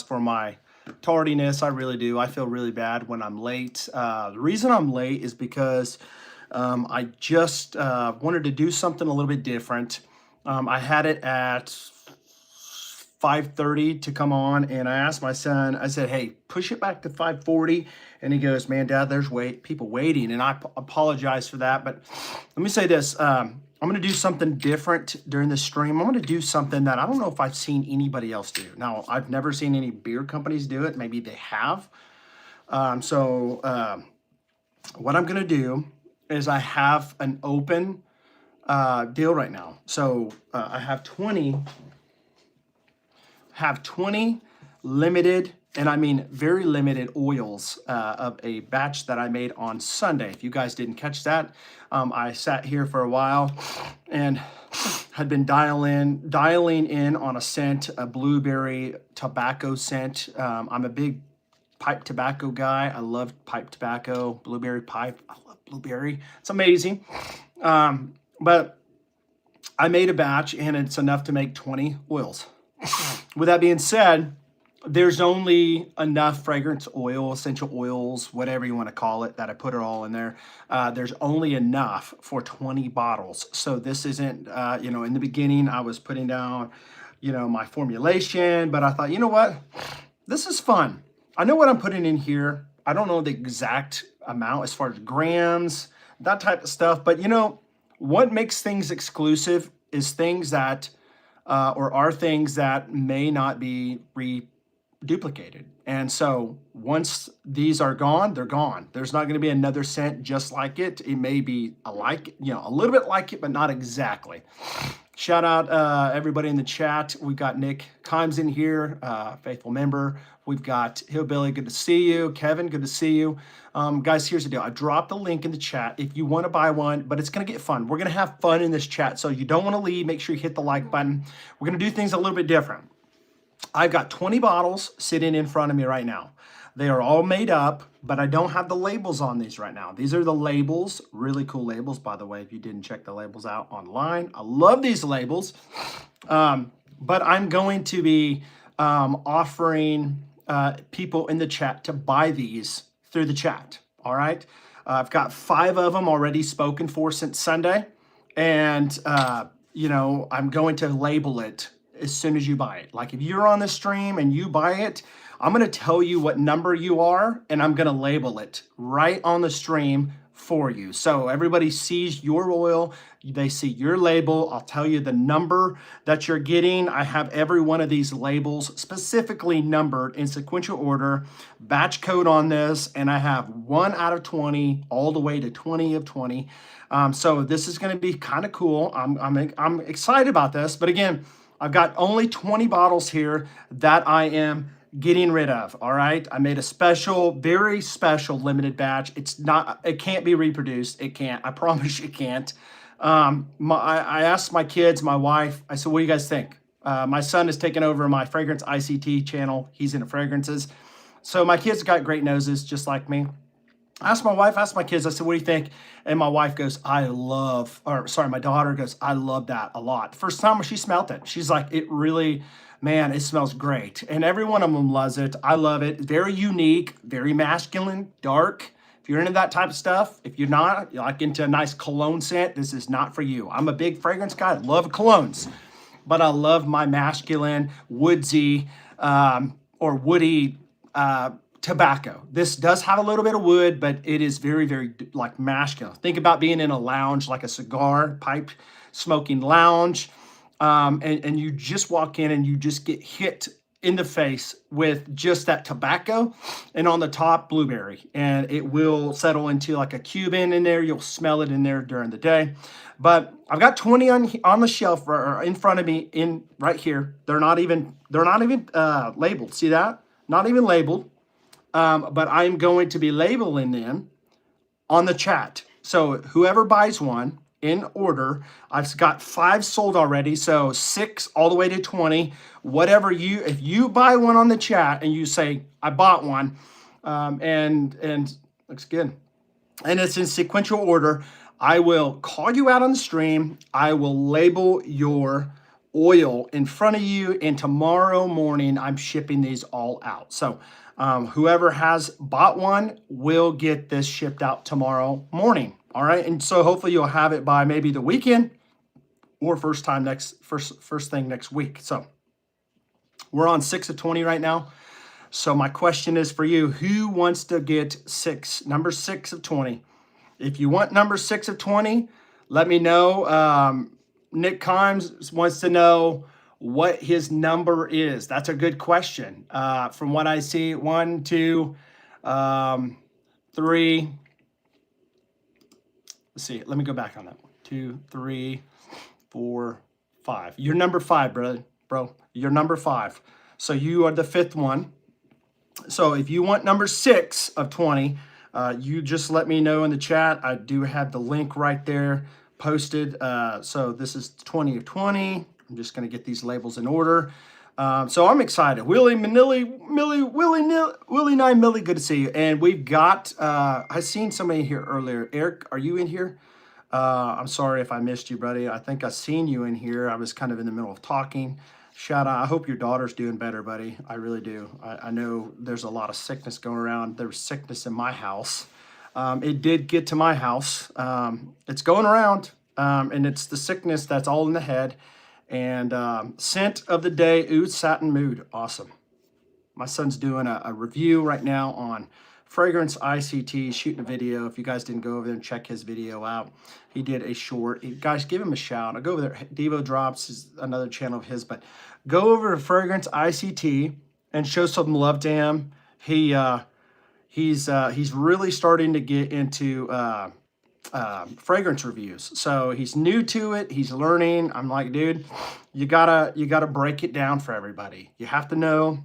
for my tardiness. I really do. I feel really bad when I'm late. The reason I'm late is because I just wanted to do something a little bit different. I had it at 5:30 to come on, and I asked my son, I said, hey, push it back to 5:40. And he goes, man, Dad, there's people waiting. And I apologize for that. But let me say this. I'm going to do something different during the stream. I'm going to do something that I don't know if I've seen anybody else do. Now, I've never seen any beer companies do it. Maybe they have. What I'm going to do is I have an open deal right now. So I have 20 limited, and I mean very limited oils of a batch that I made on Sunday. If you guys didn't catch that, I sat here for a while and had been dialing in on a scent, a blueberry tobacco scent. I'm a big pipe tobacco guy. I love pipe tobacco, blueberry pipe. I love blueberry. It's amazing. But I made a batch and it's enough to make 20 oils. With that being said, there's only enough fragrance oil, essential oils, whatever you want to call it, that I put it all in there. There's only enough for 20 bottles. So this isn't, in the beginning, I was putting down, my formulation, but I thought, you know what? This is fun. I know what I'm putting in here. I don't know the exact amount as far as grams, that type of stuff. But, what makes things exclusive is things that are things that may not be duplicated. And so once these are gone, they're gone. There's not going to be another scent just like it. It may be a little bit like it, but not exactly. Shout out everybody in the chat. We've got Nick Kimes in here, faithful member. We've got Hillbilly, good to see you. Kevin, good to see you. Guys, here's the deal. I dropped the link in the chat if you want to buy one, but it's going to get fun. We're going to have fun in this chat, so you don't want to leave. Make sure you hit the like button. We're going to do things a little bit different. I've got 20 bottles sitting in front of me right now. They are all made up, but I don't have the labels on these right now. These are the labels, really cool labels, by the way, if you didn't check the labels out online. I love these labels, but I'm going to be offering people in the chat to buy these through the chat, all right? I've got 5 of them already spoken for since Sunday, and, I'm going to label it as soon as you buy it. Like if you're on the stream and you buy it, I'm going to tell you what number you are and I'm going to label it right on the stream for you. So everybody sees your oil, they see your label. I'll tell you the number that you're getting. I have every one of these labels specifically numbered in sequential order, batch code on this, and I have 1 out of 20 all the way to 20 of 20. So this is going to be kind of cool. I'm excited about this, but again, I've got only 20 bottles here that I am getting rid of, all right? I made a special, very special limited batch. It can't be reproduced. It can't. I promise you can't. I asked my kids, my wife, I said, what do you guys think? My son is taking over my fragrance ICT channel. He's into fragrances. So my kids got great noses just like me. I asked my wife, asked my kids, I said, what do you think? And my wife goes, my daughter goes, I love that a lot. First time she smelled it, she's like, it really, man, it smells great. And every one of them loves it. I love it. Very unique, very masculine, dark. If you're into that type of stuff, if you're not, you're like into a nice cologne scent, this is not for you. I'm a big fragrance guy, I love colognes, but I love my masculine, woodsy, or woody, tobacco. This does have a little bit of wood, but it is very, very like masculine. Think about being in a lounge, like a cigar pipe smoking lounge. And you just walk in and you just get hit in the face with just that tobacco and on the top blueberry, and it will settle into like a Cuban in there. You'll smell it in there during the day. But I've got 20 on the shelf or in front of me right here. They're not even labeled. See that? Not even labeled. But I'm going to be labeling them on the chat. So whoever buys one in order, I've got 5 sold already. So 6 all the way to 20, if you buy one on the chat and you say, I bought one, and looks good. And it's in sequential order. I will call you out on the stream. I will label your oil in front of you, and tomorrow morning I'm shipping these all out. So whoever has bought one will get this shipped out tomorrow morning. All right, and so hopefully you'll have it by maybe the weekend or first thing next week. So we're on 6 of 20 right now. So my question is for you: who wants to get number 6 of 20? If you want number 6 of 20, let me know. Nick Kimes wants to know what his number is. That's a good question. From what I see, 1, 2, 3. Let's see. Let me go back on that. 1, 2, 3, 4, 5. You're number 5, bro. You're number 5. So you are the 5th one. So if you want number 6 of 20, you just let me know in the chat. I do have the link right there posted. So this is 20 of 20. I'm just going to get these labels in order. So I'm excited. Willie, Manilli, Willie, 9 Millie, good to see you. And we've got, I seen somebody here earlier. Eric, are you in here? I'm sorry if I missed you, buddy. I think I seen you in here. I was kind of in the middle of talking. Shout out. I hope your daughter's doing better, buddy. I really do. I know there's a lot of sickness going around. There's sickness in my house. It did get to my house. It's going around, and it's the sickness that's all in the head. And scent of the day, oud satin mood. Awesome. My son's doing a review right now on Fragrance ICT, shooting a video. If you guys didn't go over there and check his video out, he did a short. Guys, give him a shout. I'll go over there. Devo Drops is another channel of his, but go over to Fragrance ICT and show some love to him. He's really starting to get into fragrance reviews. So he's new to it. He's learning. I'm like, dude, you gotta break it down for everybody. You have to know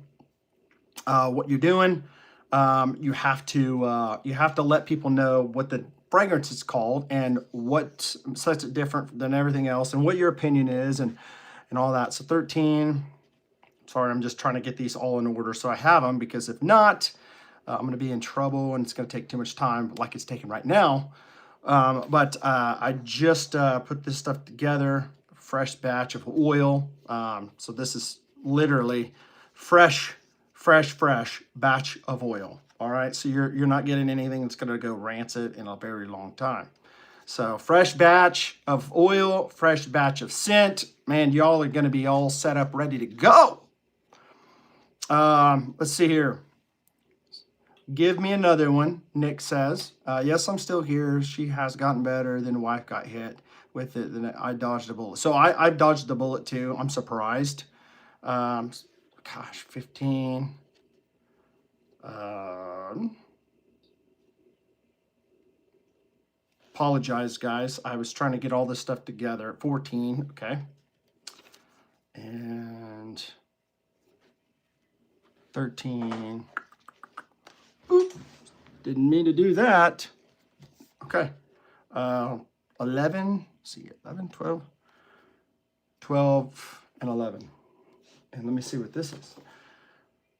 what you're doing. You have to let people know what the fragrance is called and what sets it different than everything else and what your opinion is and all that. So 13, sorry, I'm just trying to get these all in order so I have them, because if not, I'm going to be in trouble and it's going to take too much time like it's taking right now. But I just put this stuff together, fresh batch of oil. So this is literally fresh batch of oil. All right, so you're not getting anything that's going to go rancid in a very long time. So fresh batch of oil, fresh batch of scent. Man, y'all are going to be all set up, ready to go. Let's see here. Give me another one, Nick says. Yes, I'm still here. She has gotten better. Then the wife got hit with it. Then I dodged a bullet. So I've dodged the bullet too. I'm surprised. Gosh, 15. Apologize, guys. I was trying to get all this stuff together. 14, okay. And 13. Oop, didn't mean to do that. Okay. 11, see, 11, 12, 12, and 11. And let me see what this is.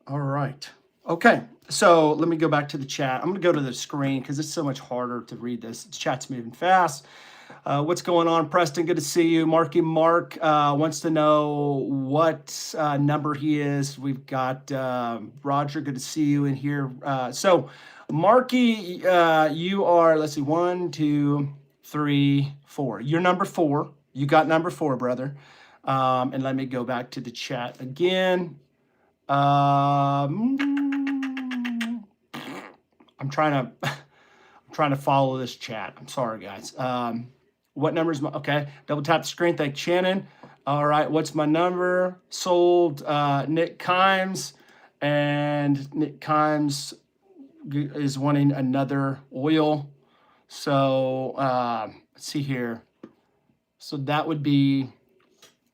All right. Okay, so let me go back to the chat. I'm going to go to the screen because it's so much harder to read this. The chat's moving fast. What's going on, Preston? Good to see you. Marky Mark wants to know what number he is. We've got Roger. Good to see you in here. So, Marky, you are, let's see, 1, 2, 3, 4. You're number 4. You got number 4, brother. And let me go back to the chat again. I'm trying to follow this chat. I'm sorry, guys. What number is my, okay, double tap the screen. Thank Shannon. All right, what's my number? Sold Nick Kimes, and Nick Kimes is wanting another oil. So let's see here. So that would be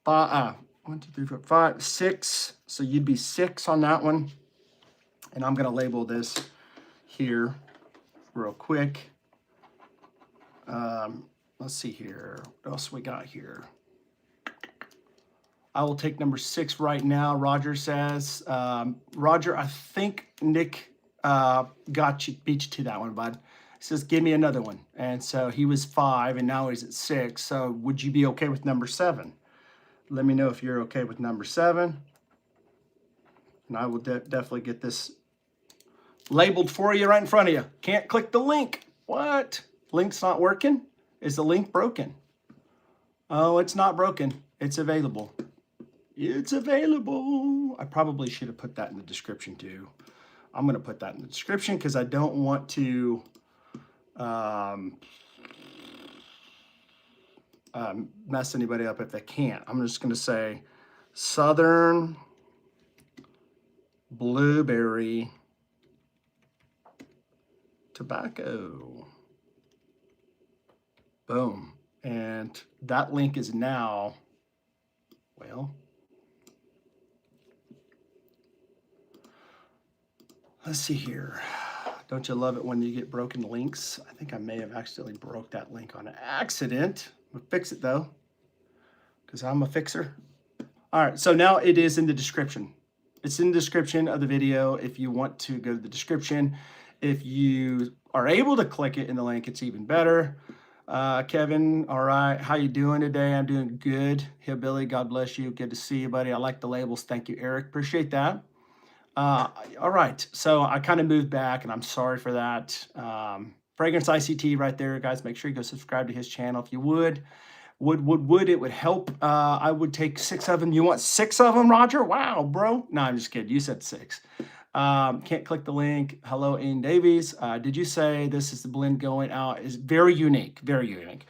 1, 2, 3, 4, 5, 6. So you'd be 6 on that one. And I'm going to label this here real quick. Let's see here. What else we got here? I will take number 6 right now, Roger says. Roger, I think Nick beat you to that one, bud. He says, give me another one. And so he was 5, and now he's at 6. So would you be okay with number 7? let me know if you're okay with number 7. And I will definitely get this labeled for you right in front of you. Can't click the link. What? Link's not working? Is the link broken? Oh, it's not broken. It's available. It's available. I probably should have put that in the description too. I'm going to put that in the description because I don't want to mess anybody up if they can't. I'm just going to say Southern Blueberry Tobacco. Boom. And that link is now, well, let's see here. Don't you love it when you get broken links? I think I may have accidentally broke that link on accident. I'm gonna fix it though, because I'm a fixer. All right, so now it is in the description. It's in the description of the video. If you want to go to the description, if you are able to click it in the link, it's even better. Kevin, all right, how you doing today? I'm doing good. Hillbilly, God bless you. Good to see you, buddy. I like the labels. Thank you, Eric. Appreciate that. All right, so I kind of moved back, and I'm sorry for that. Fragrance ICT right there, guys. Make sure you go subscribe to his channel if you would. It would help. I would take 6 of them. You want 6 of them, Roger? Wow, bro. No, I'm just kidding. You said 6. Can't click the link. Hello, Ian Davies. Did you say this is the blend going out? Is very unique, very unique.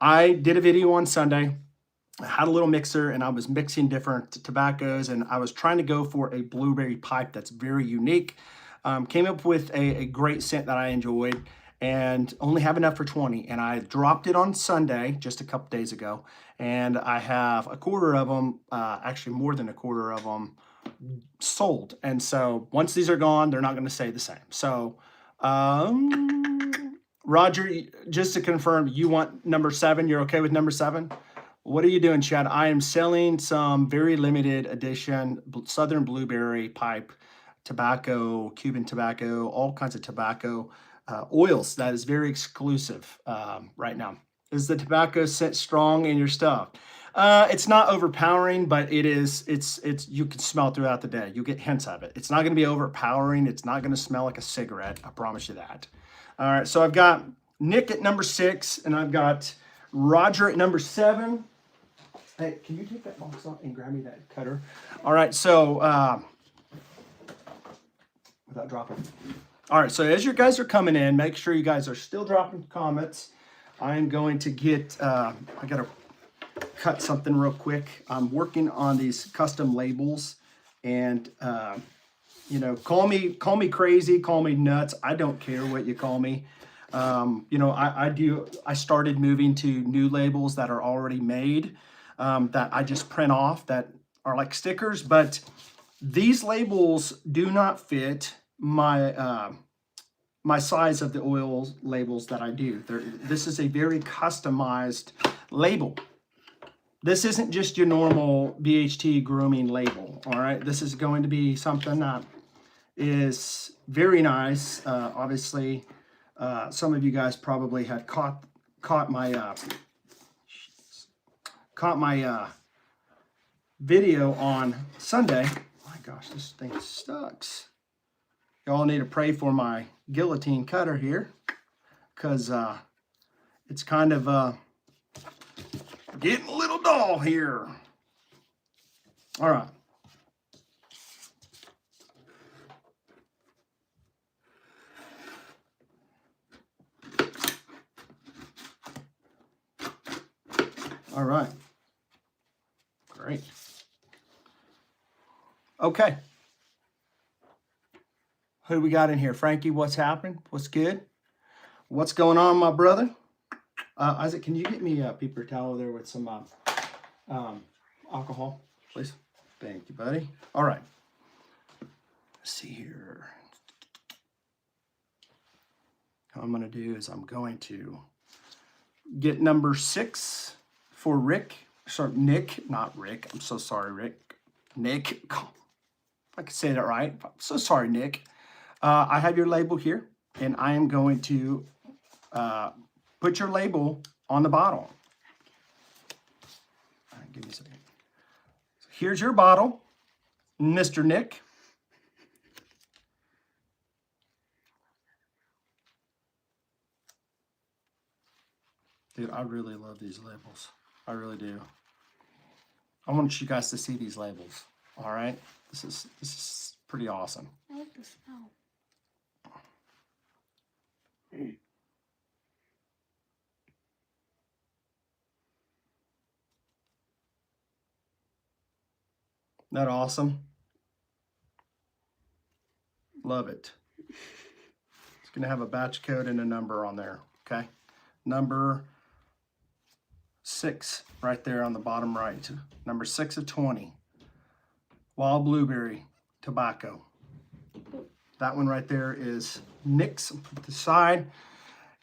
I did a video on Sunday. I had a little mixer and I was mixing different tobaccos and I was trying to go for a blueberry pipe that's very unique. Came up with a great scent that I enjoyed and only have enough for 20. And I dropped it on Sunday, just a couple days ago. And I have a quarter of them, actually more than a quarter of them sold. And so once these are gone, they're not going to stay the same. So, Roger, just to confirm, you want number 7. You're okay with number 7? What are you doing, Chad? I am selling some very limited edition Southern Blueberry pipe tobacco, Cuban tobacco, all kinds of tobacco oils. That is very exclusive right now. Is the tobacco scent strong in your stuff? It's not overpowering, but it's you can smell it throughout the day. You get hints of it. It's not going to be overpowering. It's not going to smell like a cigarette. I promise you that. All right, so I've got Nick at number 6, and I've got Roger at number 7. Hey, can you take that box off and grab me that cutter? All right, so without dropping. All right, so as you guys are coming in, make sure you guys are still dropping comments. I'm going to get, I got to cut something real quick. I'm working on these custom labels and, you know, call me crazy, call me nuts. I don't care what you call me. You know, I started moving to new labels that are already made, that I just print off that are like stickers, but these labels do not fit my, my size of the oil labels that I do. This is a very customized label. This isn't just your normal BHT Grooming label, all right? This is going to be something that is very nice. Obviously, some of you guys probably had caught my video on Sunday. My gosh, this thing sucks. Y'all need to pray for my guillotine cutter here, because it's kind of getting a little dull here. All right. All right. Great. Okay. Who we got in here? Frankie, what's happening? What's good? What's going on, my brother? Isaac, can you get me a paper towel there with some alcohol, please? Thank you, buddy. All right. Let's see here. What I'm going to do is I'm going to get number 6 for Rick. Sorry, Nick, not Rick. I'm so sorry, Rick. Nick. If I can say that right. I'm so sorry, Nick. I have your label here, and I am going to put your label on the bottle. All right, give me a second. here's your bottle, Mr. Nick. Dude, I really love these labels. I really do. I want you guys to see these labels. All right, this is pretty awesome. I like the smell. Isn't that awesome? Love it. It's going to have a batch code and a number on there, okay? Number 6 right there on the bottom right. Number 6 of 20. Wild Blueberry Tobacco. That one right there is Nick's. I'll put it aside.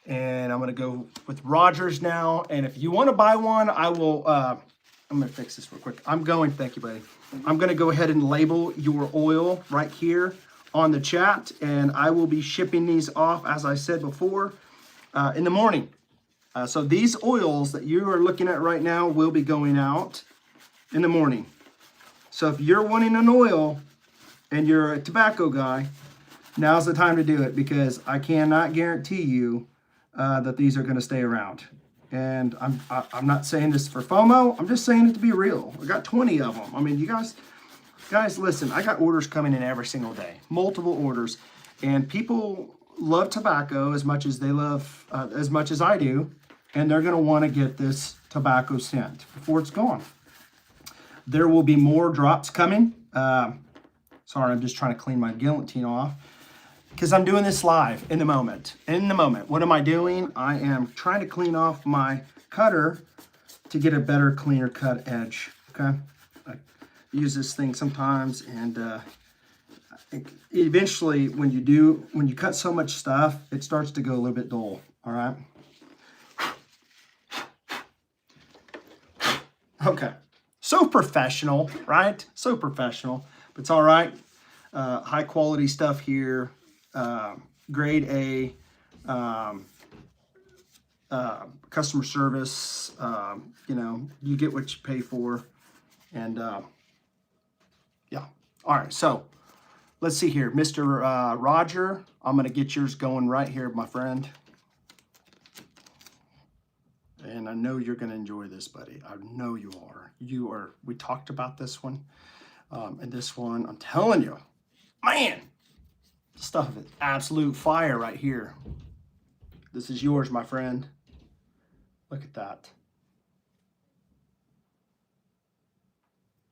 And I'm going to go with Rogers now. And if you want to buy one, I will... I'm going to fix this real quick. Thank you, buddy. I'm going to go ahead and label your oil right here on the chat, and I will be shipping these off, as I said before, in the morning. So these oils that you are looking at right now will be going out in the morning. So if you're wanting an oil and you're a tobacco guy, now's the time to do it, because I cannot guarantee you that these are going to stay around. And I'm not saying this for FOMO. I'm just saying it to be real. I got 20 of them. I mean, you guys, listen. I got orders coming in every single day, multiple orders, and people love tobacco as much as they love, as much as I do, and they're going to want to get this tobacco scent before it's gone. There will be more drops coming. Sorry, I'm just trying to clean my guillotine off, because I'm doing this live in the moment. What am I doing? I am trying to clean off my cutter to get a better, cleaner cut edge, okay? I use this thing sometimes, and eventually when you cut so much stuff, it starts to go a little bit dull, all right? Okay, so professional, right? So professional, but it's all right. High quality stuff here. Grade A, customer service, you get what you pay for. And yeah. All right, so let's see here. Mr. Roger, I'm going to get yours going right here, my friend. And I know you're going to enjoy this, buddy. I know you are. We talked about this one. And this one, I'm telling you, man, stuff is absolute fire right here. This is yours, my friend. Look at that.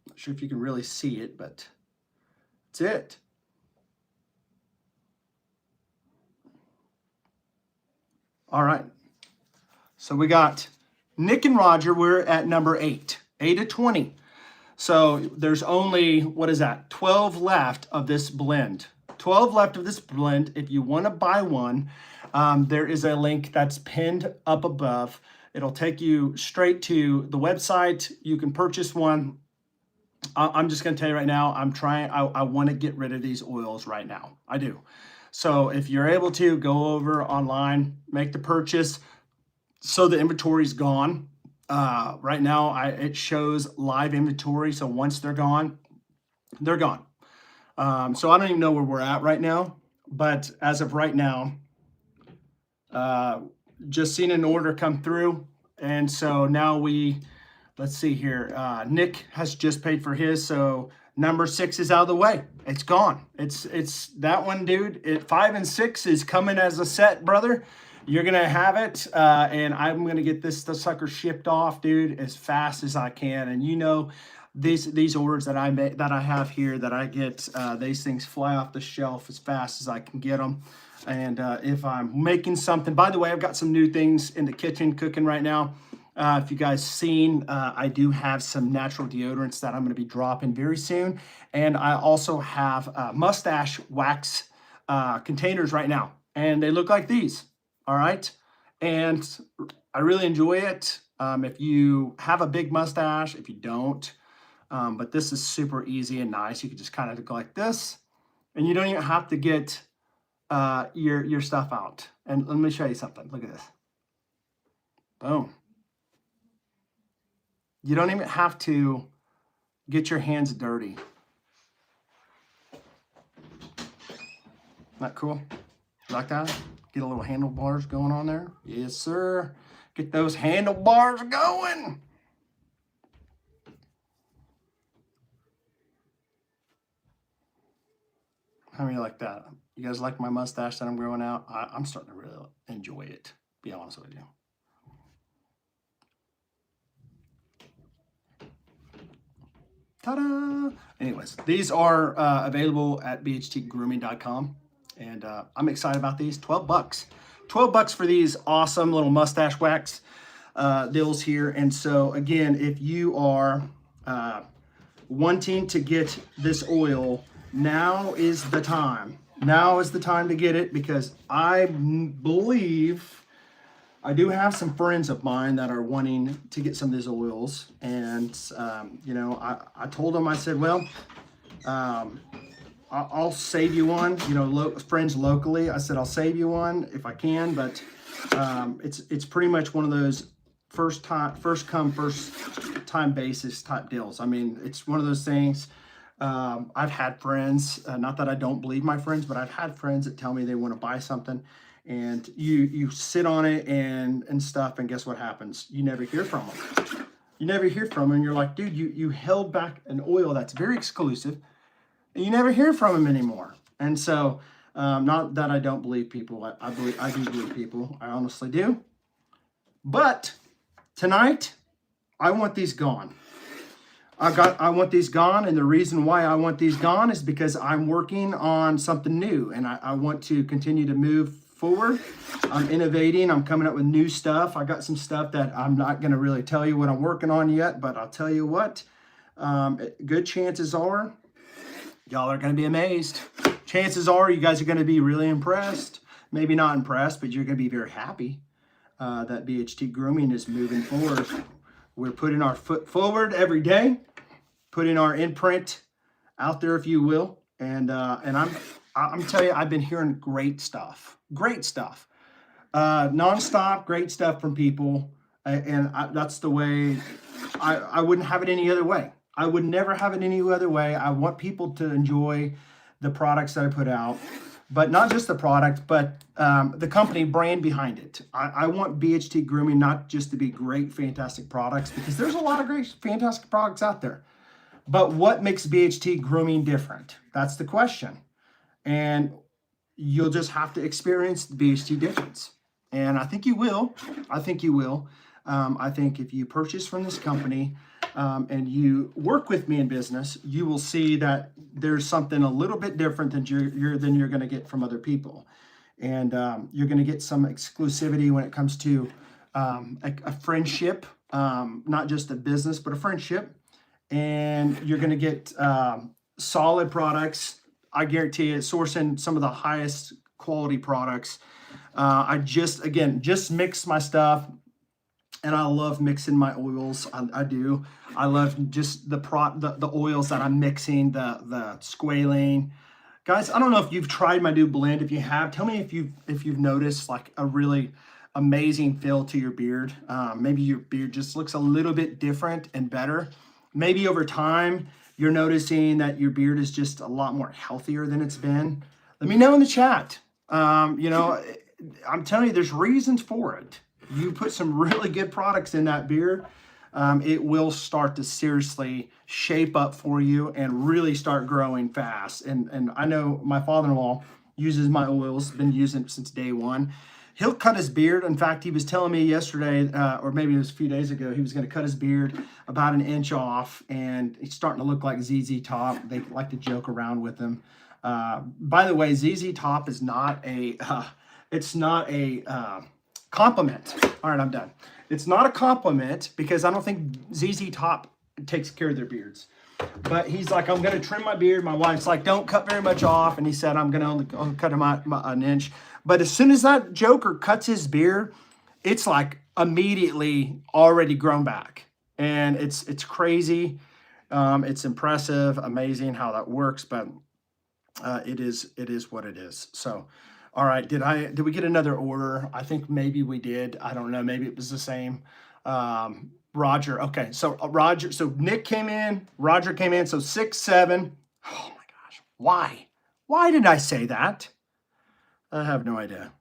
Not sure if you can really see it, but that's it. All right. So we got Nick and Roger. We're at number 8 of 20. So there's only, what is that? 12 left of this blend. 12 left of this blend. If you want to buy one, there is a link that's pinned up above. It'll take you straight to the website. You can purchase one. I'm just going to tell you right now, I want to get rid of these oils right now. I do. So if you're able to, go over online, make the purchase so the inventory is gone. Right now, it shows live inventory. So once they're gone, they're gone. So I don't even know where we're at right now, but as of right now, just seen an order come through. And so now let's see here. Nick has just paid for his. So number 6 is out of the way. It's gone. It's that one, dude. 5 and 6 is coming as a set, brother. You're going to have it. And I'm going to get the sucker shipped off, dude, as fast as I can. And these orders that I have here that I get, these things fly off the shelf as fast as I can get them. And if I'm making something, by the way, I've got some new things in the kitchen cooking right now. If you guys seen, I do have some natural deodorants that I'm going to be dropping very soon. And I also have mustache wax containers right now. And they look like these. All right. And I really enjoy it. If you have a big mustache, if you don't, but this is super easy and nice. You can just kind of go like this, and you don't even have to get your stuff out. And let me show you something. Look at this. Boom. You don't even have to get your hands dirty. Not cool? Like that? Get a little handlebars going on there? Yes, sir. Get those handlebars going. How many like that? You guys like my mustache that I'm growing out? I'm starting to really enjoy it, be honest with you. Ta-da! Anyways, these are available at bhtgrooming.com, and I'm excited about these. 12 bucks. 12 bucks for these awesome little mustache wax deals here. And so again, if you are wanting to get this oil, now is the time. Now is the time to get it, because I believe I do have some friends of mine that are wanting to get some of these oils, and you know, I told them, I said, well, I'll save you one. You know, friends locally, I said I'll save you one if I can, but it's pretty much one of those first come first time basis type deals. I mean, it's one of those things. I've had friends, not that I don't believe my friends, but I've had friends that tell me they want to buy something, and you sit on it and stuff, and guess what happens? You never hear from them. You never hear from them. You're like, dude, you held back an oil that's very exclusive, and you never hear from them anymore. And so, not that I don't believe people. I do believe people. I honestly do. But tonight, I want these gone. I want these gone, and the reason why I want these gone is because I'm working on something new, and I want to continue to move forward. I'm innovating. I'm coming up with new stuff. I got some stuff that I'm not going to really tell you what I'm working on yet, but I'll tell you what, good chances are y'all are going to be amazed. Chances are you guys are going to be really impressed. Maybe not impressed, but you're going to be very happy that BHT Grooming is moving forward. We're putting our foot forward every day, putting our imprint out there, if you will. And I'm telling you, I've been hearing great stuff, nonstop, great stuff from people. That's the way. I wouldn't have it any other way. I would never have it any other way. I want people to enjoy the products that I put out, but not just the product, but the company brand behind it. I want BHT Grooming not just to be great, fantastic products, because there's a lot of great, fantastic products out there. But what makes BHT Grooming different? That's the question. And you'll just have to experience the BHT difference. And I think you will. I think you will. I think if you purchase from this company and you work with me in business, you will see that there's something a little bit different than you're going to get from other people. And you're going to get some exclusivity when it comes to a friendship, not just a business, but a friendship. And you're going to get solid products. I guarantee it, sourcing some of the highest quality products. I just mix my stuff, and I love mixing my oils. I do. I love just the oils that I'm mixing, the squalane. Guys, I don't know if you've tried my new blend. If you have, tell me if you've noticed like a really amazing feel to your beard. Maybe your beard just looks a little bit different and better. Maybe over time, you're noticing that your beard is just a lot more healthier than it's been. Let me know in the chat. You know, I'm telling you, there's reasons for it. You put some really good products in that beard, it will start to seriously shape up for you and really start growing fast. And I know my father-in-law uses my oils, been using it since day one. He'll cut his beard. In fact, he was telling me yesterday, or maybe it was a few days ago, he was going to cut his beard about 1 inch off, and he's starting to look like ZZ Top. They like to joke around with him. By the way, ZZ Top is not a, compliment. All right, I'm done. It's not a compliment, because I don't think ZZ Top takes care of their beards. But he's like, I'm going to trim my beard. My wife's like, don't cut very much off. And he said, I'm going to only cut him 1 inch. But as soon as that joker cuts his beard, it's like immediately already grown back. And it's crazy. It's impressive, amazing how that works. But it is what it is. So, all right, did we get another order? I think maybe we did. I don't know. Maybe it was the same. Roger. Okay, so Roger. So Nick came in. Roger came in. So 6, 7. Oh my gosh. Why? Why did I say that? I have no idea.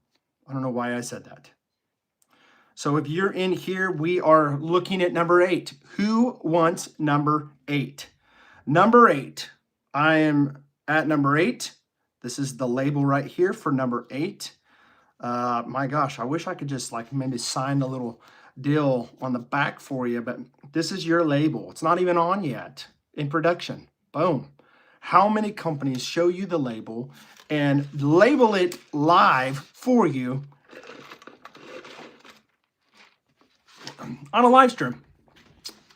I don't know why I said that. So if you're in here, we are looking at number 8. Who wants number 8? Number 8. I am at number 8. This is the label right here for number 8. My gosh, I wish I could just like maybe sign a little deal on the back for you, but this is your label. It's not even on yet in production. Boom. How many companies show you the label and label it live for you on a live stream?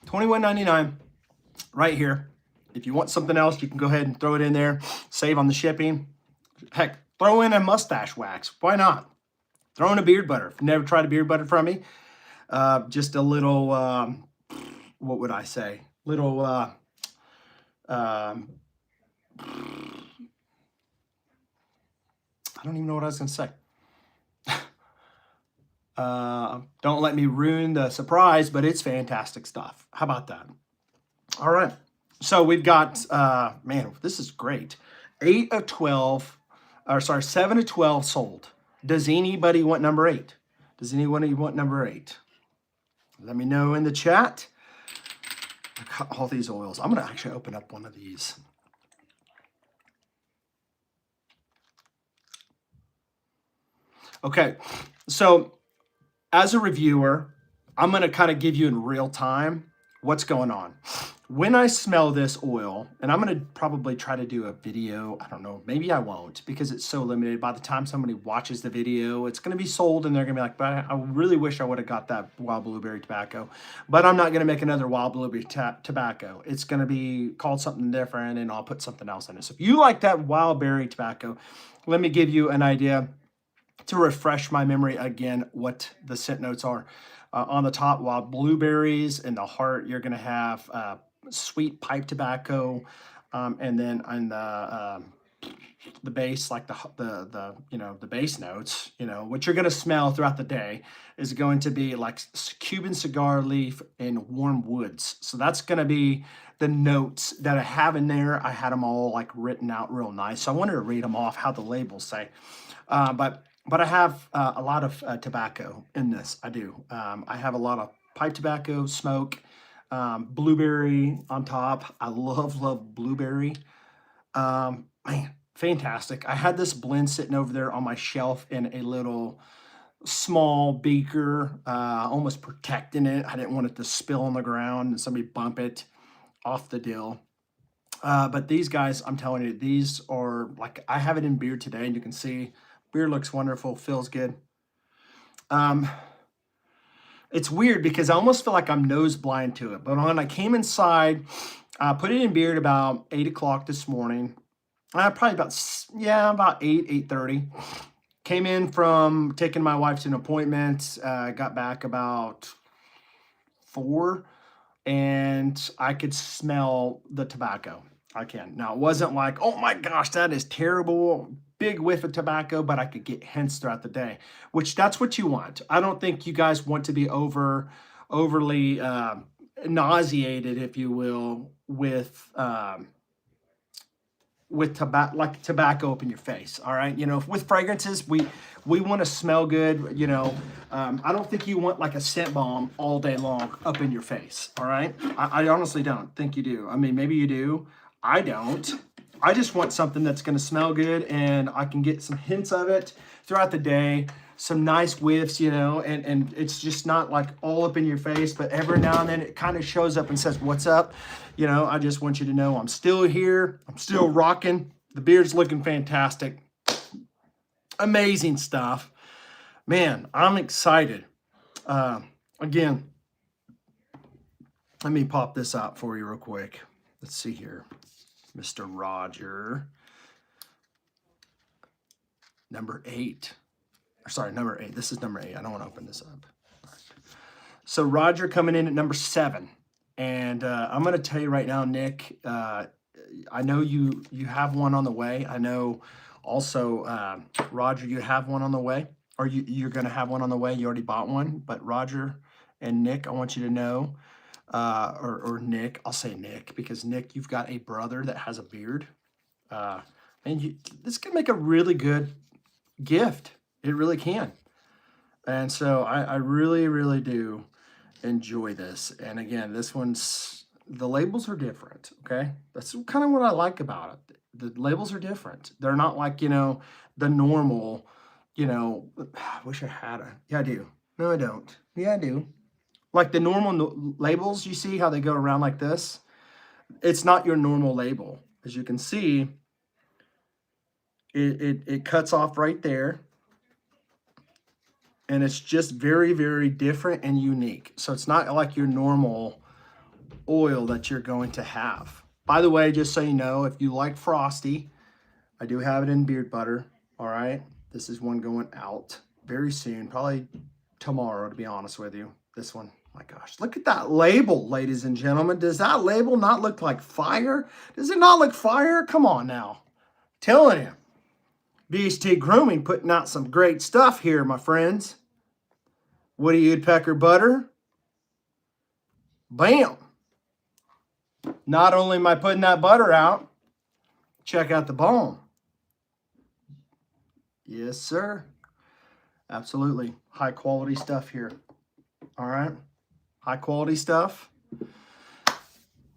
$21.99 right here. If you want something else, you can go ahead and throw it in there, save on the shipping. Heck, throw in a mustache wax. Why not? Throw in a beard butter. If you've never tried a beard butter from me, just a little, what would I say? Little, I don't even know what I was going to say. Don't let me ruin the surprise, but it's fantastic stuff. How about that? All right. So we've got, man, this is great. 8 of 12, or sorry, 7 of 12 sold. Does anybody want number 8? Does anybody want number 8? Let me know in the chat. I got all these oils. I'm going to actually open up one of these. Okay, so as a reviewer, I'm going to kind of give you in real time what's going on. When I smell this oil, and I'm going to probably try to do a video, I don't know, maybe I won't because it's so limited. By the time somebody watches the video, it's going to be sold and they're going to be like, but I really wish I would have got that wild blueberry tobacco. But I'm not going to make another wild blueberry tobacco. It's going to be called something different and I'll put something else in it. So if you like that wild berry tobacco, let me give you an idea to refresh my memory again what the scent notes are. On the top, wild blueberries. In the heart, you're going to have sweet pipe tobacco, and then on the base, like the you know, the base notes, you know, what you're going to smell throughout the day is going to be like Cuban cigar leaf and warm woods. So that's going to be the notes that I have in there. I had them all like written out real nice. So I wanted to read them off how the labels say, but I have a lot of tobacco in this. I do. I have a lot of pipe tobacco, smoke, blueberry on top. I love blueberry. Man, fantastic. I had this blend sitting over there on my shelf in a little small beaker, almost protecting it. I didn't want it to spill on the ground and somebody bump it off the deal. But these guys, I'm telling you, these are like, I have it in beer today and you can see beer looks wonderful, feels good. It's weird because I almost feel like I'm nose blind to it. But when I came inside, I put it in beer at about 8 o'clock this morning. Probably about 8:30. Came in from taking my wife to an appointment. Got back about 4, and I could smell the tobacco. I can. Now, it wasn't like, oh my gosh, that is terrible, big whiff of tobacco, but I could get hints throughout the day, which that's what you want. I don't think you guys want to be overly nauseated, if you will, with tobacco up in your face. All right, you know, with fragrances, we want to smell good. You know, I don't think you want like a scent bomb all day long up in your face. All right, I honestly don't think you do. I mean, maybe you do. I don't. I just want something that's going to smell good and I can get some hints of it throughout the day, some nice whiffs, you know, and it's just not like all up in your face, but every now and then it kind of shows up and says, what's up? You know, I just want you to know I'm still here. I'm still rocking. The beard's looking fantastic. Amazing stuff. Man, I'm excited. Again, let me pop this out for you real quick. Let's see here. Mr. Roger. Number 8. Sorry, number 8. This is number 8. I don't want to open this up. Right. So Roger coming in at number 7. And I'm going to tell you right now, Nick, I know you have one on the way. I know also, Roger, you have one on the way. Or you're going to have one on the way. You already bought one. But Roger, And Nick, I want you to know, or Nick, I'll say Nick, because Nick, you've got a brother that has a beard. Uh, this can make a really good gift. It really can. And so I really, really do enjoy this. And again, this one's, the labels are different, okay? That's kind of what I like about it. The labels are different. They're not like, the normal, I wish I had a, yeah, I do. No, I don't. Yeah, I do. Like the normal labels, you see how they go around like this? It's not your normal label. As you can see, it cuts off right there. And it's just very, very different and unique. So it's not like your normal oil that you're going to have. By the way, just so you know, if you like Frosty, I do have it in beard butter. All right. This is one going out very soon, probably tomorrow, to be honest with you. This one, my gosh, look at that label, ladies and gentlemen. Does that label not look like fire? Does it not look fire? Come on now. Telling you. BHT Grooming putting out some great stuff here, my friends. Woody Woodpecker butter. Bam. Not only am I putting that butter out, check out the balm. Yes, sir. Absolutely. High quality stuff here. All right. High quality stuff.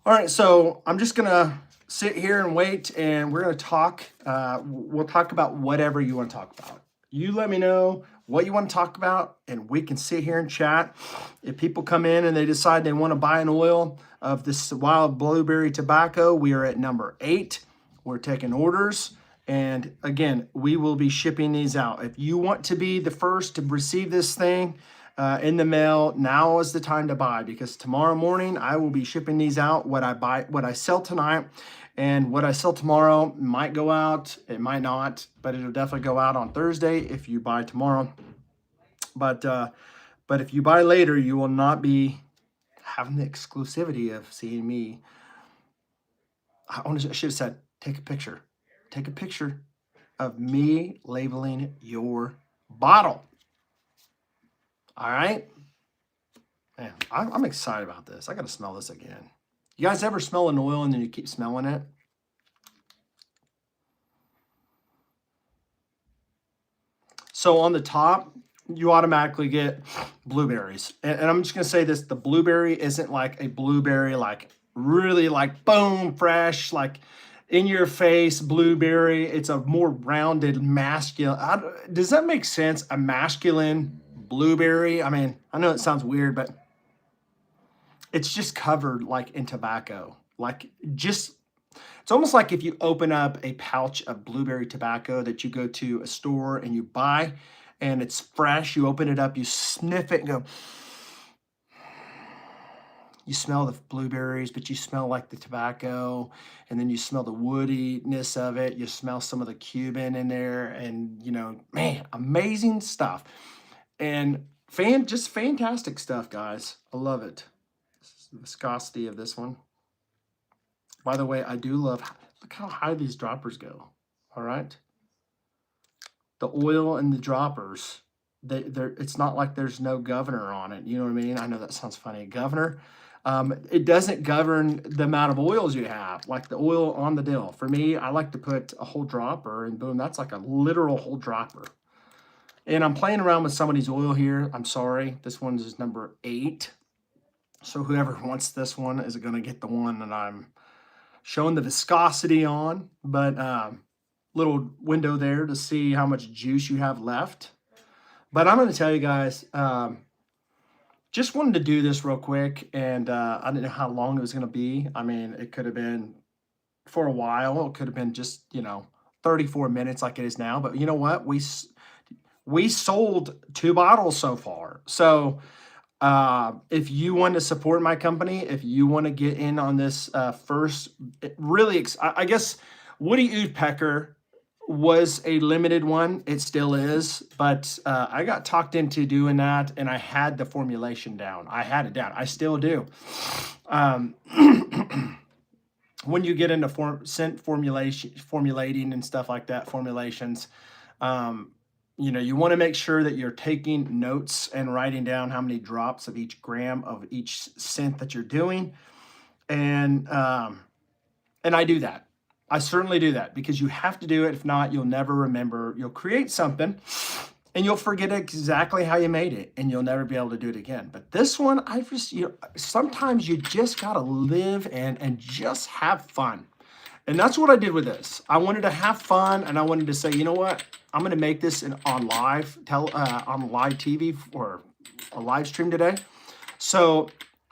All right. So I'm just going to sit here and wait, and we're going to talk. We'll talk about whatever you want to talk about. You let me know what you want to talk about, and we can sit here and chat. If people come in and they decide they want to buy an oil of this wild blueberry tobacco, we are at number 8. We're taking orders. And again, we will be shipping these out. If you want to be the first to receive this thing in the mail, now is the time to buy, because tomorrow morning I will be shipping these out. What I sell tonight and what I sell tomorrow might go out, it might not, but it'll definitely go out on Thursday if you buy tomorrow. But if you buy later, you will not be having the exclusivity of seeing me. I should have said, take a picture. Take a picture of me labeling your bottle. All right? Man, I'm excited about this. I got to smell this again. You guys ever smell an oil and then you keep smelling it? So on the top, you automatically get blueberries. And I'm just going to say this. The blueberry isn't like a blueberry, like really like boom, fresh, like in your face blueberry. It's a more rounded, masculine. Does that make sense? A masculine blueberry? I mean, I know it sounds weird, but it's just covered like in tobacco. Like just, it's almost like if you open up a pouch of blueberry tobacco that you go to a store and you buy, and it's fresh, you open it up, you sniff it and go, you smell the blueberries, but you smell like the tobacco, and then you smell the woodiness of it. You smell some of the Cuban in there, and man, amazing stuff. And just fantastic stuff, guys. I love it. This is the viscosity of this one. By the way, I do love, look how high these droppers go. All right. The oil and the droppers, it's not like there's no governor on it. You know what I mean? I know that sounds funny. Governor. It doesn't govern the amount of oils you have, like the oil on the dill. For me, I like to put a whole dropper, and boom, that's like a literal whole dropper. And I'm playing around with somebody's oil here. I'm sorry. This one is number 8. So whoever wants this one is going to get the one that I'm showing the viscosity on. But little window there to see how much juice you have left. But I'm going to tell you guys, just wanted to do this real quick, and I didn't know how long it was going to be. I mean, it could have been for a while. It could have been just, 34 minutes like it is now. But you know what? We sold 2 bottles so far. So if you want to support my company, if you want to get in on this first, really, I guess Woody Woodpecker was a limited one. It still is, but I got talked into doing that, and I had the formulation down. I had it down. I still do. When you get into scent formulating and stuff like that, formulations, you want to make sure that you're taking notes and writing down how many drops of each gram of each scent that you're doing. And I do that. I certainly do that because you have to do it. If not, you'll never remember. You'll create something and you'll forget exactly how you made it and you'll never be able to do it again. But this one, sometimes you just got to live and just have fun. And that's what I did with this. I wanted to have fun and I wanted to say, you know what? I'm going to make this on live TV or a live stream today. So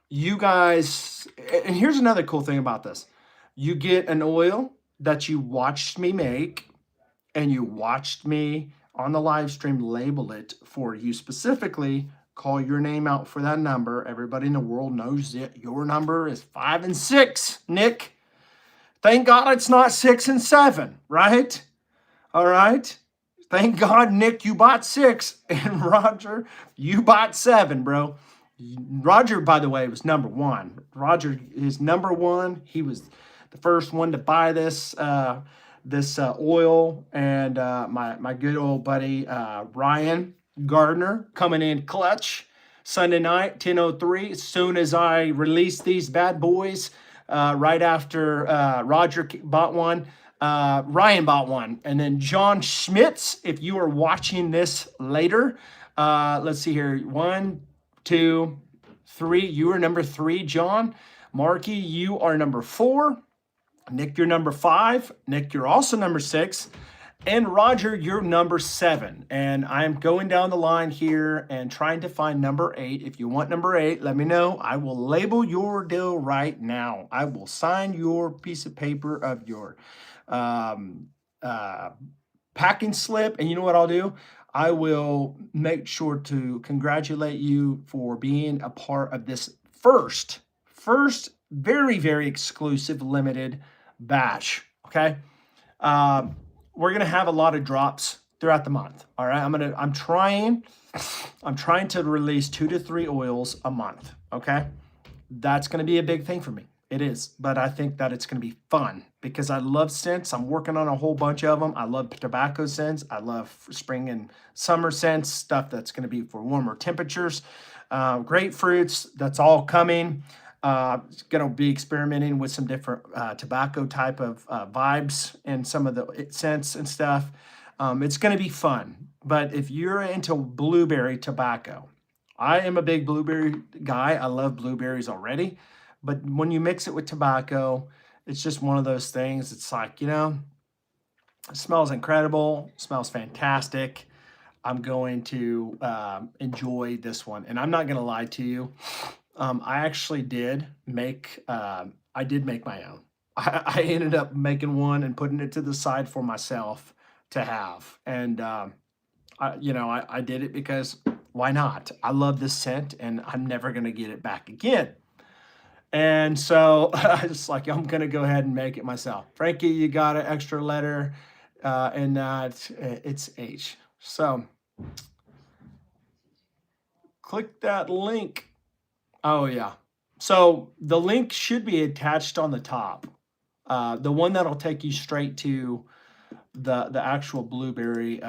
you guys, and here's another cool thing about this. You get an oil that you watched me make and you watched me on the live stream label it for you specifically, call your name out for that number. Everybody in the world knows that your number is 5 and 6, Nick. Thank God it's not 6 and 7, right? All right. Thank God, Nick, you bought 6, and Roger, you bought 7, bro. Roger, by the way, was number 1. Roger is number 1. He was the first one to buy this oil, and my good old buddy Ryan Gardner coming in clutch Sunday night, 10:03. As soon as I release these bad boys, right after Roger bought one, Ryan bought one, and then John Schmitz. If you are watching this later, let's see here, 1, 2, 3. You are number 3, John. Marky, you are number 4. Nick, you're number 5. Nick, you're also number 6. And Roger, you're number 7. And I'm going down the line here and trying to find number 8. If you want number 8, let me know. I will label your deal right now. I will sign your piece of paper of your packing slip. And you know what I'll do? I will make sure to congratulate you for being a part of this first, very, very exclusive, limited batch. Okay. We're going to have a lot of drops throughout the month. All right. I'm trying to release 2 to 3 oils a month. Okay. That's going to be a big thing for me. It is, but I think that it's going to be fun because I love scents. I'm working on a whole bunch of them. I love tobacco scents. I love spring and summer scents, stuff that's going to be for warmer temperatures. Grapefruits, that's all coming. Going to be experimenting with some different tobacco type of vibes and some of the scents and stuff. It's going to be fun. But if you're into blueberry tobacco, I am a big blueberry guy. I love blueberries already. But when you mix it with tobacco, it's just one of those things. It's like, it smells incredible, smells fantastic. I'm going to enjoy this one. And I'm not going to lie to you. I actually did make my own. I ended up making one and putting it to the side for myself to have. And, I did it because why not? I love this scent and I'm never going to get it back again. And so I just like, I'm going to go ahead and make it myself. Frankie, you got an extra letter in that. It's H. So click that link. Oh, yeah. So the link should be attached on the top. The one that'll take you straight to the actual blueberry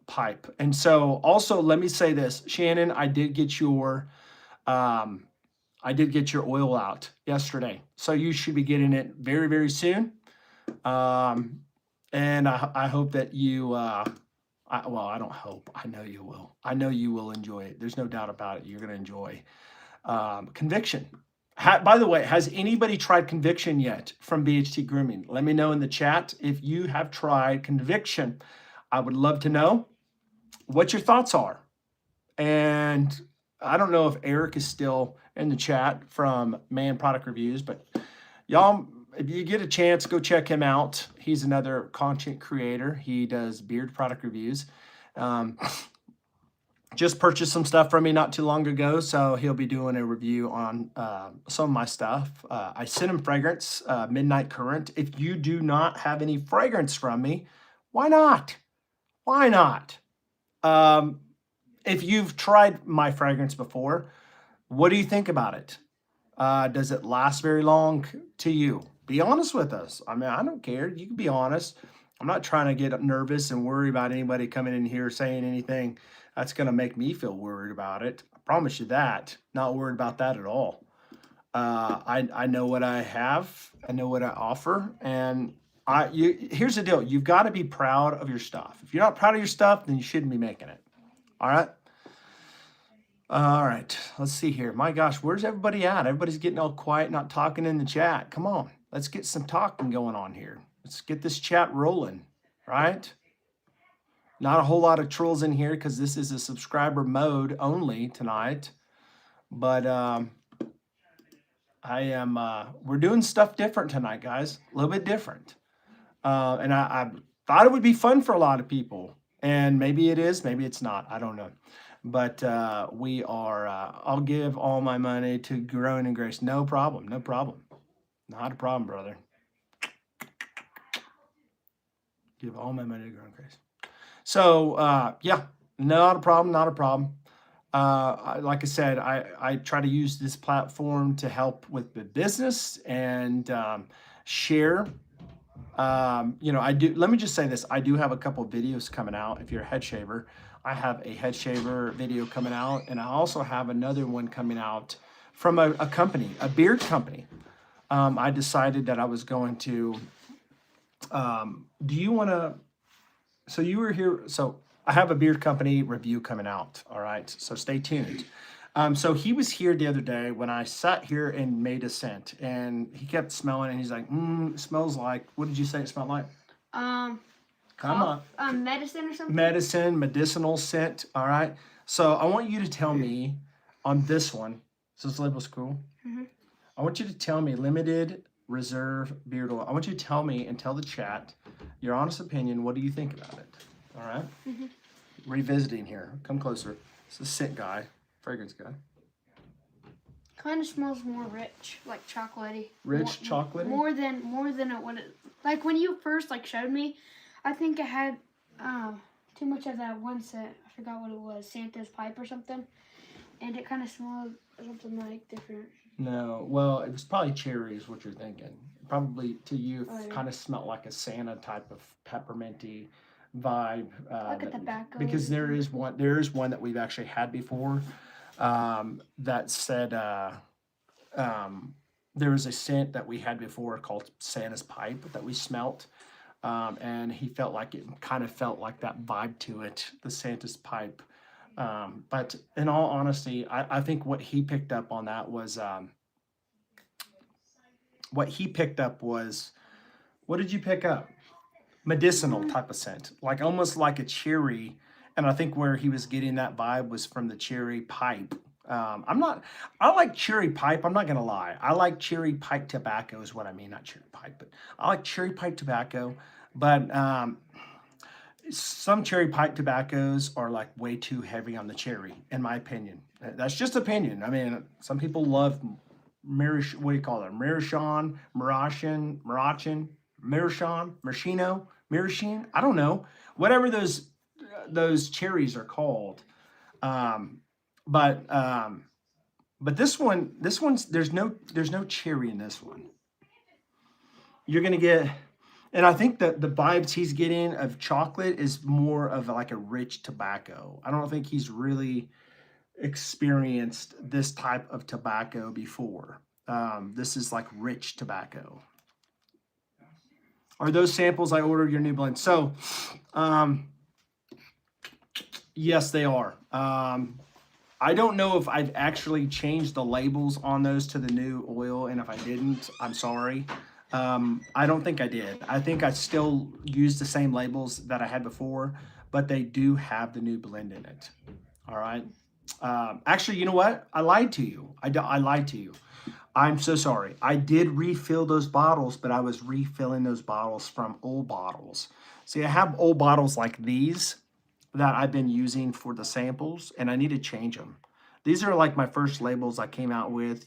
pipe. And so also let me say this, Shannon, I did get your oil out yesterday. So you should be getting it very, very soon. And I hope that you, I don't hope, I know you will. I know you will enjoy it. There's no doubt about it. You're going to enjoy Conviction. By the way, has anybody tried Conviction yet from BHT Grooming? Let me know in the chat if you have tried Conviction. I would love to know what your thoughts are. And I don't know if Eric is still in the chat from Man Product Reviews, but y'all, if you get a chance, go check him out. He's another content creator. He does beard product reviews. Just purchased some stuff from me not too long ago, so he'll be doing a review on some of my stuff. I sent him fragrance, Midnight Current. If you do not have any fragrance from me, why not? Why not? If you've tried my fragrance before, what do you think about it? Does it last very long to you? Be honest with us. I mean, I don't care. You can be honest. I'm not trying to get nervous and worry about anybody coming in here saying anything that's going to make me feel worried about it. I promise you that. Not worried about that at all. I know what I have. I know what I offer, and here's the deal. You've got to be proud of your stuff. If you're not proud of your stuff, then you shouldn't be making it. All right. All right. Let's see here. My gosh, where's everybody at? Everybody's getting all quiet, not talking in the chat. Come on, let's get some talking going on here. Let's get this chat rolling. Right. Not a whole lot of trolls in here because this is a subscriber mode only tonight. But we're doing stuff different tonight, guys. A little bit different. And I thought it would be fun for a lot of people. And maybe it is, maybe it's not. I don't know. But we are, I'll give all my money to Growing in Grace. No problem. No problem. Not a problem, brother. Give all my money to Growing in Grace. So, yeah, not a problem. Not a problem. Like I said, I try to use this platform to help with the business and share. I do. Let me just say this. I do have a couple of videos coming out. If you're a head shaver, I have a head shaver video coming out, and I also have another one coming out from a company, a beard company. I decided that I was going to. Do you want to? So you were here. So I have a beard company review coming out. All right. So stay tuned. So he was here the other day when I sat here and made a scent, and he kept smelling, and he's like, it smells like, what did you say it smelled like? Come on. Medicine or something? Medicinal scent. All right. So I want you to tell me on this one. So this label's cool. Mm-hmm. I want you to tell me limited reserve beard oil. I want you to tell me and tell the chat your honest opinion. What do you think about it? All right. Mm-hmm. Revisiting here. Come closer. It's a scent guy. Fragrance guy. Kind of smells more rich, like chocolatey. Chocolatey? More than it would. Like when you first showed me, I think it had too much of that one scent. I forgot what it was, Santa's pipe or something, and it kind of smelled something like different. No, well, it was probably cherry is what you're thinking. Probably to you, kind of smelled like a Santa type of pepperminty vibe. Like a tobacco. Because there is one that we've actually had before. That said, there was a scent that we had before called Santa's Pipe that we smelt, and he felt like it kind of felt like that vibe to it, the Santa's Pipe. But in all honesty, I think what he picked up on that was, what did you pick up? Medicinal type of scent, like almost like a cherry. And I think where he was getting that vibe was from the cherry pipe. I like cherry pipe. I'm not going to lie. I like cherry pipe tobacco is what I mean. Not cherry pipe, but I like cherry pipe tobacco. But some cherry pipe tobaccos are like way too heavy on the cherry, in my opinion. That's just opinion. I mean, some people love what do you call it? Maraschino, maraschino. I don't know. Whatever those cherries are called. But this one's there's no cherry in this one. You're gonna get, and I think that the vibes he's getting of chocolate is more of like a rich tobacco. I don't think he's really experienced this type of tobacco before. This is like rich tobacco. Are those samples I ordered your new blend? So, yes, they are. I don't know if I've actually changed the labels on those to the new oil, and if I didn't, I'm sorry. I don't think I did. I think I still use the same labels that I had before, but they do have the new blend in it. All right. Actually, you know what? I lied to you. I lied to you. I'm so sorry. I did refill those bottles, but I was refilling those bottles from old bottles. See, I have old bottles like these that I've been using for the samples, and I need to change them. These are like my first labels I came out with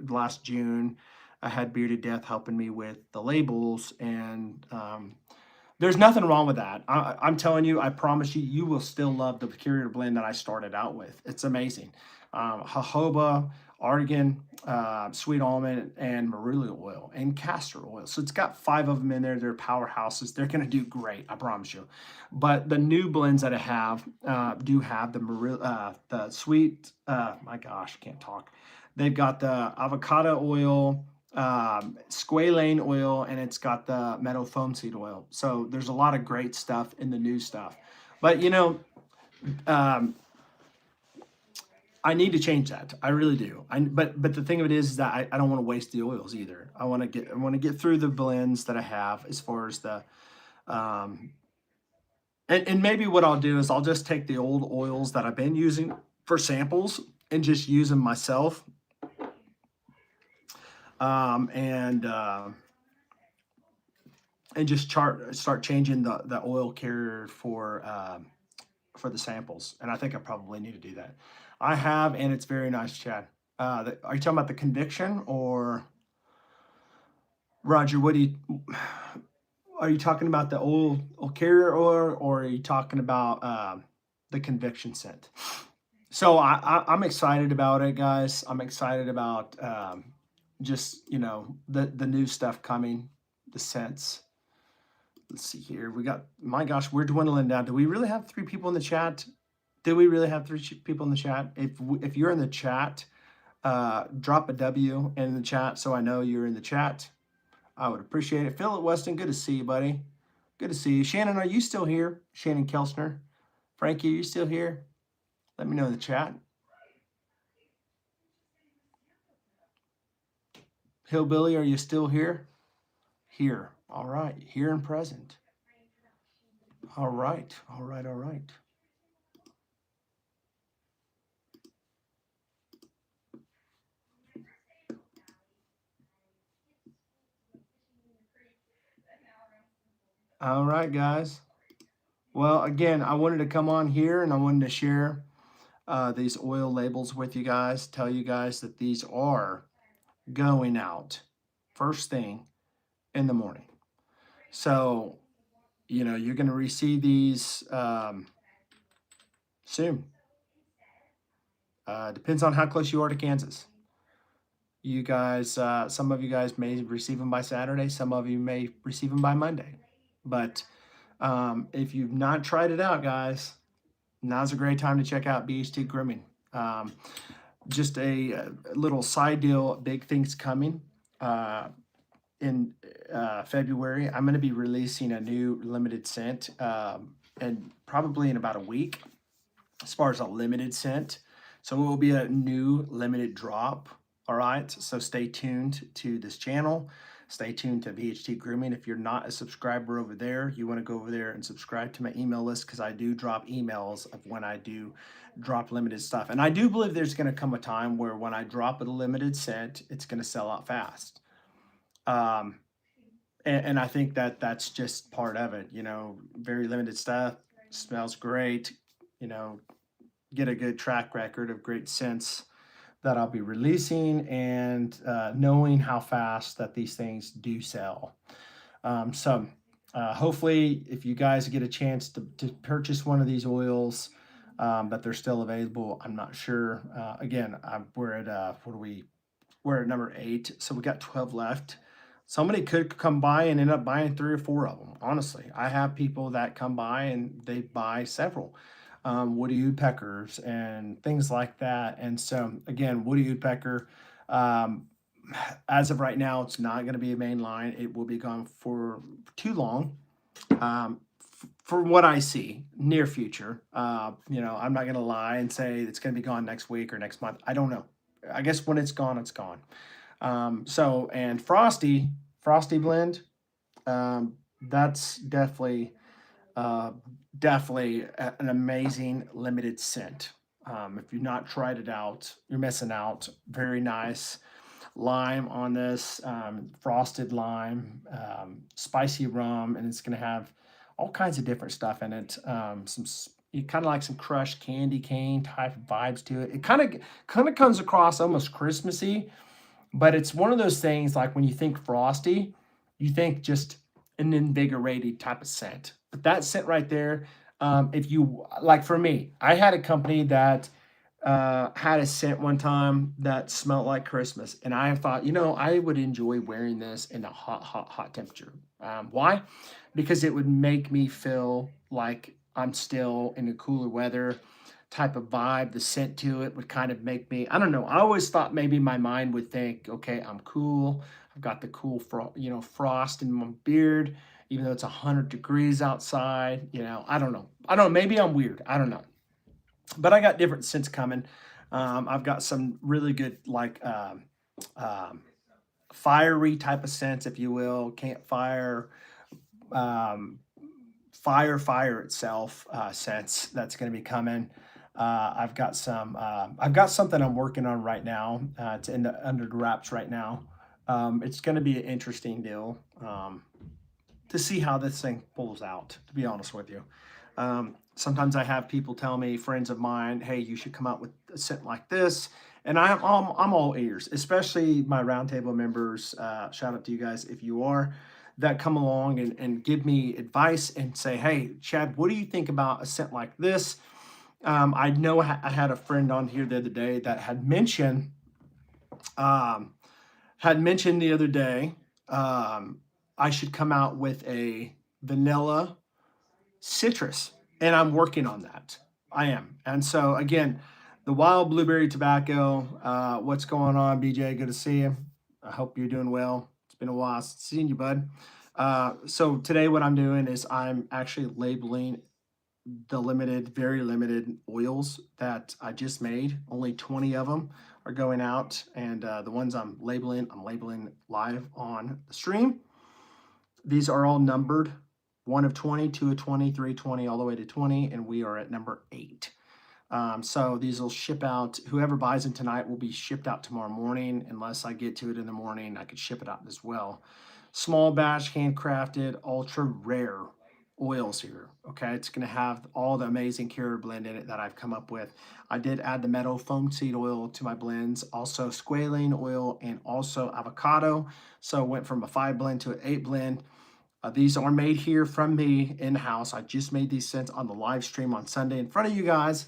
last June. I had Bearded Death helping me with the labels, and there's nothing wrong with that. I'm telling you, I promise you, you will still love the Peculiar blend that I started out with. It's amazing. Jojoba, argan, sweet almond, and marula oil, and castor oil. So it's got 5 of them in there. They're powerhouses. They're going to do great, I promise you. But the new blends that I have do have the sweet. My gosh, I can't talk. They've got the avocado oil, squalane oil, and it's got the meadow foam seed oil. So there's a lot of great stuff in the new stuff. But um, I need to change that. I really do. But the thing of it is that I don't want to waste the oils either. I want to get through the blends that I have as far as the um, and maybe what I'll do is I'll just take the old oils that I've been using for samples and just use them myself. Um, and uh, and just start changing the oil carrier for the samples. And I think I probably need to do that. I have, and it's very nice, Chad. Are you talking about the conviction, or Roger? Are you talking about the oil carrier oil, or are you talking about the conviction scent? So I'm excited about it, guys. I'm excited about just the new stuff coming, the scents. Let's see here. We got, my gosh, we're dwindling down. Do we really have 3 people in the chat? Do we really have 3 people in the chat? If you're in the chat, drop a W in the chat so I know you're in the chat. I would appreciate it. Philip Weston, good to see you, buddy. Good to see you. Shannon, are you still here? Shannon Kelstner. Frankie, are you still here? Let me know in the chat. Hillbilly, are you still here? Here. All right. Here and present. All right. All right. All right. All right, guys. Well, again, I wanted to come on here and I wanted to share these oil labels with you guys, tell you guys that these are going out first thing in the morning. So, you're going to receive these soon. Depends on how close you are to Kansas. You guys, some of you guys may receive them by Saturday, some of you may receive them by Monday. But if you've not tried it out, guys, now's a great time to check out BHT Grooming. Just a little side deal, big things coming in February. I'm going to be releasing a new limited scent and probably in about a week as far as a limited scent. So it will be a new limited drop. All right. So stay tuned to this channel. Stay tuned to BHT Grooming. If you're not a subscriber over there, you want to go over there and subscribe to my email list because I do drop emails of when I do drop limited stuff. And I do believe there's going to come a time where when I drop a limited scent, it's going to sell out fast. And I think that's just part of it. Very limited stuff, smells great, get a good track record of great scents that I'll be releasing, and knowing how fast that these things do sell. So hopefully if you guys get a chance to purchase one of these oils, but they're still available, I'm not sure. Again, we're at we're at number 8, so we got 12 left. Somebody could come by and end up buying 3 or 4 of them. Honestly, I have people that come by and they buy several. Woody woodpeckers and things like that. And so again, woody woodpecker, as of right now, it's not going to be a main line. It will be gone for too long. For what I see, near future. I'm not going to lie and say it's going to be gone next week or next month. I don't know. I guess when it's gone, it's gone. And Frosty blend, that's definitely an amazing limited scent. If you've not tried it out, you're missing out. Very nice lime on this, frosted lime, spicy rum, and it's going to have all kinds of different stuff in it. You kind of like some crushed candy cane type of vibes to it. It kind of comes across almost Christmassy, but it's one of those things like when you think frosty, you think just an invigorated type of scent. But that scent right there, if you like, for me, I had a company that had a scent one time that smelled like Christmas, and I thought, I would enjoy wearing this in a hot, hot, hot temperature. Why? Because it would make me feel like I'm still in a cooler weather type of vibe. The scent to it would kind of make me, I don't know. I always thought maybe my mind would think, okay, I'm cool. I've got the cool, frost in my beard, even though it's 100 degrees outside. I don't know. I don't know. Maybe I'm weird. I don't know, but I got different scents coming. I've got some really good um, fiery type of scents, if you will, campfire, um, fire itself scents that's going to be coming. I've got some. I've got something I'm working on right now. It's under the wraps right now. It's going to be an interesting deal. To see how this thing pulls out, to be honest with you. Sometimes I have people tell me, friends of mine, hey, you should come out with a scent like this. And I'm all ears, especially my roundtable members. Shout out to you guys if you are, that come along and give me advice and say, hey, Chad, what do you think about a scent like this? I know I had a friend on here the other day that um, had mentioned the other day, I should come out with a vanilla citrus, and I'm working on that. I am. And so, again, the wild blueberry tobacco. What's going on, BJ? Good to see you. I hope you're doing well. It's been a while since seeing you, bud. So today, what I'm doing is I'm actually labeling the very limited oils that I just made. Only 20 of them are going out, and the ones I'm labeling live on the stream. These are all numbered, 1 of 20, 2 of 20, 3 of 20, all the way to 20, and we are at number 8. So these will ship out. Whoever buys them tonight will be shipped out tomorrow morning. Unless I get to it in the morning, I could ship it out as well. Small batch, handcrafted, ultra rare oils here. Okay, it's going to have all the amazing carrier blend in it that I've come up with. I did add the meadow foam seed oil to my blends, also squalane oil, and also avocado. So went from a 5 blend to an 8 blend. These are made here from me in-house. I just made these scents on the live stream on Sunday in front of you guys.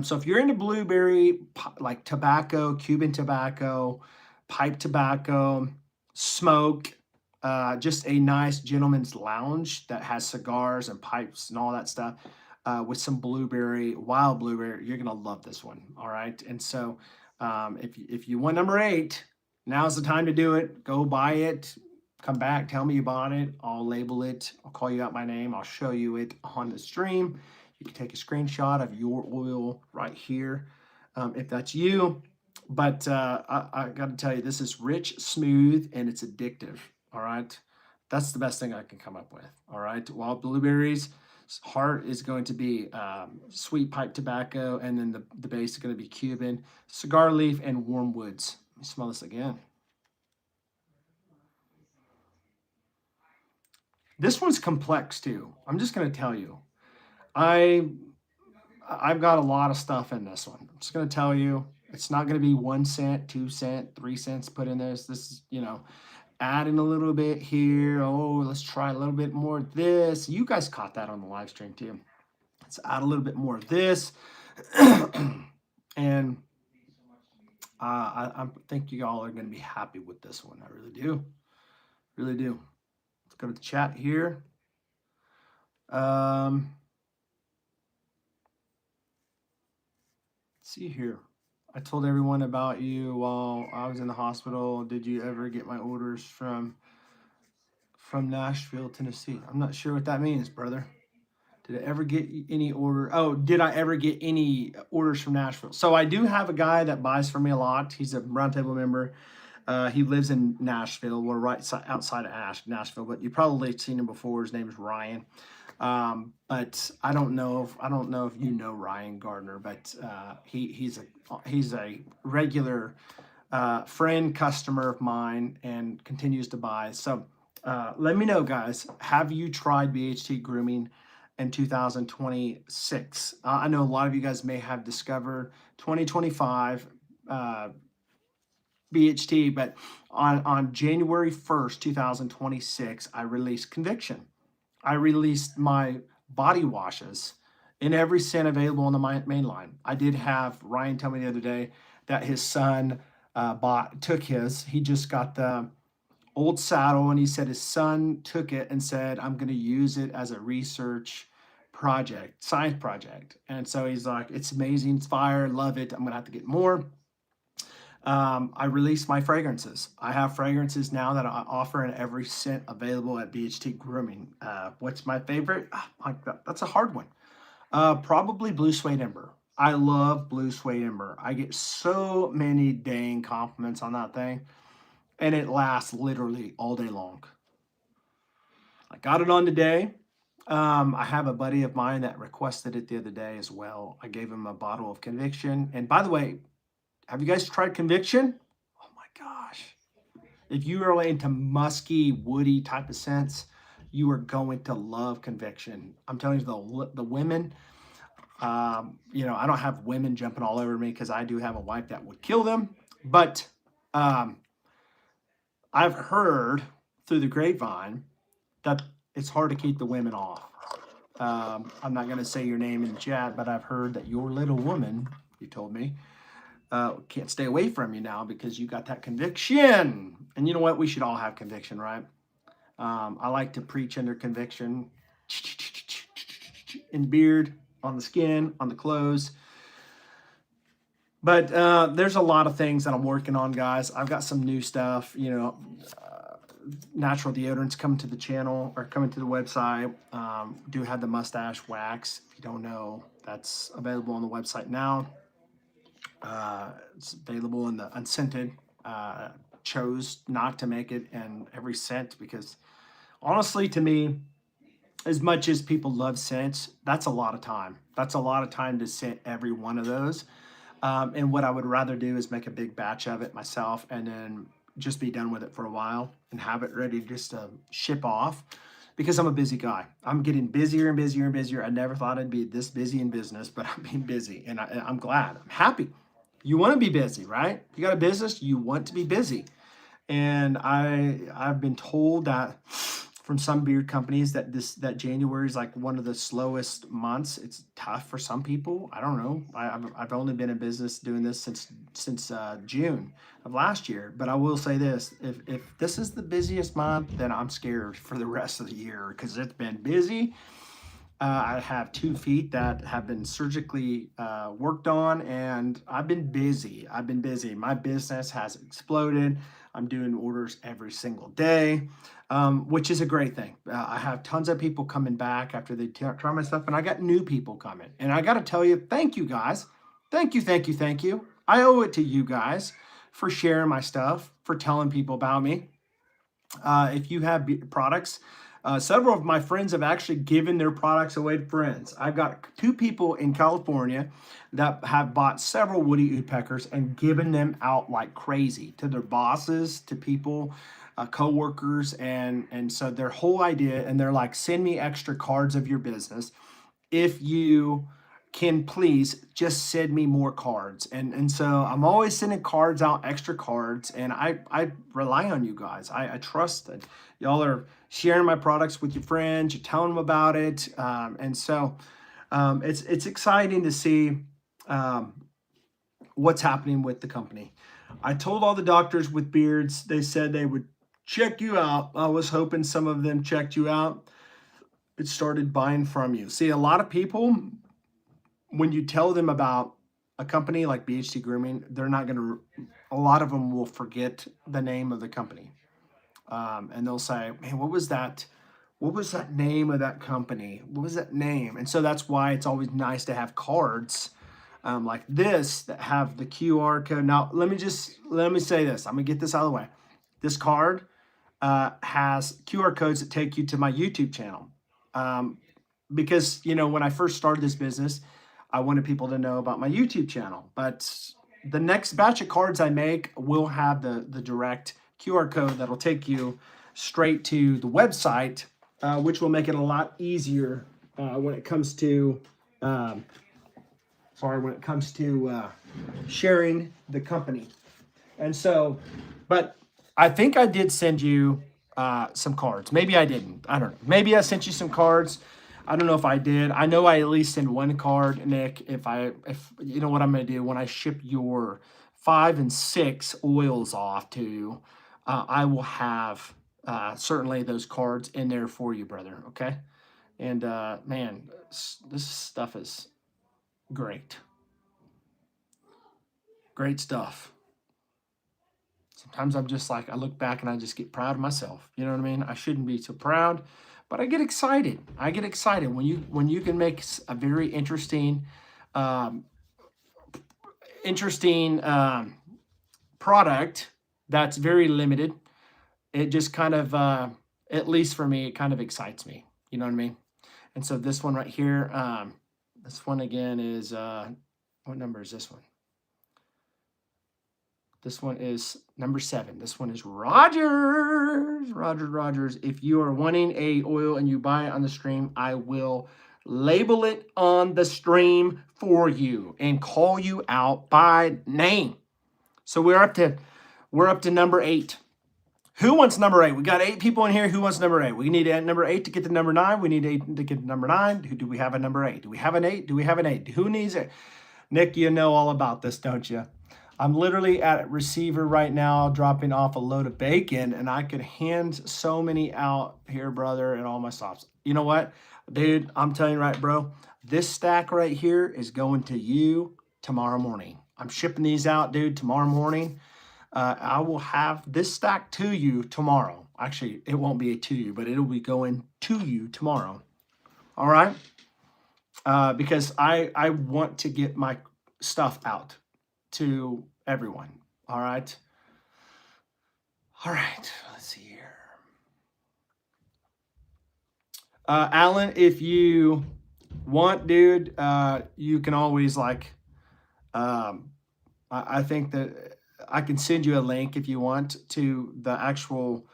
So if you're into blueberry, like tobacco, Cuban tobacco, pipe tobacco, smoke, just a nice gentleman's lounge that has cigars and pipes and all that stuff with some blueberry, wild blueberry, you're going to love this one. All right. And so if you want number 8, now's the time to do it. Go buy it. Come back, tell me you bought it. I'll label it. I'll call you out by name. I'll show you it on the stream. You can take a screenshot of your oil right here if that's you. But I got to tell you, this is rich, smooth, and it's addictive. All right. That's the best thing I can come up with. All right. Wild blueberries. Heart is going to be sweet pipe tobacco, and then the base is going to be Cuban, cigar leaf, and warm woods. Let me smell this again. This one's complex too. I'm just going to tell you. I've got a lot of stuff in this one. I'm just going to tell you. It's not going to be 1 cent, 2 cent, 3 cents put in this. This is, adding a little bit here. Oh, let's try a little bit more of this. You guys caught that on the live stream too. Let's add a little bit more of this. And I think you all are going to be happy with this one. I really do. Really do. Let's go to the chat here. Let's see here. I told everyone about you while I was in the hospital. Did you ever get my orders from Nashville, Tennessee? I'm not sure what that means, brother. Did I ever get any order? Oh, did I ever get any orders from Nashville? So I do have a guy that buys for me a lot. He's a roundtable member. He lives in Nashville. We're right outside of Nashville, but you probably seen him before. His name is Ryan. But I don't know if you know Ryan Gardner, but he's a regular friend, customer of mine, and continues to buy. So let me know, guys. Have you tried BHT Grooming in 2026? I know a lot of you guys may have discovered 2025 BHT, but on January 1st, 2026, I released Conviction. I released my body washes in every scent available on the main line. I did have Ryan tell me the other day that his son took his. He just got the old saddle, and he said his son took it and said, I'm going to use it as a research project, science project. And so he's like, it's amazing, it's fire, love it. I'm going to have to get more. I released my fragrances. I have fragrances now that I offer in every scent available at BHT Grooming. What's my favorite? That's a hard one. Probably Blue Suede Ember. I love Blue Suede Ember. I get so many dang compliments on that thing, and it lasts literally all day long. I got it on today. I have a buddy of mine that requested it the other day as well. I gave him a bottle of Conviction. And by the way, have you guys tried Conviction? Oh my gosh. If you are into musky, woody type of scents, you are going to love Conviction. I'm telling you, the women, I don't have women jumping all over me because I do have a wife that would kill them. But I've heard through the grapevine that it's hard to keep the women off. I'm not going to say your name in the chat, but I've heard that your little woman, you told me, can't stay away from you now because you got that conviction. And you know what? We should all have conviction, right? I like to preach under conviction. In the beard, on the skin, on the clothes. But there's a lot of things that I'm working on, guys. I've got some new stuff, natural deodorants coming to the channel or coming to the website. Do have the mustache wax. If you don't know, that's available on the website now. It's available in the unscented. Chose not to make it in every scent because honestly, to me, as much as people love scents, that's a lot of time. That's a lot of time to scent every one of those. And what I would rather do is make a big batch of it myself and then just be done with it for a while and have it ready just to ship off because I'm a busy guy. I'm getting busier and busier and busier. I never thought I'd be this busy in business, but I'm being busy and I'm glad. I'm happy. You want to be busy, right? You got a business, you want to be busy. And I've been told that from some beard companies that January is like one of the slowest months. It's tough for some people. I don't know. I've only been in business doing this since June of last year. But I will say this: if this is the busiest month, then I'm scared for the rest of the year because it's been busy. I have 2 feet that have been surgically worked on, and I've been busy. My business has exploded. I'm doing orders every single day, which is a great thing. I have tons of people coming back after they try my stuff, and I got new people coming. And I got to tell you, thank you guys. Thank you. I owe it to you guys for sharing my stuff, for telling people about me. If you have products, several of my friends have actually given their products away to friends. I've got 2 people in California that have bought several woody woodpeckers and given them out like crazy to their bosses, to people, co-workers. And so their whole idea, and they're like, send me extra cards of your business. If you can please just send me more cards. And so I'm always sending cards out, extra cards, and I rely on you guys. I trust that y'all are sharing my products with your friends, you're telling them about it. And so it's exciting to see what's happening with the company. I told all the doctors with beards, they said they would check you out. I was hoping some of them checked you out. It started buying from you. See, a lot of people, when you tell them about a company like BHT Grooming, they're not going to, a lot of them will forget the name of the company. And they'll say, man, what was that name of that company? What was that name? And so that's why it's always nice to have cards like this that have the QR code. Now, let me say this. I'm going to get this out of the way. This card has QR codes that take you to my YouTube channel. Because, when I first started this business, I wanted people to know about my YouTube channel. But the next batch of cards I make will have the direct QR code that'll take you straight to the website, which will make it a lot easier when it comes to sharing the company. And so, but I think I did send you some cards. Maybe I didn't. I don't know. Maybe I sent you some cards. I don't know if I did. I know I at least send one card, Nick. If you know what I'm going to do when I ship your 5 and 6 oils off to you, I will have certainly those cards in there for you, brother. Okay. And man, this stuff is great. Great stuff. Sometimes I'm just like, I look back and I just get proud of myself. You know what I mean? I shouldn't be so proud, but I get excited. I get excited when you can make a very um, interesting product that's very limited. It just kind of, at least for me, it kind of excites me. You know what I mean? And so this one right here, this one again is, what number is this one? This one is number 7. This one is Rogers. Rogers. If you are wanting a oil and you buy it on the stream, I will label it on the stream for you and call you out by name. So we're up to number 8. Who wants number 8? We got 8 people in here. Who wants number 8? We need number 8 to get to number 9. We need 8 to get to number 9. Do we have a number 8? Do we have an 8? Do we have an 8? Who needs it? Nick, you know all about this, don't you? I'm literally at receiver right now, dropping off a load of bacon, and I could hand so many out here, brother, and all my stops. You know what, dude? I'm telling you right, bro. This stack right here is going to you tomorrow morning. I'm shipping these out, dude, tomorrow morning. I will have this stack to you tomorrow. Actually, it won't be to you, but it'll be going to you tomorrow. All right? Because I want to get my stuff out to everyone. All right. Let's see here. Alan, if you want, dude, you can always I think that I can send you a link if you want to the actual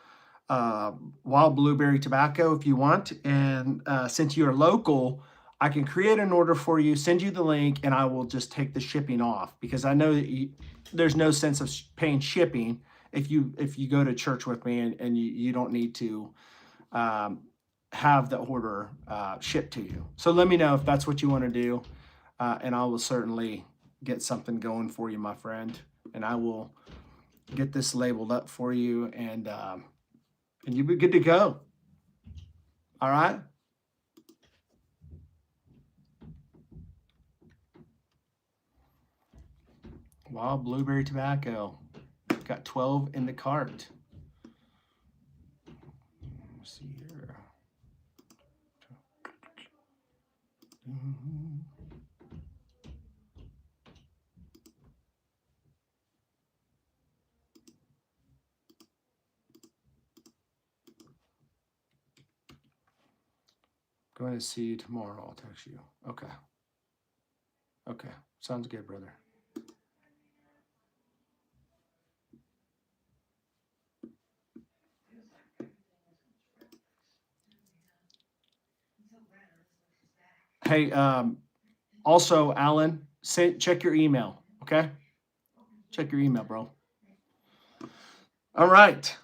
wild blueberry tobacco if you want. And since you're local, I can create an order for you, send you the link, and I will just take the shipping off because I know that there's no sense of paying shipping if you go to church with me and you don't need to have the order shipped to you. So let me know if that's what you want to do, and I will certainly get something going for you, my friend, and I will get this labeled up for you, and you'll be good to go. All right. Wild blueberry tobacco. Got 12 in the cart. Let's see here. Going to see you tomorrow. I'll text you. Okay. Sounds good, brother. Hey, also, Alan, check your email, okay? Check your email, bro. All right.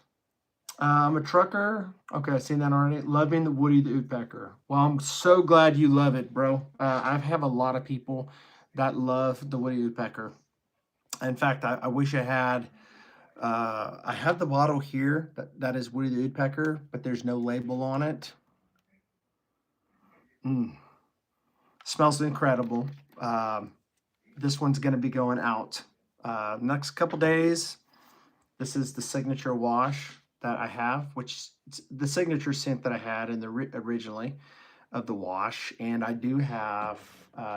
I'm a trucker. Okay, I've seen that already. Loving the Woody the Woodpecker. Well, I'm so glad you love it, bro. I have a lot of people that love the Woody Woodpecker. In fact, I wish I had. I have the bottle here that is Woody the Woodpecker, but there's no label on it. Smells incredible. This one's going to be going out next couple days. This is the signature wash that I have, which the signature scent that I had in the originally of the wash. And I do have,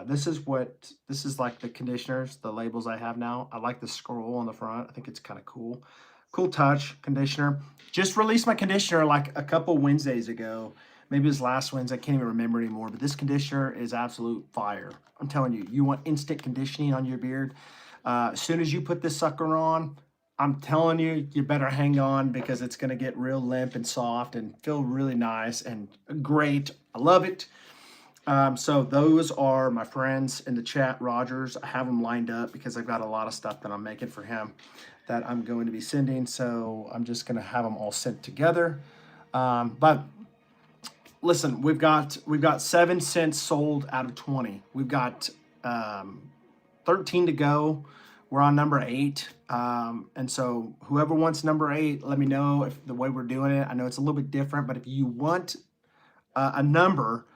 this is like the conditioners, the labels I have now. I like the scroll on the front. I think it's kind of cool. Cool touch conditioner. Just released my conditioner like a couple Wednesdays ago. Maybe it was last Wednesday. I can't even remember anymore. But this conditioner is absolute fire. I'm telling you, you want instant conditioning on your beard. As soon as you put this sucker on, I'm telling you, you better hang on because it's going to get real limp and soft and feel really nice and great. I love it. So those are my friends in the chat, Rogers. I have them lined up because I've got a lot of stuff that I'm making for him that I'm going to be sending. So I'm just going to have them all sent together. But listen, we've got 7 cents sold out of 20. We've got 13 to go. We're on number 8. And so whoever wants number 8, let me know if the way we're doing it. I know it's a little bit different, but if you want a number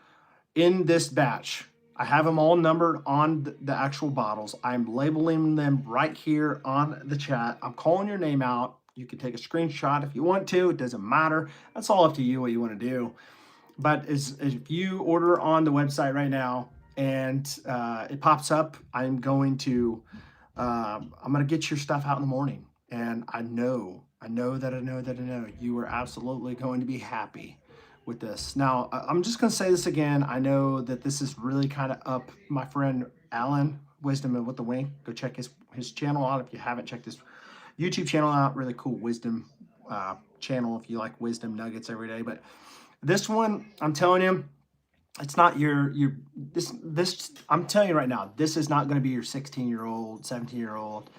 in this batch, I have them all numbered on the actual bottles. I'm labeling them right here on the chat. I'm calling your name out. You can take a screenshot if you want to. It doesn't matter. That's all up to you what you want to do. But if you order on the website right now and it pops up, I'm going to get your stuff out in the morning. And I know you are absolutely going to be happy with this. Now, I'm just going to say this again. I know that this is really kind of up my friend Alan, Wisdom with the Wing. Go check his channel out if you haven't checked his YouTube channel out. Really cool wisdom channel if you like wisdom nuggets every day. But this one, I'm telling you, it's not this I'm telling you right now, this is not going to be your 16-year-old, 17-year-old,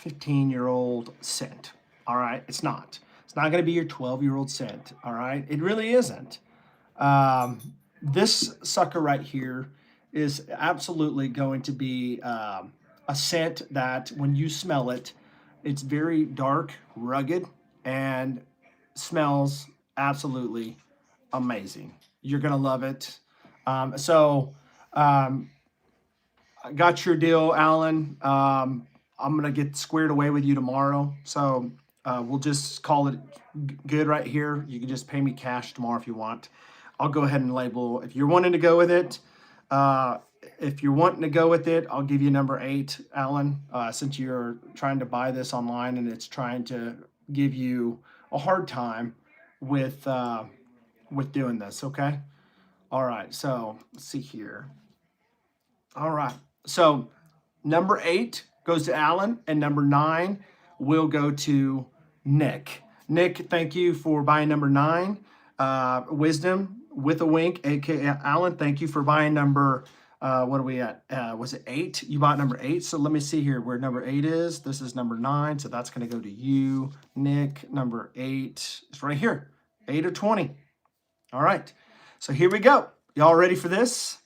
15-year-old scent. All right, it's not. It's not going to be your 12-year-old scent. All right, it really isn't. This sucker right here is absolutely going to be a scent that when you smell it, it's very dark, rugged, and smells absolutely amazing. You're gonna love it. I got your deal, Alan. I'm gonna get squared away with you tomorrow. So we'll just call it good right here. You can just pay me cash tomorrow if you want. I'll go ahead and label. If you're wanting to go with it, I'll give you number 8, Alan. Since you're trying to buy this online and it's trying to give you a hard time with doing this, okay? All right, so let's see here. All right, so number 8 goes to Alan, and number 9 will go to Nick. Nick, thank you for buying number 9. Wisdom with a wink, aka Alan, thank you for buying number, what are we at? Was it 8? You bought number 8, so let me see here where number 8 is. This is number 9, so that's going to go to you, Nick. Number 8 is right here, 8 or 20. All right, so here we go. Y'all ready for this?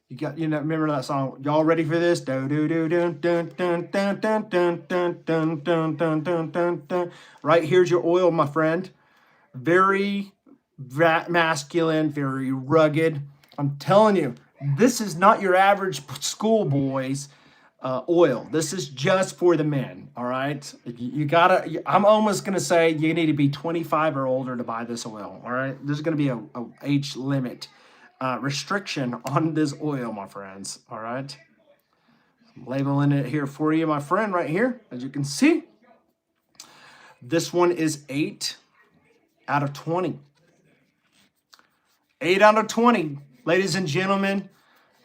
Remember that song? Y'all ready for this? Do do do dun dun dun dun dun dun dun dun dun dun dun dun dun. Right here's your oil, my friend. Very masculine, very rugged. I'm telling you, this is not your average schoolboy's oil. This is just for the men. All right, I'm almost gonna say you need to be 25 or older to buy this oil. All right, there's gonna be a age limit restriction on this oil, my friends. All right, I'm labeling it here for you, my friend, right here. As you can see, this one is 8 out of 20. 8 out of 20, ladies and gentlemen.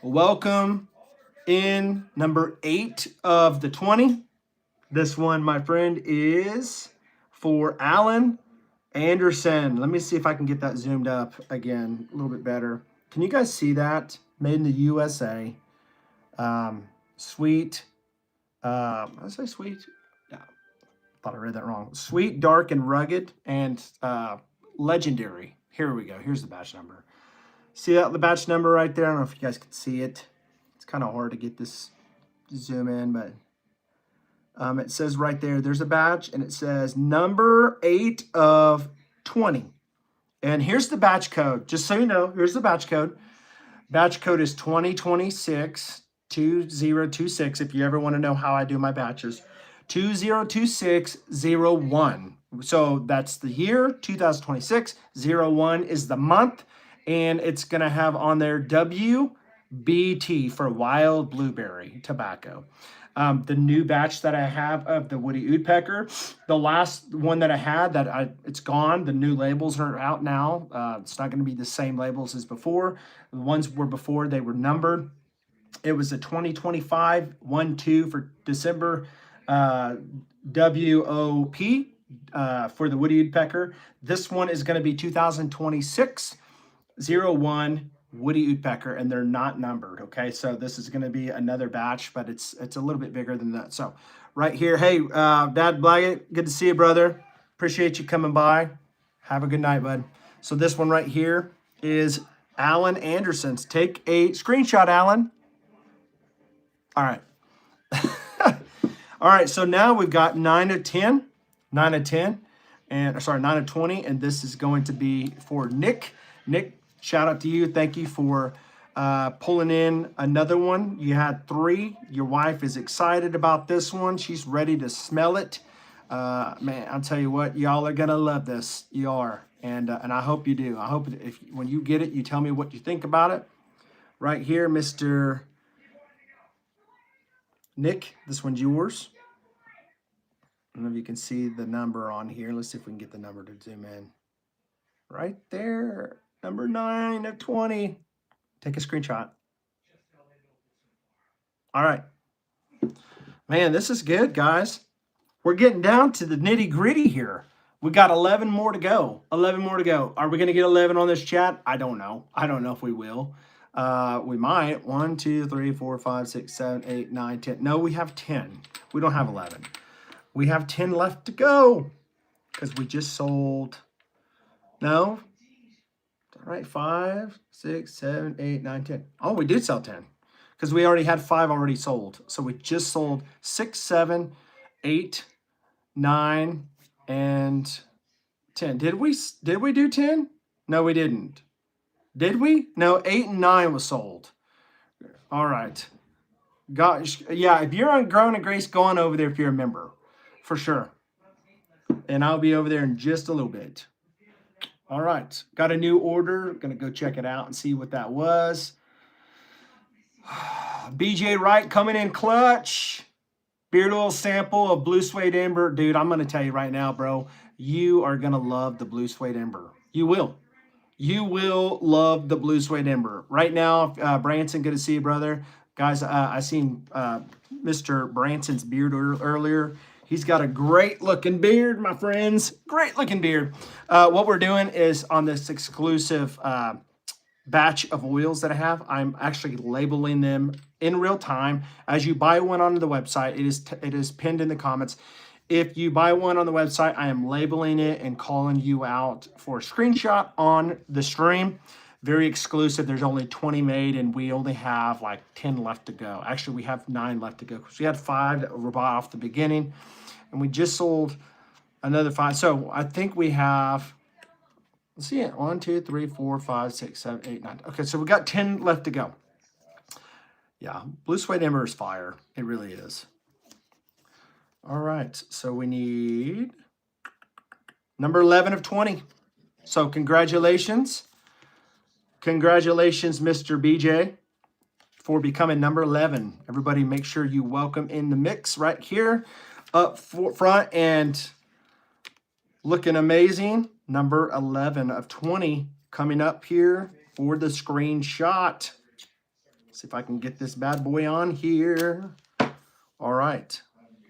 Welcome in number 8 of the 20. This one, my friend, is for Alan Anderson. Let me see if I can get that zoomed up again a little bit better. Can you guys see that? Made in the USA. Sweet. Did I say sweet? Yeah, thought I read that wrong. Sweet, dark, and rugged, and legendary. Here we go. Here's the batch number. See that, the batch number right there? I don't know if you guys can see it. It's kind of hard to get this to zoom in, but it says right there, there's a batch, and it says number 8 of 20. And here's the batch code. Just so you know, here's the batch code. Batch code is 2026-2026, if you ever want to know how I do my batches. 2026-01. So that's the year, 2026. 01 is the month, and it's going to have on there WBT for wild blueberry tobacco. The new batch that I have of the Woody Woodpecker, the last one that I had, it's gone. The new labels are out now. It's not going to be the same labels as before. The ones were before, they were numbered. It was a 2025 1-2 for December WOP for the Woody Woodpecker. This one is going to be 2026 01 Woody Woodpecker, and they're not numbered. Okay, so this is going to be another batch, but it's a little bit bigger than that. So right here, hey, Dad Blaggett, good to see you, brother. Appreciate you coming by. Have a good night, bud. So this one right here is Alan Anderson's. Take a screenshot, Alan. All right. All right, so now we've got 9 of 10, 9 of 10, and sorry, 9 of 20, and this is going to be for Nick. Nick, shout out to you. Thank you for pulling in another one. You had 3. Your wife is excited about this one. She's ready to smell it. Man, I'll tell you what, y'all are gonna love this. You are, and I hope you do. I hope if when you get it, you tell me what you think about it. Right here, Mr. Nick, this one's yours. I don't know if you can see the number on here. Let's see if we can get the number to zoom in. Right there, number 9 of 20. Take a screenshot. All right. Man, this is good, guys. We're getting down to the nitty gritty here. We got 11 more to go. 11 more to go. Are we going to get 11 on this chat? I don't know. I don't know if we will. We might. 1, 2, 3, 4, 5, 6, 7, 8, 9, 10. No, we have 10. We don't have 11. We have 10 left to go because we just sold. No. All right. 5, 6, 7, 8, 9, 10. Oh, we did sell 10 because we already had 5 already sold. So we just sold 6, 7, 8, 9, and 10. Did we do 10? No, we didn't. Did we? No, 8 and 9 was sold. All right. Gosh, yeah, if you're on Growing in Grace, go on over there if you're a member. For sure. And I'll be over there in just a little bit. All right. Got a new order. Going to go check it out and see what that was. BJ Wright coming in clutch. Beard oil sample of Blue Suede Ember. Dude, I'm going to tell you right now, bro. You are going to love the Blue Suede Ember. You will. You will love the Blue Suede Ember. Right now, Branson, good to see you, brother. Guys, I seen Mr. Branson's beard earlier. He's got a great looking beard, my friends. Great looking beard. What we're doing is on this exclusive batch of oils that I have, I'm actually labeling them in real time. As you buy one on the website, it is pinned in the comments. If you buy one on the website, I am labeling it and calling you out for a screenshot on the stream. Very exclusive. There's only 20 made, and we only have like 10 left to go. Actually, we have 9 left to go because we had 5 that were bought off the beginning, and we just sold another 5. So I think we have, let's see it, 1, 2, 3, 4, 5, 6, 7, 8, 9. Okay, so we got 10 left to go. Yeah, Blue Suede Ember is fire. It really is. All right, so we need number 11 of 20. So congratulations. Congratulations, Mr. BJ, for becoming number 11. Everybody make sure you welcome in the mix right here up front and looking amazing. Number 11 of 20 coming up here for the screenshot. See if I can get this bad boy on here. All right.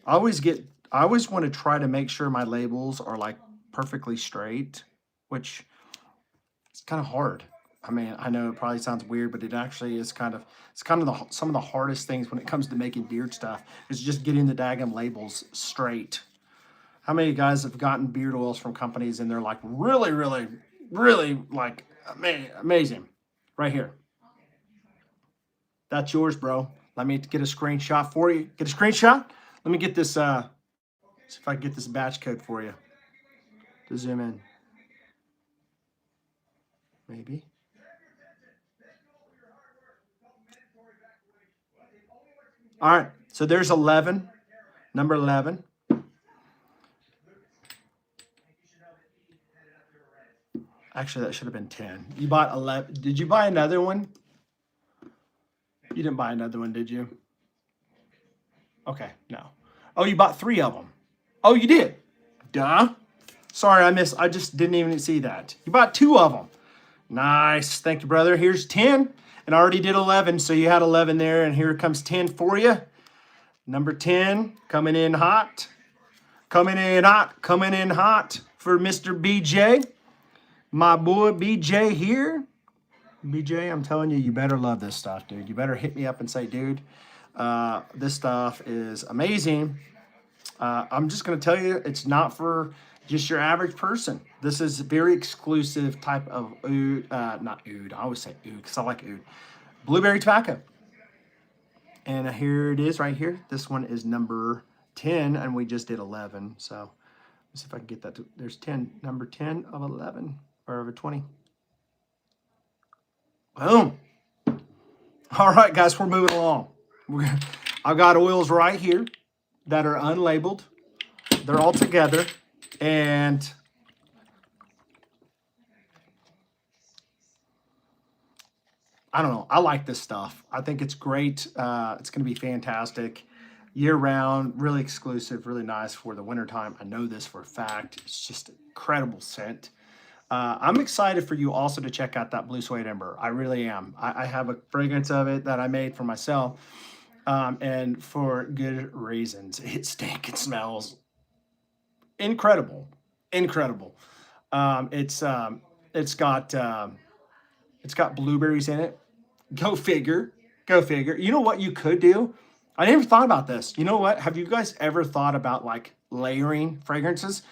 I always want to try to make sure my labels are like perfectly straight, which is kind of hard. I mean, I know it probably sounds weird, but it actually is some of the hardest things when it comes to making beard stuff is just getting the daggum labels straight. How many guys have gotten beard oils from companies and they're like really, really, really like amazing? Right here. That's yours, bro. Let me get a screenshot for you. Get a screenshot? Let me get this, see if I can get this batch code for you to zoom in. Maybe. All right, so there's 11, number 11. Actually, that should have been 10. You bought 11. Did you buy another one? You didn't buy another one, did you? Okay, no. Oh, you bought 3 of them. Oh, you did? Duh. Sorry, I just didn't even see that. You bought 2 of them. Nice. Thank you, brother. Here's 10. And I already did 11, so you had 11 there, and here comes 10 for you. Number 10, coming in hot. Coming in hot. Coming in hot for Mr. BJ. My boy BJ here. BJ, I'm telling you, you better love this stuff, dude. You better hit me up and say, dude, this stuff is amazing. I'm just going to tell you, it's not for just your average person. This is a very exclusive type of oud, not oud. I always say oud because I like oud. Blueberry tobacco. And here it is right here. This one is number 10, and we just did 11. So let's see if I can get that. There's 10, number 10 of 11 or of a 20. Boom. All right, guys, we're moving along. I've got oils right here that are unlabeled. They're all together. And I don't know. I like this stuff. I think it's great. It's going to be fantastic year round, really exclusive, really nice for the wintertime. I know this for a fact. It's just incredible scent. I'm excited for you also to check out that Blue Suede Ember. I really am. I have a fragrance of it that I made for myself, and for good reasons. It stinking smells incredible, incredible. It's got blueberries in it. Go figure. Go figure. You know what you could do? I never thought about this. You know what? Have you guys ever thought about like layering fragrances?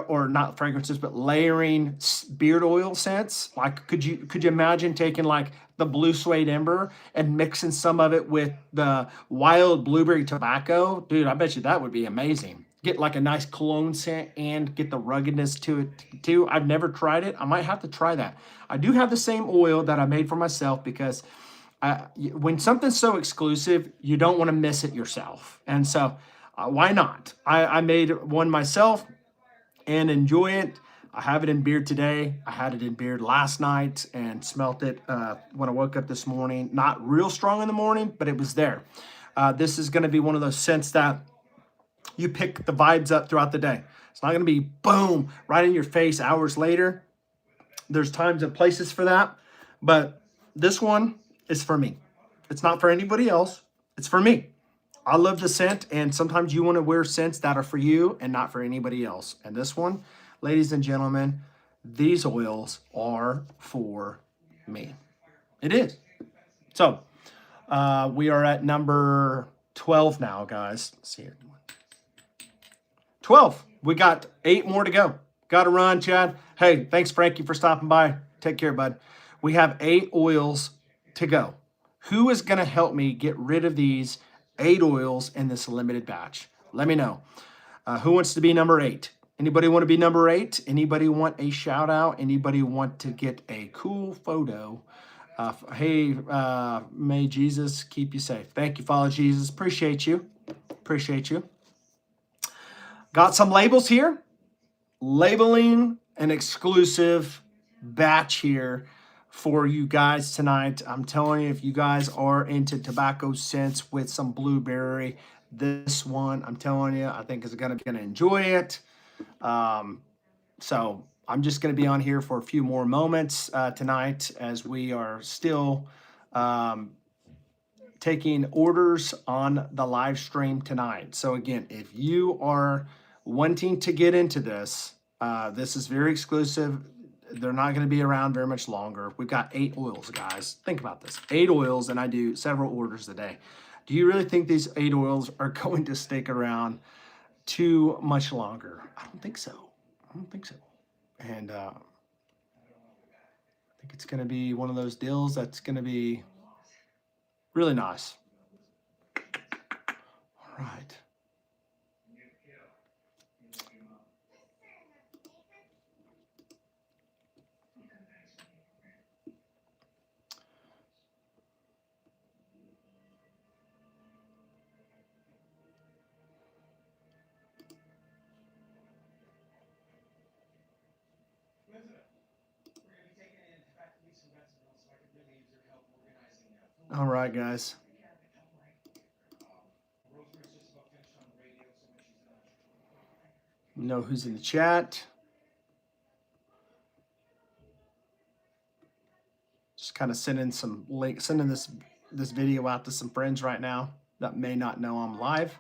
Or not fragrances, but layering beard oil scents? Like, could you imagine taking like the Blue Suede Ember and mixing some of it with the wild blueberry tobacco? Dude, I bet you that would be amazing. Get like a nice cologne scent and get the ruggedness to it too. I've never tried it. I might have to try that. I do have the same oil that I made for myself because when something's so exclusive, you don't want to miss it yourself. And so why not? I made one myself and enjoy it. I have it in beard today. I had it in beard last night and smelt it when I woke up this morning. Not real strong in the morning, but it was there. This is going to be one of those scents that you pick the vibes up throughout the day. It's not going to be boom, right in your face hours later. There's times and places for that, but this one is for me. It's not for anybody else. It's for me. I love the scent, and sometimes you want to wear scents that are for you and not for anybody else. And this one, ladies and gentlemen, these oils are for me. It is. So we are at number 12 now, guys. Let's see here. 12. We got 8 more to go. Got to run, Chad. Hey, thanks, Frankie, for stopping by. Take care, bud. We have 8 oils to go. Who is going to help me get rid of these 8 oils in this limited batch? Let me know. Who wants to be number 8? Anybody want to be number 8? Anybody want a shout out? Anybody want to get a cool photo? Hey, may Jesus keep you safe. Thank you, Follow Jesus. Appreciate you. Appreciate you. Got some labels here. Labeling an exclusive batch here for you guys tonight. I'm telling you, if you guys are into tobacco scents with some blueberry, this one, I'm telling you, I think is gonna enjoy it. So I'm just gonna be on here for a few more moments tonight as we are still taking orders on the live stream tonight. So again, if you are wanting to get into this, this is very exclusive. They're not going to be around very much longer. We've got 8 oils, guys. Think about this. 8 oils, and I do several orders a day. Do you really think these 8 oils are going to stick around too much longer? I don't think so. I don't think so. And I think it's going to be one of those deals that's going to be really nice. All right. All right, guys. Know who's in the chat. Just kind of sending some links, sending this video out to some friends right now that may not know I'm live.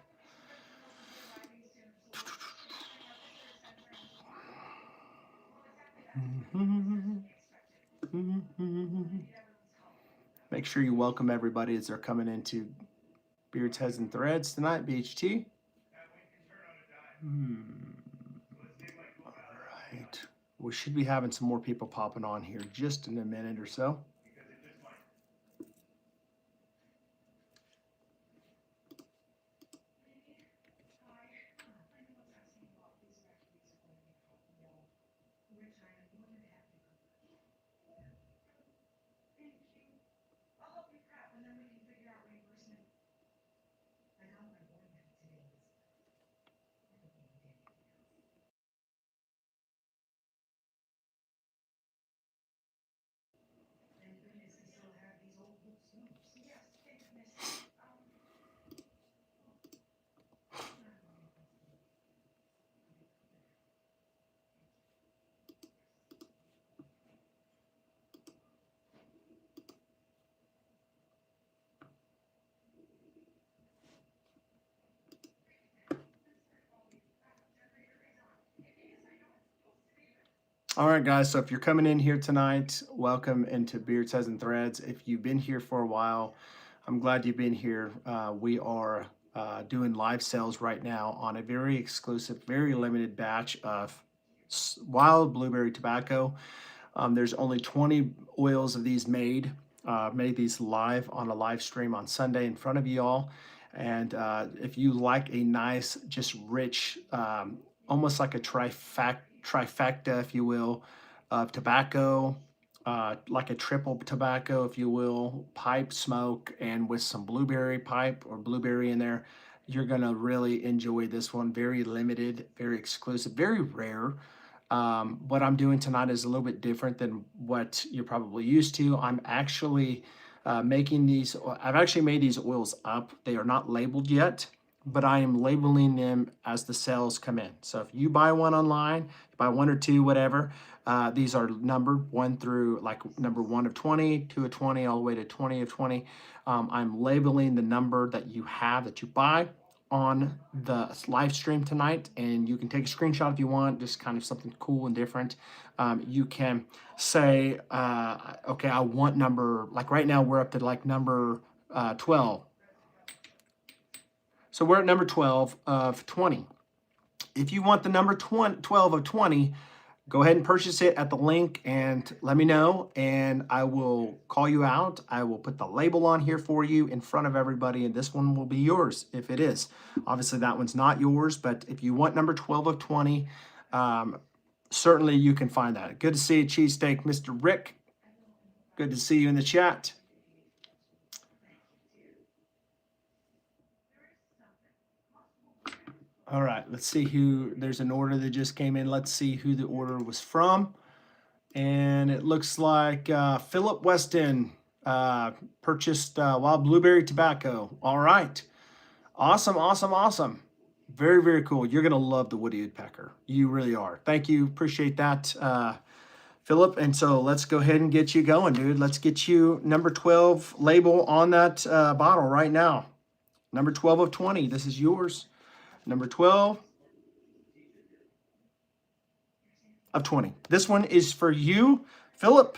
Make sure you welcome everybody as they're coming into Beards, Heads, and Threads tonight, BHT. we should be having some more people popping on here just in a minute or so. All right, guys. So if you're coming in here tonight, welcome into Beards, Heads, and Threads. If you've been here for a while, I'm glad you've been here. We are doing live sales right now on a very exclusive, very limited batch of wild blueberry tobacco. There's only 20 oils of these made. Made these live on a live stream on Sunday in front of you all. And if you like a nice, just rich, almost like a trifecta, if you will, of tobacco, like a triple tobacco, if you will, pipe smoke, and with some blueberry pipe or blueberry in there, you're gonna really enjoy this one. Very limited, very exclusive, very rare. What I'm doing tonight is a little bit different than what you're probably used to. I'm actually making these, I've actually made these oils up. They are not labeled yet, but I am labeling them as the sales come in. So if you buy one online, buy one or two, whatever, these are numbered 1 through like number 1 of 20, 2 of 20, all the way to 20 of 20. I'm labeling the number that you have that you buy on the live stream tonight, and you can take a screenshot if you want, just kind of something cool and different. You can say, okay, I want number, like right now we're up to like number 12. So we're at number 12 of 20. If you want the number 12 of 20, go ahead and purchase it at the link and let me know, and I will call you out. I will put the label on here for you in front of everybody, and this one will be yours if it is. Obviously, that one's not yours, but if you want number 12 of 20, certainly you can find that. Good to see you, Cheesesteak, Mr. Rick. Good to see you in the chat. All right, let's see who, there's an order that just came in. Let's see who the order was from. And it looks like Philip Weston purchased wild blueberry tobacco. All right. Awesome, awesome, awesome. Very, very cool. You're going to love the woody woodpecker. You really are. Thank you. Appreciate that, Philip. And so let's go ahead and get you going, dude. Let's get you number 12 label on that bottle right now. Number 12 of 20. This is yours. Number 12 of 20. This one is for you, Philip.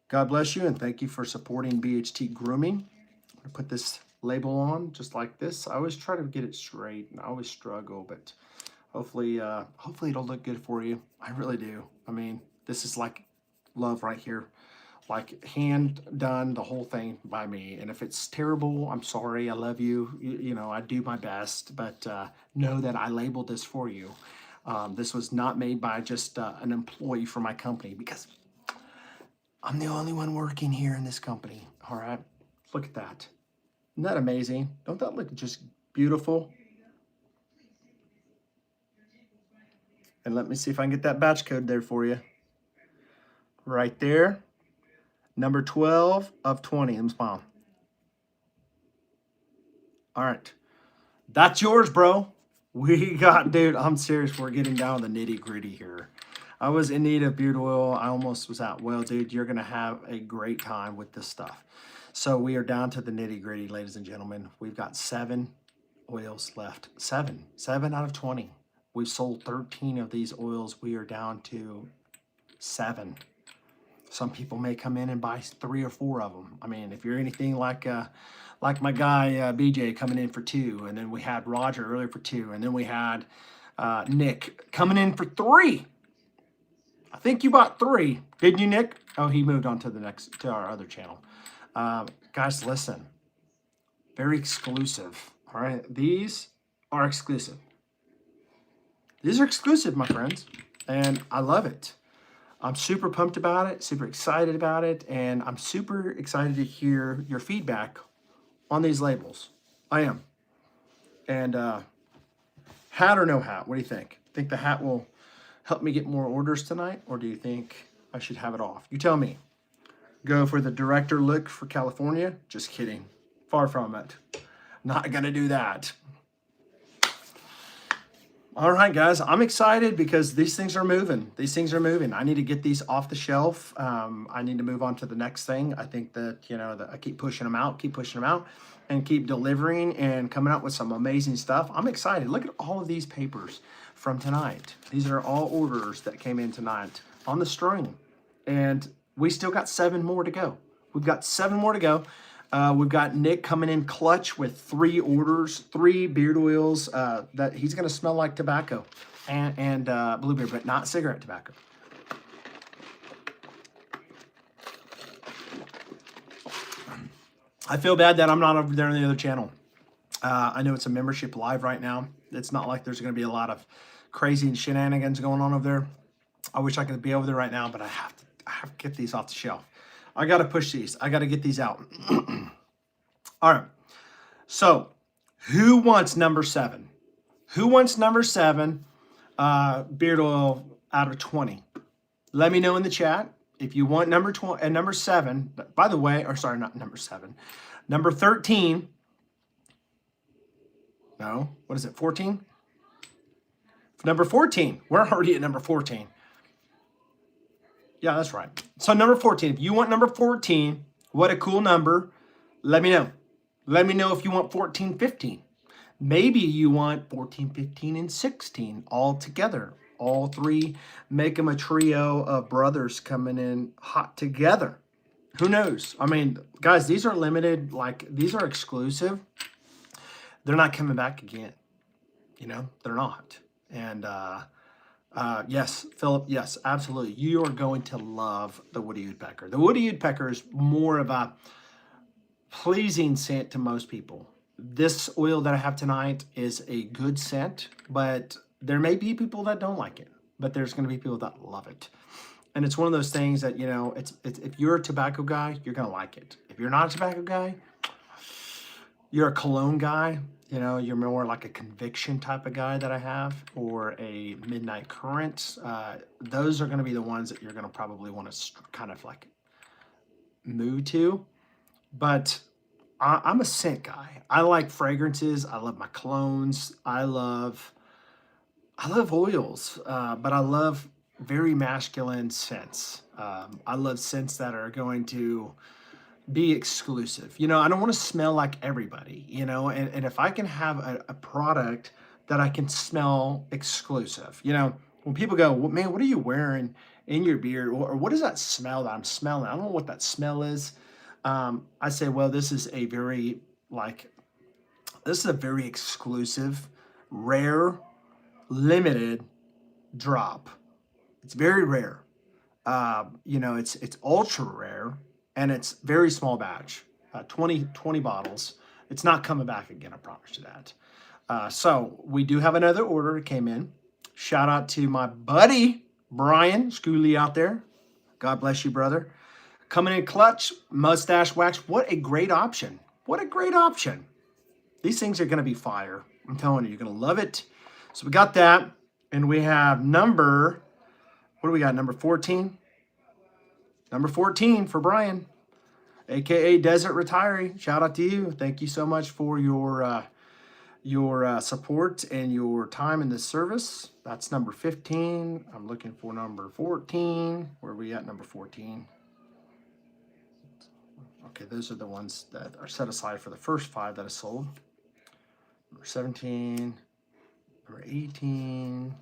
God bless you, and thank you for supporting BHT Grooming. I'm going to put this label on just like this. I always try to get it straight, and I always struggle, but hopefully it'll look good for you. I really do. I mean, this is like love right here. Like hand done, the whole thing by me. And if it's terrible, I'm sorry. I love you. You know, I do my best, but know that I labeled this for you. This was not made by just an employee for my company, because I'm the only one working here in this company. All right, look at that. Isn't that amazing? Don't that look just beautiful? And let me see if I can get that batch code there for you. Right there. Number 12 of 20. Let me smile. All right. That's yours, bro. We got, dude, I'm serious. We're getting down to the nitty gritty here. I was in need of beard oil. I almost was out. Well, dude, you're going to have a great time with this stuff. So we are down to the nitty gritty, ladies and gentlemen. We've got 7 oils left. 7 out of 20. We've sold 13 of these oils. We are down to 7. Some people may come in and buy 3 or 4 of them. I mean, if you're anything like my guy BJ coming in for 2, and then we had Roger earlier for 2, and then we had Nick coming in for 3. I think you bought 3. Didn't you, Nick? Oh, he moved on to to our other channel. Guys, listen. Very exclusive. All right. These are exclusive. These are exclusive, my friends. And I love it. I'm super pumped about it, super excited about it, and I'm super excited to hear your feedback on these labels. I am. And hat or no hat, what do you think? Think the hat will help me get more orders tonight, or do you think I should have it off? You tell me. Go for the director look for California? Just kidding. Far from it. Not gonna do that. All right, guys, I'm excited because these things are moving. These things are moving. I need to get these off the shelf. I need to move on to the next thing. I think that, that I keep pushing them out, and keep delivering and coming out with some amazing stuff. I'm excited. Look at all of these papers from tonight. These are all orders that came in tonight on the string. And we still got 7 more to go. We've got 7 more to go. We've got Nick coming in clutch with 3 orders, 3 beard oils that he's going to smell like tobacco and blueberry, but not cigarette tobacco. I feel bad that I'm not over there on the other channel. I know it's a membership live right now. It's not like there's going to be a lot of crazy and shenanigans going on over there. I wish I could be over there right now, but I have to get these off the shelf. I got to push these. I got to get these out. All right. So who wants number 7? Who wants number 7 beard oil out of 20? Let me know in the chat. If you want number 20 and number 7, by the way, or sorry, not number 7, number 13. No, what is it? 14? Number 14. We're already at number 14. Yeah, that's right. So number 14, if you want number 14, what a cool number. Let me know. Let me know if you want 14, 15. Maybe you want 14, 15, and 16 all together. All 3 make them a trio of brothers coming in hot together. Who knows? I mean, guys, these are limited. These are exclusive. They're not coming back again. They're not. And yes, Philip, yes, absolutely. You are going to love the Woody Woodpecker. The Woody Woodpecker is more of a pleasing scent to most people. This oil that I have tonight is a good scent, but there may be people that don't like it, but there's going to be people that love it. And it's one of those things that, it's if you're a tobacco guy, you're going to like it. If you're not a tobacco guy, you're a cologne guy, you're more like a conviction type of guy that I have, or a midnight current. Those are going to be the ones that you're going to probably want to kind of like move to. But I'm a scent guy. I like fragrances. I love my colognes. I love oils, but I love very masculine scents. I love scents that are going to be exclusive. I don't want to smell like everybody, and if I can have a product that I can smell exclusive, when people go, well, man, what are you wearing in your beard? Or what is that smell that I'm smelling? I don't know what that smell is. I say, well, this is a very exclusive, rare, limited drop. It's very rare. It's ultra rare, and it's very small batch, 20 bottles. It's not coming back again, I promise you that. So we do have another order that came in. Shout out to my buddy, Brian Schooley out there. God bless you, brother. Coming in clutch, mustache wax. What a great option. What a great option. These things are going to be fire. I'm telling you, you're going to love it. So we got that. And we have what do we got? Number 14. Number 14 for Brian, a.k.a. Desert Retiree. Shout out to you. Thank you so much for your support and your time in this service. That's number 15. I'm looking for number 14. Where are we at, number 14? Okay, those are the ones that are set aside for the first 5 that I sold. Number 17, number 18.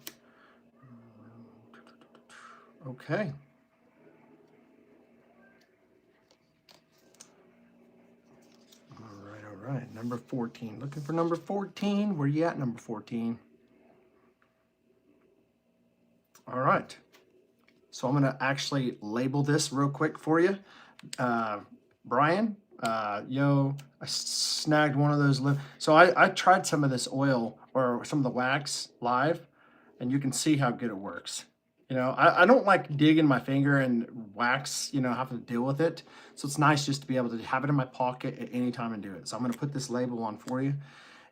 Okay. All right. Number 14. Looking for number 14. Where you at, number 14? All right. So I'm gonna actually label this real quick for you. Brian, yo, I snagged one of those. So I tried some of this oil or some of the wax live, and you can see how good it works. You know, I don't like digging my finger and wax, you know, having to deal with it. So it's nice just to be able to have it in my pocket at any time and do it. So I'm going to put this label on for you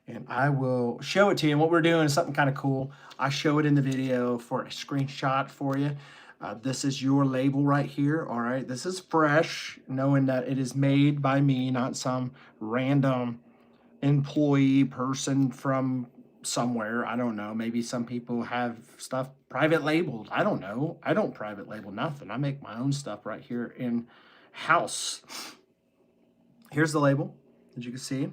and I will show it to you. And what we're doing is something kind of cool. I show it in the video for a screenshot for you. This is your label right here. All right. This is fresh, knowing that it is made by me, not some random employee person from somewhere. I don't know. Maybe some people have stuff private labeled. I don't know. I don't private label nothing. I make my own stuff right here in house. Here's the label, as you can see.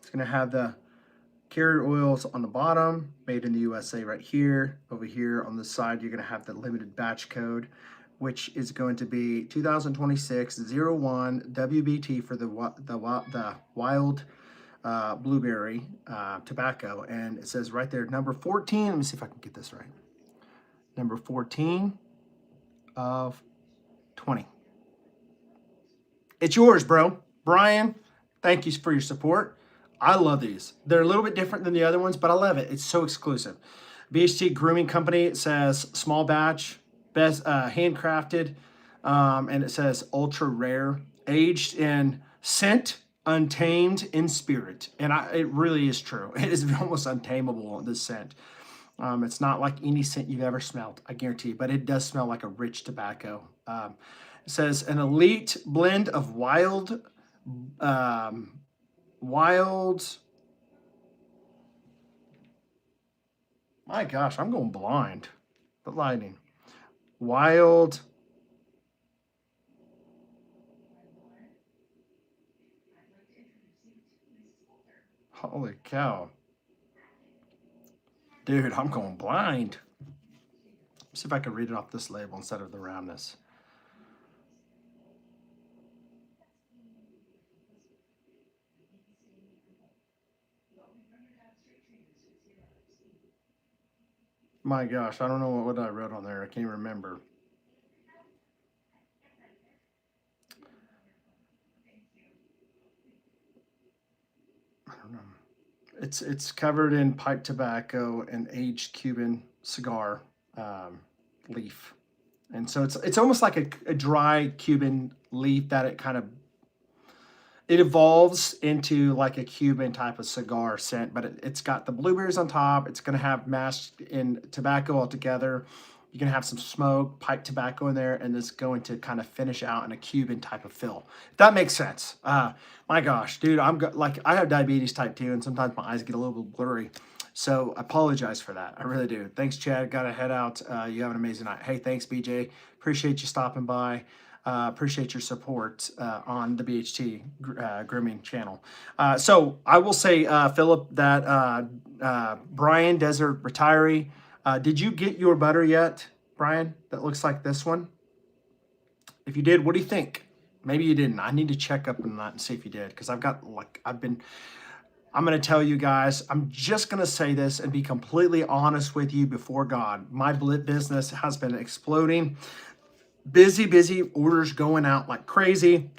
It's going to have the carrier oils on the bottom, made in the USA right here. Over here on the side, you're going to have the limited batch code, which is going to be 2026-01 WBT for the wild blueberry tobacco. And it says right there, number 14. Let me see if I can get this right. Number 14 of 20. It's yours, bro. Brian, thank you for your support. I love these. They're a little bit different than the other ones, but I love it. It's so exclusive. BHT Grooming Company, it says small batch, best handcrafted, and it says ultra rare, aged in scent, untamed in spirit. And it really is true. It is almost untamable, this scent. It's not like any scent you've ever smelled, I guarantee, but it does smell like a rich tobacco. It says an elite blend of wild, my gosh, I'm going blind. The lighting. Wild. Holy cow. Dude, I'm going blind. Let's see if I can read it off this label instead of the roundness. My gosh, I don't know what I wrote on there. I can't remember. I don't know. It's covered in pipe tobacco and aged Cuban cigar leaf, and so it's almost like a dry Cuban leaf that it evolves into like a Cuban type of cigar scent, but it's got the blueberries on top. It's going to have mashed in tobacco all together. You're going to have some smoke, pipe tobacco in there, and it's going to kind of finish out in a Cuban type of fill. If that makes sense. My gosh, dude, I have diabetes type 2, and sometimes my eyes get a little bit blurry. So I apologize for that. I really do. Thanks, Chad. Got to head out. You have an amazing night. Hey, thanks, BJ. Appreciate you stopping by. Appreciate your support on the BHT Grooming channel. So I will say, Philip, that Brian, Desert Retiree, did you get your butter yet, Brian? That looks like this one. If you did, what do you think? Maybe you didn't. I need to check up on that and see if you did, because I'm going to tell you guys, I'm just going to say this and be completely honest with you before God. My business has been exploding. Busy, orders going out like crazy.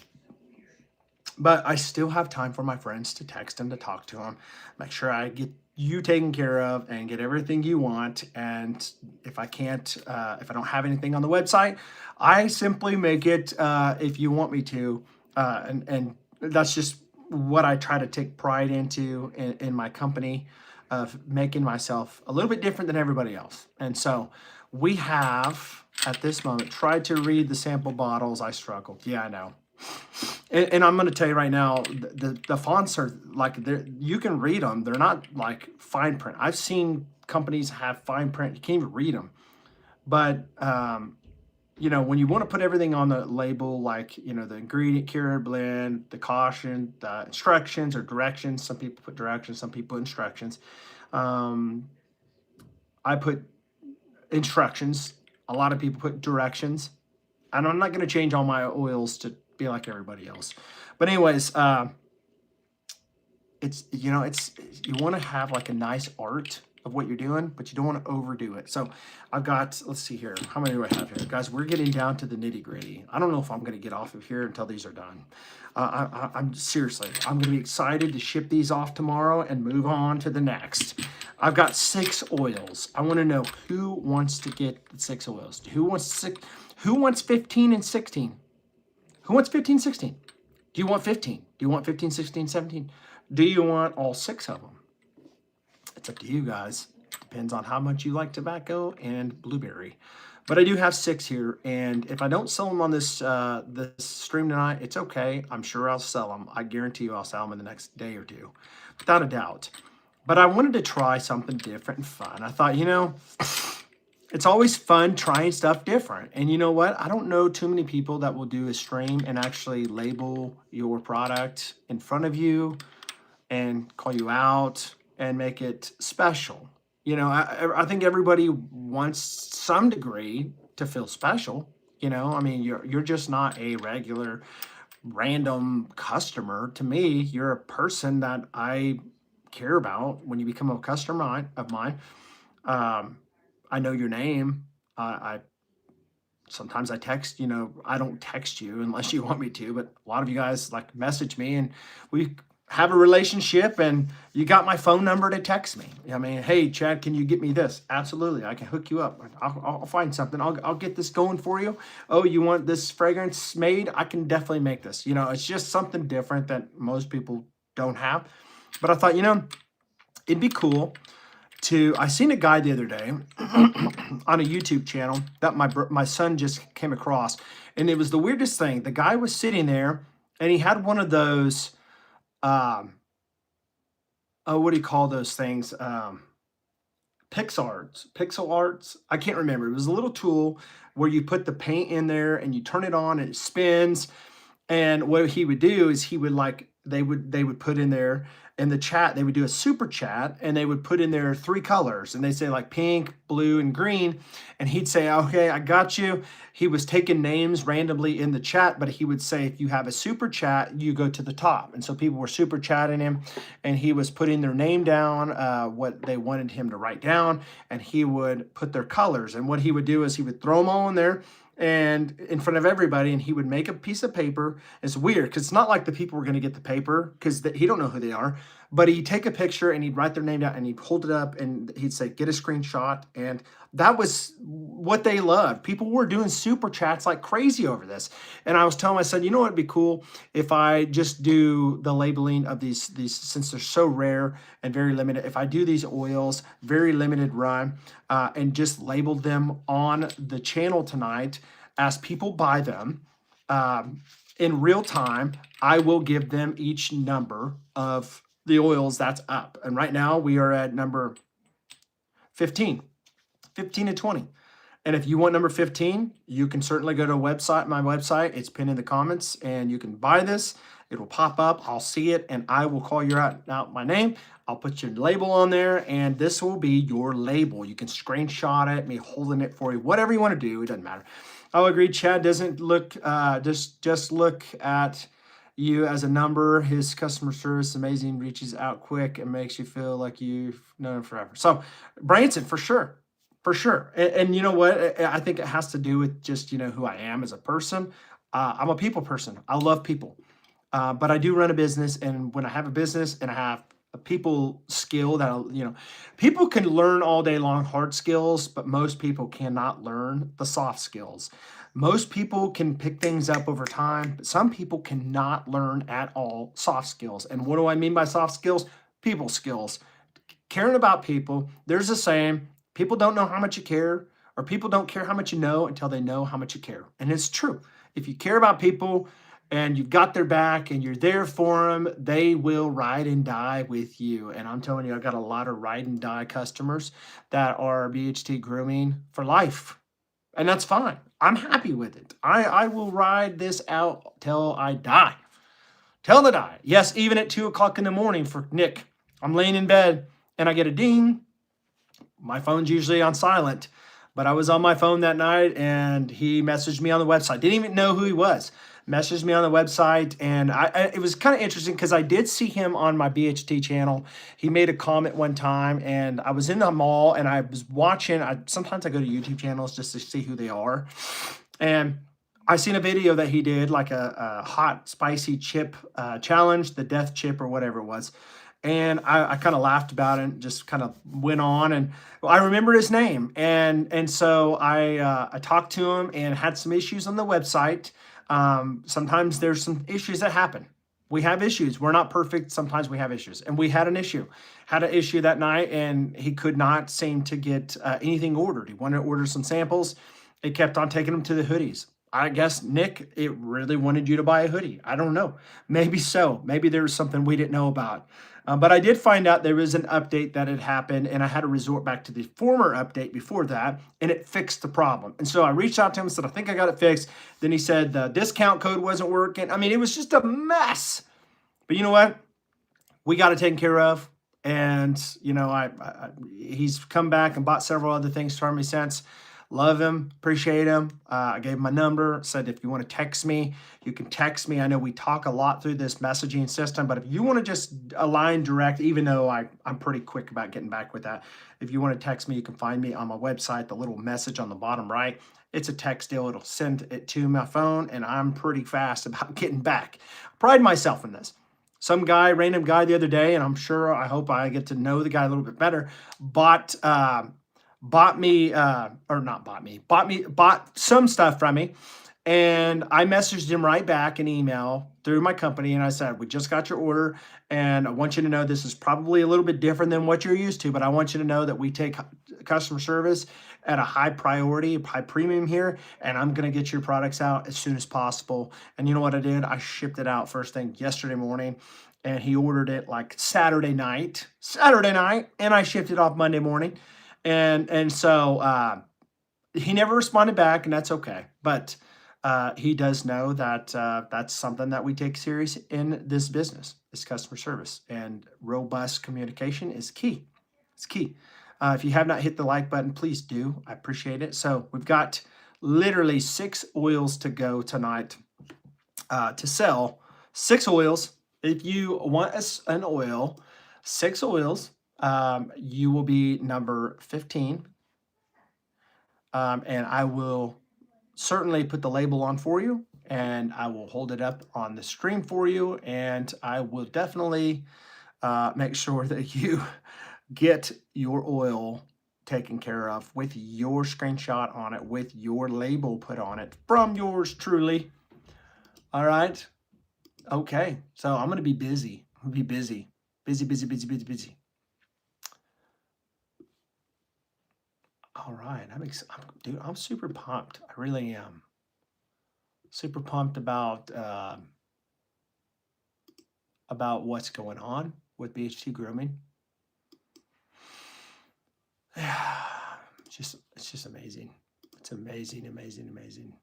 But I still have time for my friends to text them, to talk to them, make sure I get you taken care of and get everything you want. And if I can't, if I don't have anything on the website, I simply make it if you want me to. And that's just what I try to take pride into in my company, of making myself a little bit different than everybody else. And so we have, at this moment, tried to read the sample bottles. I struggled. Yeah, I know. And I'm going to tell you right now, the fonts are like, you can read them. They're not like fine print. I've seen companies have fine print. You can't even read them. But, you know, when you want to put everything on the label, like, you know, the ingredient, cure, blend, the caution, the instructions or directions. Some people put directions, some people put instructions. I put instructions. A lot of people put directions. And I'm not going to change all my oils to be like everybody else. But anyways, you want to have like a nice art of what you're doing, but you don't want to overdo it. So I've got, let's see here. How many do I have here? Guys, we're getting down to the nitty gritty. I don't know if I'm going to get off of here until these are done. I'm seriously, I'm going to be excited to ship these off tomorrow and move on to the next. I've got 6 oils. I want to know who wants to get the 6 oils. Who wants 15 and 16? Who wants 15, 16? Do you want 15? Do you want 15, 16, 17? Do you want all 6 of them? It's up to you guys. Depends on how much you like tobacco and blueberry. But I do have 6 here, and if I don't sell them on this this stream tonight, it's okay. I'm sure I'll sell them. I guarantee you I'll sell them in the next day or two, without a doubt. But I wanted to try something different and fun. I thought, it's always fun trying stuff different. And you know what? I don't know too many people that will do a stream and actually label your product in front of you and call you out and make it special. I think everybody wants some degree to feel special. I mean, you're just not a regular random customer. To me, you're a person that I care about. When you become a customer of mine, I know your name. I sometimes I text, I don't text you unless you want me to, but a lot of you guys like message me and we have a relationship and you got my phone number to text me. I mean, hey, Chad, can you get me this? Absolutely. I can hook you up. I'll find something. I'll get this going for you. Oh, you want this fragrance made? I can definitely make this. It's just something different that most people don't have. But I thought, it'd be cool I seen a guy the other day on a YouTube channel that my son just came across, and it was the weirdest thing. The guy was sitting there and he had one of those, oh, what do you call those things? Pixel arts. I can't remember. It was a little tool where you put the paint in there and you turn it on and it spins. And what he would do is they would put in there in the chat, they would do a super chat and they would put in there 3 colors and they say like pink, blue, and green. And he'd say, okay, I got you. He was taking names randomly in the chat, but he would say, if you have a super chat, you go to the top. And so people were super chatting him and he was putting their name down, what they wanted him to write down, and he would put their colors. And what he would do is he would throw them all in there and in front of everybody, and he would make a piece of paper. It's weird because it's not like the people were going to get the paper because he don't know who they are, but he'd take a picture and he'd write their name down and he'd hold it up and he'd say, get a screenshot. And that was what they loved. People were doing super chats like crazy over this. And I was telling my son, you know what would be cool if I just do the labeling of these since they're so rare and very limited, if I do these oils, very limited run, and just label them on the channel tonight as people buy them. In real time, I will give them each number of the oils that's up. And right now we are at number 15 to 20. And if you want number 15, you can certainly go to my website. It's pinned in the comments and you can buy this. It will pop up. I'll see it and I will call you out my name. I'll put your label on there and this will be your label. You can screenshot it, me holding it for you, whatever you want to do. It doesn't matter. I'll agree. Chad doesn't look, just look at you as a number. His customer service amazing, reaches out quick and makes you feel like you've known him forever. So Branson, for sure. And you know what? I think it has to do with just, who I am as a person. I'm a people person. I love people. But I do run a business. And when I have a business and I have a people skill that, people can learn all day long hard skills, but most people cannot learn the soft skills. Most people can pick things up over time, but some people cannot learn at all soft skills. And what do I mean by soft skills? People skills. Caring about people. There's a saying, people don't know how much you care, or people don't care how much you know until they know how much you care. And it's true. If you care about people and you've got their back and you're there for them, they will ride and die with you. And I'm telling you, I've got a lot of ride and die customers that are BHT Grooming for life. And that's fine. I'm happy with it. I will ride this out till I die. Till I die. Yes, even at 2 o'clock in the morning for Nick. I'm laying in bed and I get a ding. My phone's usually on silent. But I was on my phone that night and he messaged me on the website. Didn't even know who he was. Messaged me on the website, and it was kind of interesting because I did see him on my BHT channel. He made a comment one time, and I was in the mall and I was watching. Sometimes I go to YouTube channels just to see who they are, and I seen a video that he did, like a hot spicy chip challenge, the death chip or whatever it was. And I kind of laughed about it and just kind of went on. And I remember his name. And so I talked to him and had some issues on the website. Sometimes there's some issues that happen. We have issues. We're not perfect. Sometimes we have issues. And we had an issue. Had an issue that night, and he could not seem to get anything ordered. He wanted to order some samples. It kept on taking him to the hoodies. I guess, Nick, it really wanted you to buy a hoodie. I don't know. Maybe so. Maybe there was something we didn't know about. But I did find out there was an update that had happened, and I had to resort back to the former update before that, and it fixed the problem. And so I reached out to him and said, I think I got it fixed. Then he said the discount code wasn't working. I mean, it was just a mess. But you know what? We got it taken care of. And, you know, he's come back and bought several other things for me since. Love him, appreciate him. I gave him my number, said if you want to text me, you can text me. I know we talk a lot through this messaging system, but if you want to just align direct, even though I'm pretty quick about getting back with that, if you want to text me, you can find me on my website, the little message on the bottom right. It's a text deal. It'll send it to my phone, and I'm pretty fast about getting back. I pride myself in this. Some guy, random guy the other day, and I hope I get to know the guy a little bit better, bought some stuff from me. And I messaged him right back an email through my company. And I said, we just got your order. And I want you to know this is probably a little bit different than what you're used to, but I want you to know that we take customer service at a high priority, high premium here. And I'm going to get your products out as soon as possible. And you know what I did? I shipped it out first thing yesterday morning. And he ordered it like Saturday night. And I shipped it off Monday morning. And so he never responded back, and that's okay. But he does know that that's something that we take serious in this business, is customer service. And robust communication is key. It's key. If you have not hit the like button, please do. I appreciate it. So we've got literally 6 oils to go tonight to sell. 6 oils. If you want an oil, 6 oils. You will be number 15. And I will certainly put the label on for you, and I will hold it up on the stream for you, and I will definitely make sure that you get your oil taken care of with your screenshot on it, with your label put on it from yours truly. All right. Okay. So I'm going to be busy. I'm going to be busy. Busy. All right, dude, I'm super pumped. I really am. Super pumped about what's going on with BHT Grooming. It's just amazing. It's amazing.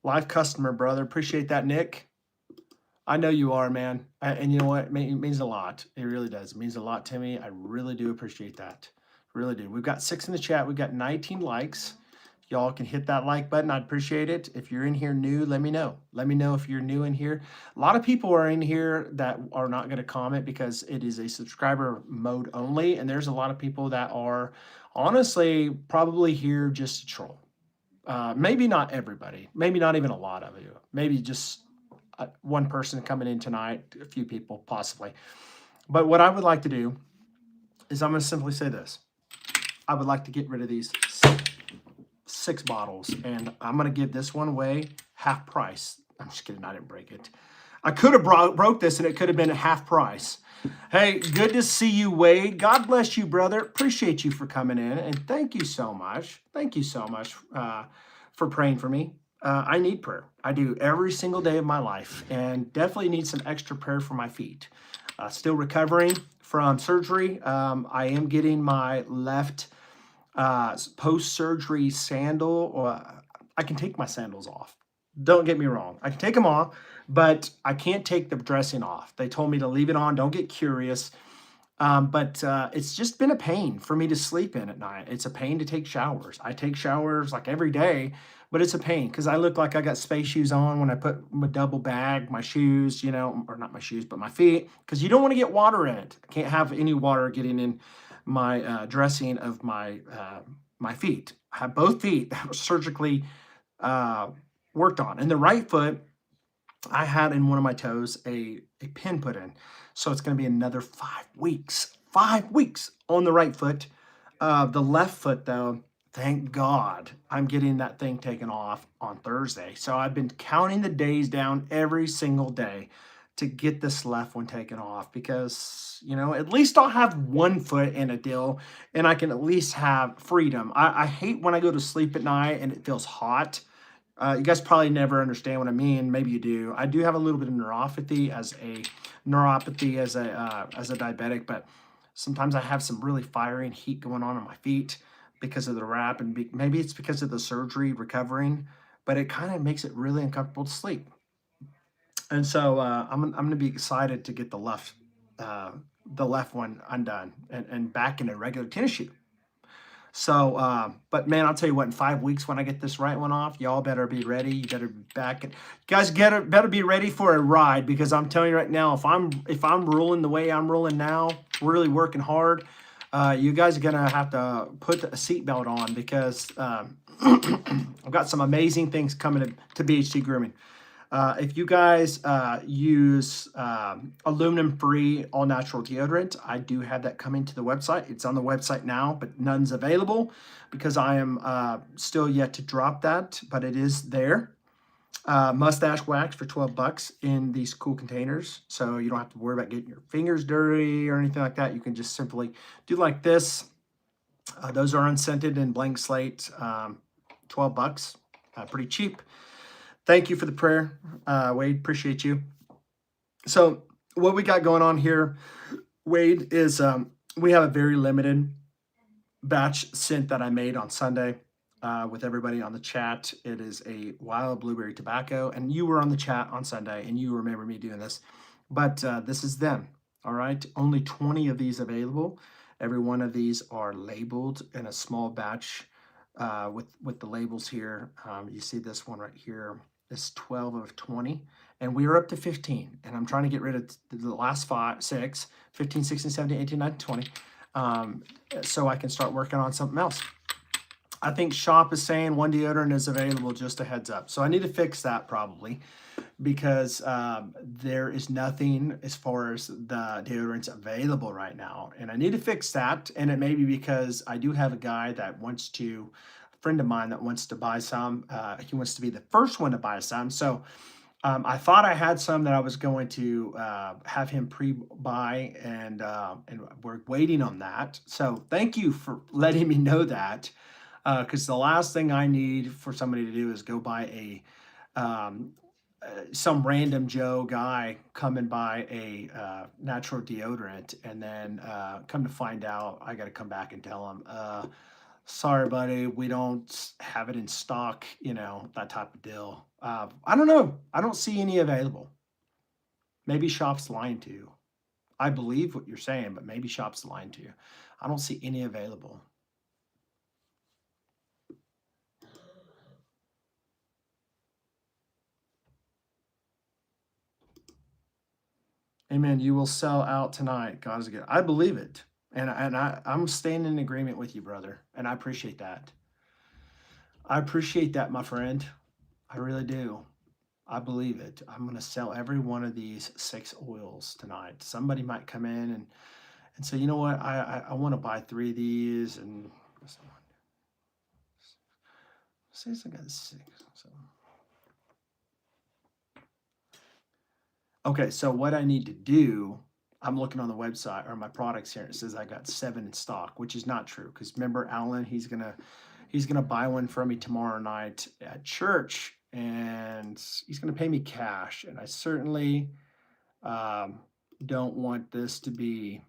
Live customer, brother. Appreciate that, Nick. I know you are, man. And you know what? It means a lot. It really does. It means a lot to me. I really do appreciate that. Really do. We've got 6 in the chat. We've got 19 likes. Y'all can hit that like button. I'd appreciate it. If you're in here new, let me know. Let me know if you're new in here. A lot of people are in here that are not going to comment because it is a subscriber mode only. And there's a lot of people that are honestly probably here just to troll. Maybe not everybody, maybe not even a lot of you, maybe just one person coming in tonight, a few people possibly. But what I would like to do is I'm going to simply say this. I would like to get rid of these 6 bottles, and I'm going to give this one away half price. I'm just kidding. I didn't break it. I could have broke this and it could have been at half price. Hey, good to see you, Wade. God bless you, brother. Appreciate you for coming in, and thank you so much. Thank you so much for praying for me. I need prayer. I do every single day of my life, and definitely need some extra prayer for my feet. Still recovering from surgery. I am getting my left post-surgery sandal. I can take my sandals off. Don't get me wrong. I can take them off, but I can't take the dressing off. They told me to leave it on. Don't get curious. But it's just been a pain for me to sleep in at night. It's a pain to take showers. I take showers like every day, but it's a pain because I look like I got space shoes on when I put my double bag, my shoes, you know, or not my shoes, but my feet, because you don't want to get water in it. I can't have any water getting in my dressing of my feet. I have both feet that were surgically uh, worked on. And the right foot, I had in one of my toes a pin put in. So it's going to be another 5 weeks. 5 weeks on the right foot. The left foot, though, thank God I'm getting that thing taken off on Thursday. So I've been counting the days down every single day to get this left one taken off because, you know, at least I'll have one foot in a deal and I can at least have freedom. I hate when I go to sleep at night and it feels hot. You guys probably never understand what I mean. Maybe you do. I do have a little bit of neuropathy as a diabetic, but sometimes I have some really fiery and heat going on my feet because of the wrap, and maybe it's because of the surgery recovering. But it kind of makes it really uncomfortable to sleep. And so I'm going to be excited to get the left one undone and back in a regular tennis shoe. So, but man, I'll tell you what, in 5 weeks when I get this right one off, y'all better be ready. You better be back. And guys, better be ready for a ride because I'm telling you right now, if I'm ruling the way I'm ruling now, really working hard, you guys are gonna have to put a seatbelt on because I've got some amazing things coming to BHT Grooming. If you guys use aluminum-free all-natural deodorant, I do have that coming to the website. It's on the website now, but none's available because I am still yet to drop that, but it is there. Mustache wax for $12 in these cool containers, so you don't have to worry about getting your fingers dirty or anything like that. You can just simply do like this. Those are unscented and blank slate, $12, pretty cheap. Thank you for the prayer, Wade. Appreciate you. So what we got going on here, Wade, is we have a very limited batch scent that I made on Sunday with everybody on the chat. It is a wild blueberry tobacco, and you were on the chat on Sunday, and you remember me doing this. But this is them, all right? Only 20 of these available. Every one of these are labeled in a small batch with the labels here. You see this one right here. It's 12 of 20, and we are up to 15, and I'm trying to get rid of the last 6, 15, 16, 17, 18, 19, 20, so I can start working on something else. I think Shop is saying one deodorant is available, just a heads up. So I need to fix that probably because there is nothing as far as the deodorants available right now. And I need to fix that. And it may be because I do have a guy that wants to, a friend of mine that wants to buy some. He wants to be the first one to buy some. So I thought I had some that I was going to have him pre-buy, and we're waiting on that. So thank you for letting me know that. Because the last thing I need for somebody to do is go buy some random Joe guy come and buy a natural deodorant, and then come to find out, I got to come back and tell him, sorry, buddy, we don't have it in stock, you know, that type of deal. I don't know. I don't see any available. Maybe Shop's lying to you. I believe what you're saying, but maybe Shop's lying to you. I don't see any available. Amen. You will sell out tonight. God is good. I believe it. I'm staying in agreement with you, brother. And I appreciate that. I appreciate that, my friend. I really do. I believe it. I'm going to sell every one of these 6 oils tonight. Somebody might come in and say, you know what? I want to buy 3 of these. And say I got 6. So. Okay, so what I need to do, I'm looking on the website or my products here, and it says I got 7 in stock, which is not true. Because remember, Alan, he's gonna buy one for me tomorrow night at church, and he's gonna pay me cash. And I certainly don't want this to be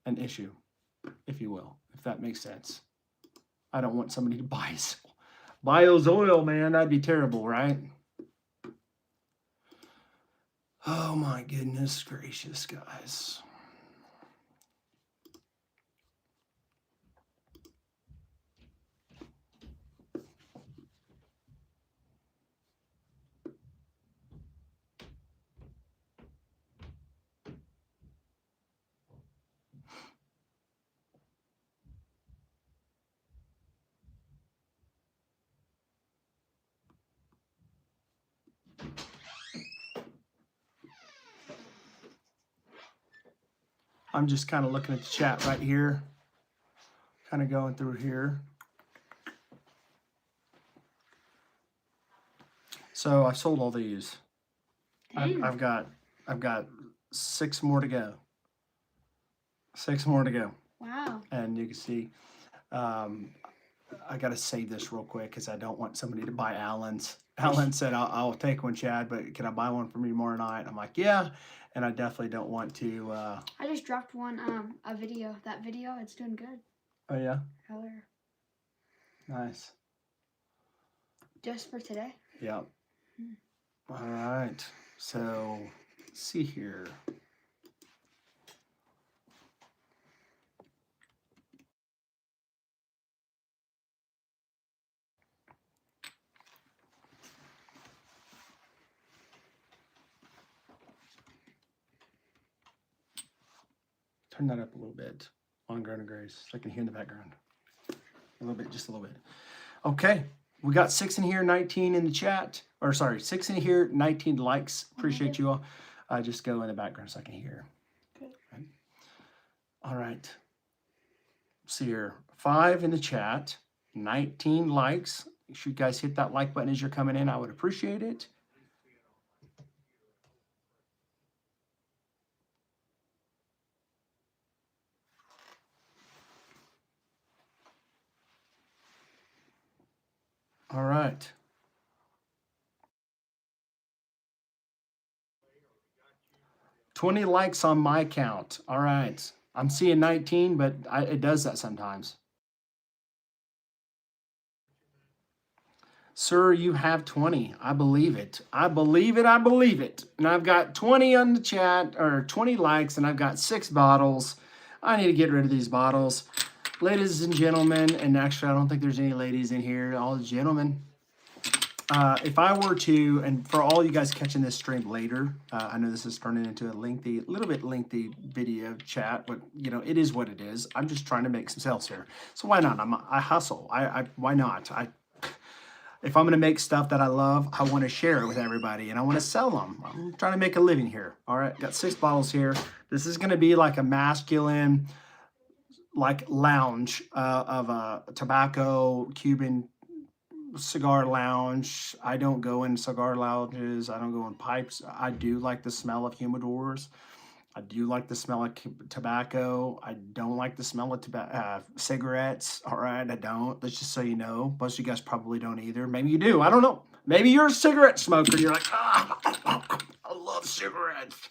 an issue, if you will, if that makes sense. I don't want somebody to buy those oil, man. That'd be terrible, right? Oh my goodness gracious, guys. I'm just kind of looking at the chat right here, kind of going through here. So I sold all these. I've got 6 more to go. 6 more to go. Wow. And you can see, I got to save this real quick because I don't want somebody to buy Alan's. Alan said, I'll take one, Chad, but can I buy one from you tomorrow night? I'm like, yeah. And I definitely don't want to. I just dropped one, a video. That video, it's doing good. Oh, yeah? Color. Nice. Just for today? Yep. All right. So, let's see here. Turn that up a little bit on Grown and Grace so I can hear in the background. A little bit, just a little bit. Okay, we got 6 in here, 19 in the chat. Or sorry, 6 in here, 19 likes. Appreciate you all. Just go in the background so I can hear. Okay. All right. See here, 5 in the chat, 19 likes. Make sure you guys hit that like button as you're coming in. I would appreciate it. All right. $20 likes on my count. All right. I'm seeing 19, but it does that sometimes. Sir, you have 20. I believe it. I believe it. I believe it. And I've got 20 on the chat, or 20 likes, and I've got 6 bottles. I need to get rid of these bottles. Ladies and gentlemen, and actually I don't think there's any ladies in here, all the gentlemen. If I were to, and for all you guys catching this stream later, I know this is turning into a little bit lengthy video chat, but you know, it is what it is. I'm just trying to make some sales here. So why not? I hustle. Why not? If I'm going to make stuff that I love, I want to share it with everybody and I want to sell them. I'm trying to make a living here. All right. Got 6 bottles here. This is going to be like a masculine, like lounge of a tobacco Cuban cigar lounge. I don't go in cigar lounges. I don't go in pipes. I do like the smell of humidors. I do like the smell of tobacco. I don't like the smell of cigarettes. All right, I don't. Let's just so you know. Most of you guys probably don't either. Maybe you do. I don't know. Maybe you're a cigarette smoker. You're like, I love cigarettes.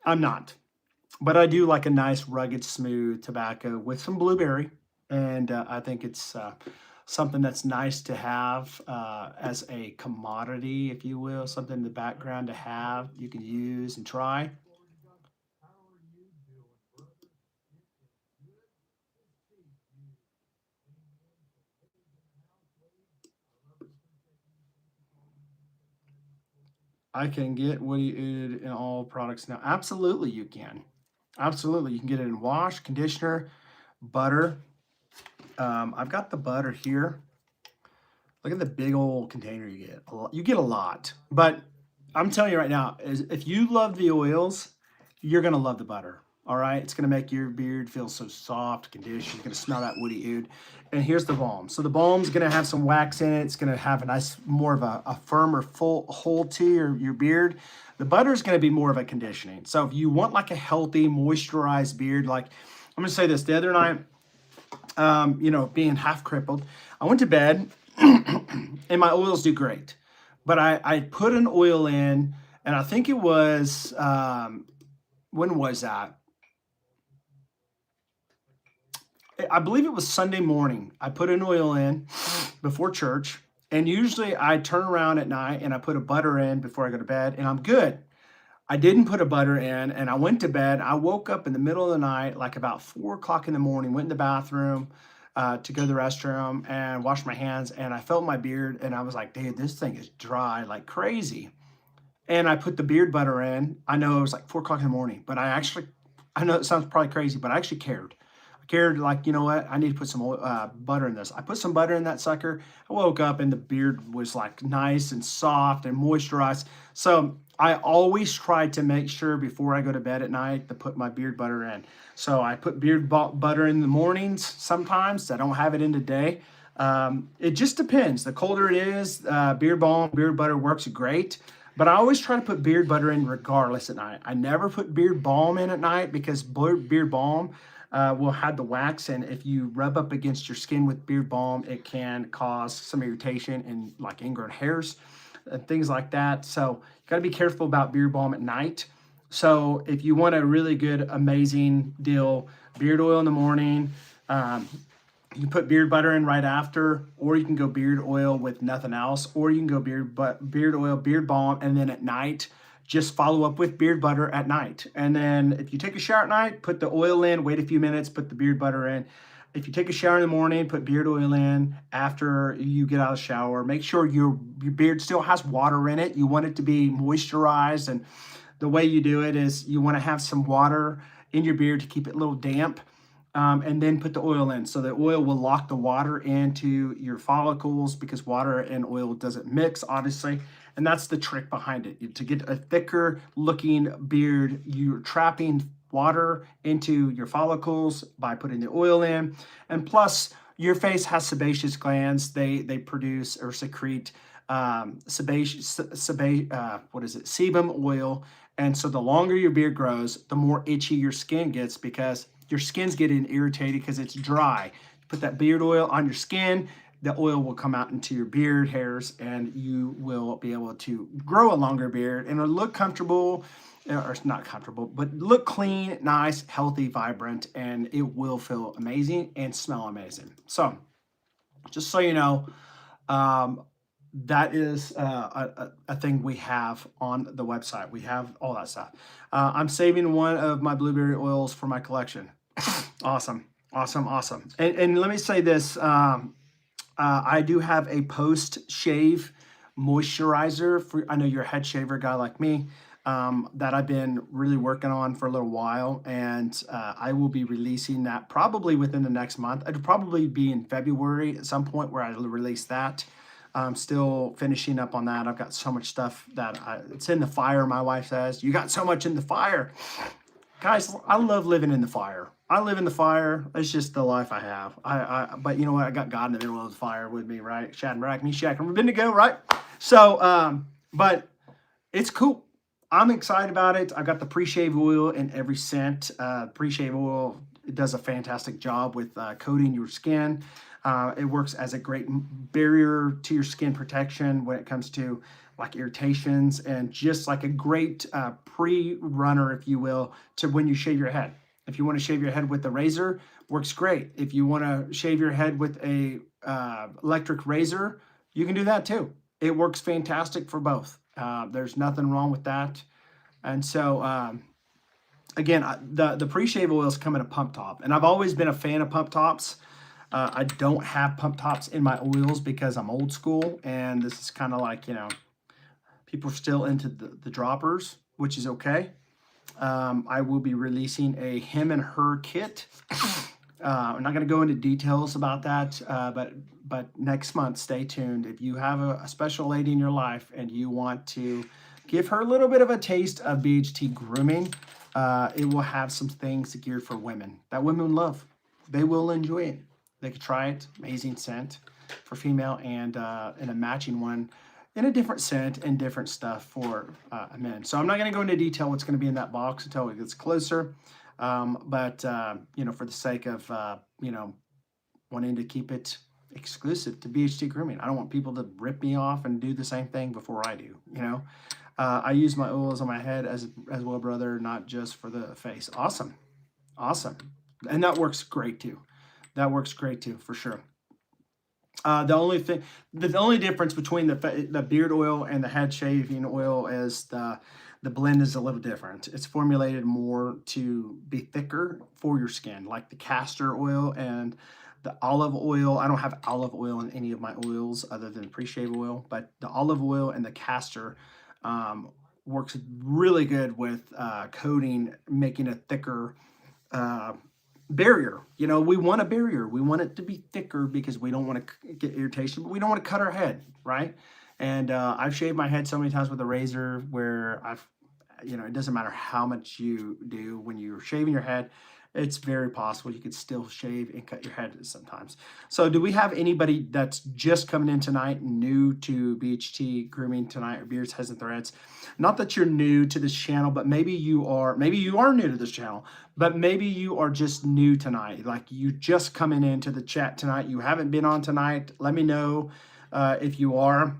I'm not. But I do like a nice, rugged, smooth tobacco with some blueberry. And I think it's something that's nice to have as a commodity, if you will. Something in the background to have, you can use and try. I can get Woody Ood in all products now. Absolutely, you can. Absolutely, you can get it in wash, conditioner, butter. I've got the butter here. Look at the big old container you get. You get a lot, but I'm telling you right now, if you love the oils, you're gonna love the butter. All right, it's gonna make your beard feel so soft, conditioned. You're gonna smell that Woody Oud. And here's the balm. So the balm's gonna have some wax in it. It's gonna have a nice, more of a firmer, full hold to your beard. The butter is gonna be more of a conditioning. So if you want like a healthy, moisturized beard, like I'm gonna say this, the other night, you know, being half crippled, I went to bed and my oils do great. But I put an oil in, and I think it was, when was that? I believe it was Sunday morning. I put an oil in before church, and usually I turn around at night and I put a butter in before I go to bed, and I'm good. I didn't put a butter in, and I went to bed. I woke up in the middle of the night, like about 4 o'clock in the morning, went in the bathroom to go to the restroom and wash my hands, and I felt my beard, and I was like, dude, this thing is dry like crazy. And I put the beard butter in. I know it was like 4 o'clock in the morning, but I know it sounds probably crazy, but I actually cared. I cared, like, you know what? I need to put some butter in this. I put some butter in that sucker. I woke up and the beard was like nice and soft and moisturized. So I always try to make sure before I go to bed at night to put my beard butter in. So I put butter in the mornings sometimes. I don't have it in the day. It just depends. The colder it is, beard balm, beard butter works great. But I always try to put beard butter in regardless at night. I never put beard balm in at night because beard balm will have the wax, and if you rub up against your skin with beard balm, it can cause some irritation and like ingrown hairs and things like that. So you got to be careful about beard balm at night. So if you want a really good, amazing deal, beard oil in the morning. You can put beard butter in right after, or you can go beard oil with nothing else, or you can go beard oil, beard balm, and then at night, just follow up with beard butter at night. And then if you take a shower at night, put the oil in, wait a few minutes, put the beard butter in. If you take a shower in the morning, put beard oil in after you get out of the shower. Make sure your beard still has water in it. You want it to be moisturized, and the way you do it is you want to have some water in your beard to keep it a little damp. And then put the oil in. So the oil will lock the water into your follicles because water and oil doesn't mix, obviously. And that's the trick behind it. To get a thicker looking beard, you're trapping water into your follicles by putting the oil in. And plus, your face has sebaceous glands. They produce or secrete sebum oil. And so the longer your beard grows, the more itchy your skin gets because your skin's getting irritated because it's dry. You put that beard oil on your skin, the oil will come out into your beard hairs, and you will be able to grow a longer beard and it'll look comfortable, or not comfortable, but look clean, nice, healthy, vibrant, and it will feel amazing and smell amazing. So just so you know, um, that is a thing we have on the website. We have all that stuff. I'm saving one of my blueberry oils for my collection. Awesome, awesome, awesome. And let me say this. I do have a post-shave moisturizer. I know you're a head shaver guy like me, that I've been really working on for a little while. And I will be releasing that probably within the next month. It'll probably be in February at some point where I release that. I'm still finishing up on that. I've got so much stuff that it's in the fire. My wife says, you got so much in the fire. Guys, I love living in the fire. I live in the fire. It's just the life I have. But you know what? I got God in the middle of the fire with me, right? Shadrach, Meshach, and Abednego, right? So, but it's cool. I'm excited about it. I got the pre-shave oil in every scent. Pre-shave oil, it does a fantastic job with coating your skin. It works as a great barrier to your skin protection when it comes to like irritations, and just like a great pre-runner, if you will, to when you shave your head. If you want to shave your head with a razor, works great. If you want to shave your head with a electric razor, you can do that too. It works fantastic for both. There's nothing wrong with that. And so, again, the pre-shave oils come in a pump top, and I've always been a fan of pump tops. I don't have pump tops in my oils because I'm old school, and this is kind of like, you know, people are still into the droppers, which is okay. I will be releasing a him and her kit. I'm not going to go into details about that, but next month, stay tuned. If you have a special lady in your life and you want to give her a little bit of a taste of BHT Grooming, it will have some things geared for women that women love. They will enjoy it. They could try it. Amazing scent for female, and a matching one in a different scent and different stuff for men. So I'm not going to go into detail what's going to be in that box until it gets closer. But you know, for the sake of you know, wanting to keep it exclusive to BHT Grooming, I don't want people to rip me off and do the same thing before I do. You know, I use my oils on my head as well, brother, not just for the face. Awesome, awesome, and that works great too. That works great too, for sure. The only difference between the beard oil and the head shaving oil is the blend is a little different. It's formulated more to be thicker for your skin, like the castor oil and the olive oil. I don't have olive oil in any of my oils other than pre-shave oil, but the olive oil and the castor um, works really good with coating, making a thicker uh, barrier. You know, we want a barrier. We want it to be thicker because we don't want to get irritation, but we don't want to cut our head, right? And I've shaved my head so many times with a razor where it doesn't matter how much you do when you're shaving your head, it's very possible you could still shave and cut your head sometimes. So do we have anybody that's just coming in tonight, new to BHT Grooming tonight, or Beards, Heads, and Threads? Not that you're new to this channel, but maybe you are new to this channel, but maybe you are just new tonight. Like you just coming into the chat tonight. You haven't been on tonight. Let me know if you are.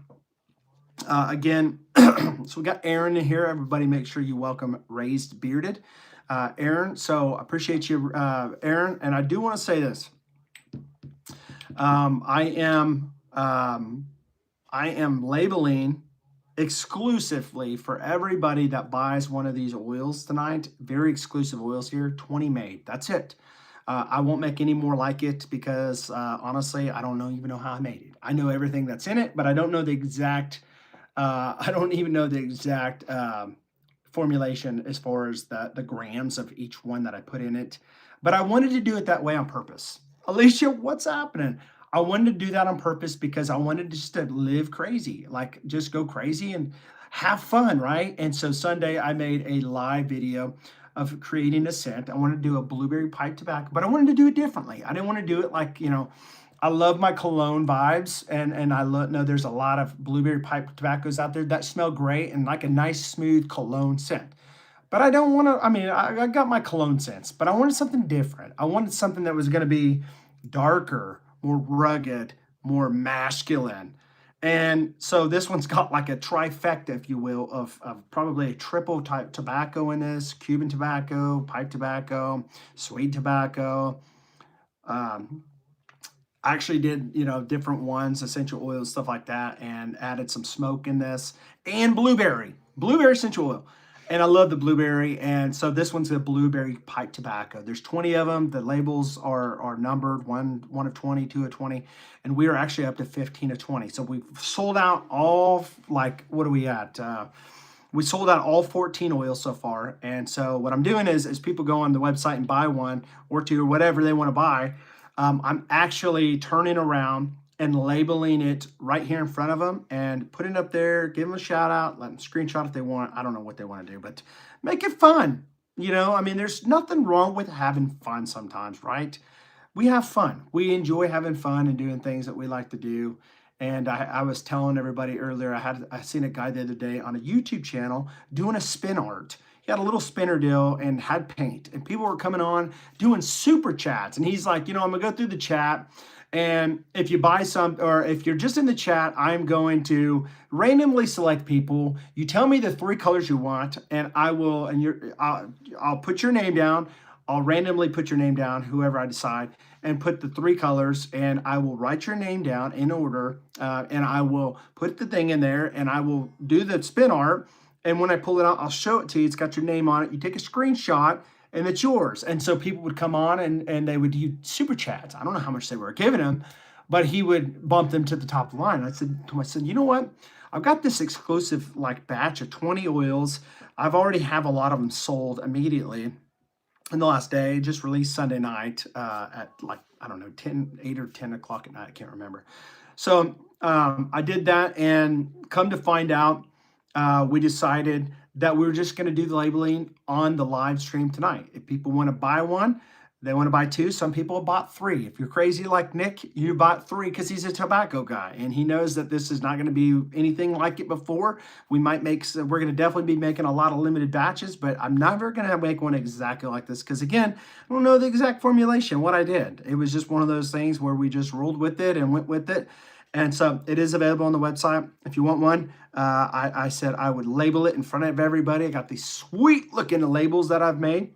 Again, so we got Aaron in here. Everybody make sure you welcome Raised Bearded. Aaron, so appreciate you, Aaron. And I do want to say this. I am labeling exclusively for everybody that buys one of these oils tonight. Very exclusive oils here, 20 made. That's it. I won't make any more like it because honestly, I don't even know how I made it. I know everything that's in it, but I don't know the exact. I don't even know the exact formulation as far as the grams of each one that I put in it. But I wanted to do it that way on purpose. Alicia, what's happening? I wanted to do that on purpose because I wanted just to live crazy, like just go crazy and have fun, right? And so Sunday I made a live video of creating a scent. I wanted to do a blueberry pipe tobacco, but I wanted to do it differently. I didn't want to do it like, I love my cologne vibes, and I know there's a lot of blueberry pipe tobaccos out there that smell great and like a nice smooth cologne scent. But I don't want to, I got my cologne scents, but I wanted something different. I wanted something that was going to be darker, more rugged, more masculine. And so this one's got like a trifecta, if you will, of probably a triple type tobacco in this: Cuban tobacco, pipe tobacco, sweet tobacco. I actually did, different ones, essential oils, stuff like that, and added some smoke in this, and blueberry essential oil. And I love the blueberry. And so this one's a blueberry pipe tobacco. There's 20 of them. The labels are numbered, one of 20, 2 of 20. And we are actually up to 15 of 20. So we've sold out all, like, what are we at? We sold out all 14 oils so far. And so what I'm doing is people go on the website and buy one or two or whatever they want to buy. I'm actually turning around and labeling it right here in front of them and putting it up there, give them a shout out, let them screenshot if they want. I don't know what they want to do, but make it fun. There's nothing wrong with having fun sometimes, right? We have fun. We enjoy having fun and doing things that we like to do. And I was telling everybody earlier, I seen a guy the other day on a YouTube channel doing a spin art. He had a little spinner deal and had paint, and people were coming on doing super chats. And he's like, I'm gonna go through the chat, and if you buy some, or if you're just in the chat, I'm going to randomly select people. You tell me the 3 colors you want, and I'll put your name down. I'll randomly put your name down, whoever I decide, and put the 3 colors, and I will write your name down in order, and I will put the thing in there, and I will do the spin art. And when I pull it out, I'll show it to you. It's got your name on it. You take a screenshot, and it's yours. And so people would come on, and they would do super chats. I don't know how much they were giving him, but he would bump them to the top of the line. I said to myself, you know what? I've got this exclusive batch of 20 oils. I've already have a lot of them sold immediately in the last day. Just released Sunday night at 8 or 10 o'clock at night. I can't remember. So I did that, and come to find out, we decided that we were just going to do the labeling on the live stream tonight. If people want to buy one, they want to buy 2. Some people have bought 3. If you're crazy like Nick, you bought 3 because he's a tobacco guy and he knows that this is not going to be anything like it before. We're going to definitely be making a lot of limited batches, but I'm never going to make one exactly like this because, again, I don't know the exact formulation, what I did. It was just one of those things where we just rolled with it and went with it. And so it is available on the website. If you want one, I said I would label it in front of everybody. I got these sweet looking labels that I've made,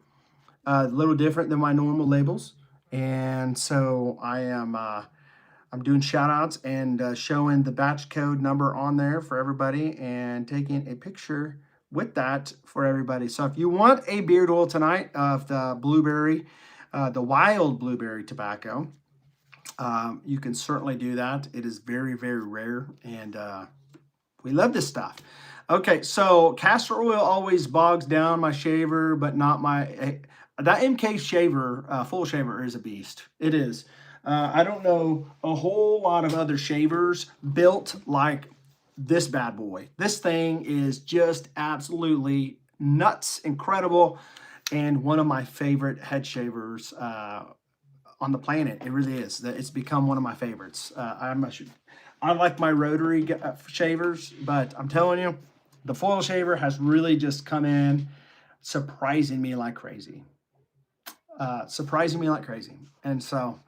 a little different than my normal labels. And so I'm doing shout outs and showing the batch code number on there for everybody and taking a picture with that for everybody. So if you want a beard oil tonight of the blueberry, the wild blueberry tobacco, you can certainly do that. It is very, very rare, and we love this stuff. Okay, so castor oil always bogs down my shaver, but not my that MK shaver, full shaver is a beast. It is. I don't know a whole lot of other shavers built like this bad boy. This thing is just absolutely nuts, incredible, and one of my favorite head shavers on the planet. It really is. It's become one of my favorites. I like my rotary shavers, but I'm telling you, the foil shaver has really just come in surprising me like crazy. Surprising me like crazy. And so,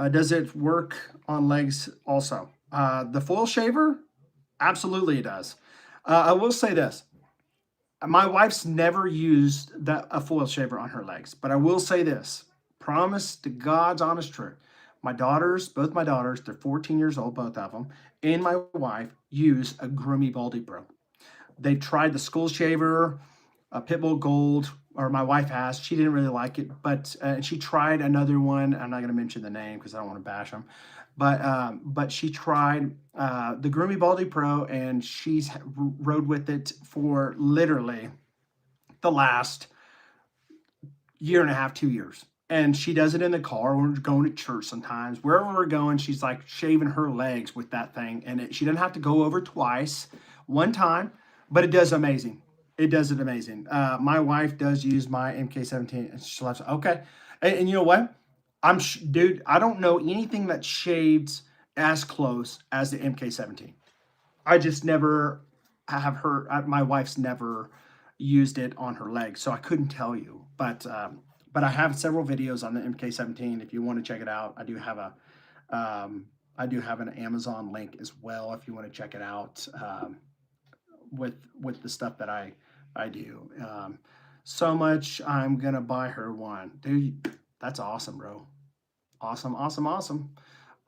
does it work on legs also? The foil shaver, absolutely it does. I will say this. My wife's never used a foil shaver on her legs, but I will say this. Promise to God's honest truth. My daughters, both my daughters, they're 14 years old, both of them, and my wife use a Grooming Baldy Pro. They tried the Skull Shaver, Pitbull Gold, or my wife has. She didn't really like it, but she tried another one. I'm not going to mention the name because I don't want to bash them. But she tried the Grooming Baldy Pro, and she's rode with it for literally the last year and a half, 2 years. And she does it in the car when we're going to church sometimes. Wherever we're going, she's like shaving her legs with that thing. And she doesn't have to go over twice, one time, but it does amazing. It does it amazing. My wife does use my MK17 and she loves it. Okay. And you know what? Dude, I don't know anything that shaves as close as the MK17. I just never have heard, my wife's never used it on her legs, so I couldn't tell you. But I have several videos on the MK17. If you want to check it out, I do have an Amazon link as well if you want to check it out with the stuff that I do. So much I'm gonna buy her one, dude. That's awesome, bro. Awesome, awesome, awesome.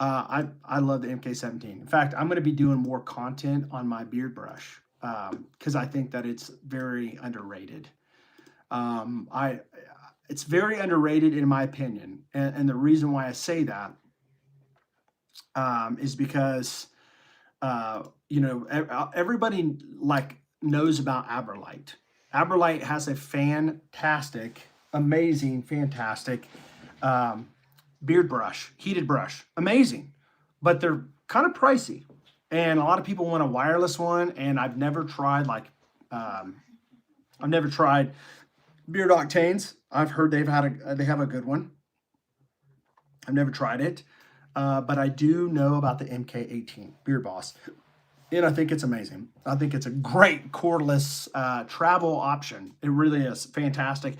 I love the MK17. In fact, I'm going to be doing more content on my beard brush because I think that it's very underrated. I It's very underrated in my opinion, and the reason why I say that is because everybody like knows about Aberlite. Aberlite has a fantastic, amazing, fantastic beard brush, heated brush, amazing, but they're kind of pricey, and a lot of people want a wireless one. And I've never tried Beard Octanes. I've heard they have a good one. I've never tried it, but I do know about the MK18 Beard Boss, and I think it's amazing. I think it's a great cordless travel option. It really is fantastic.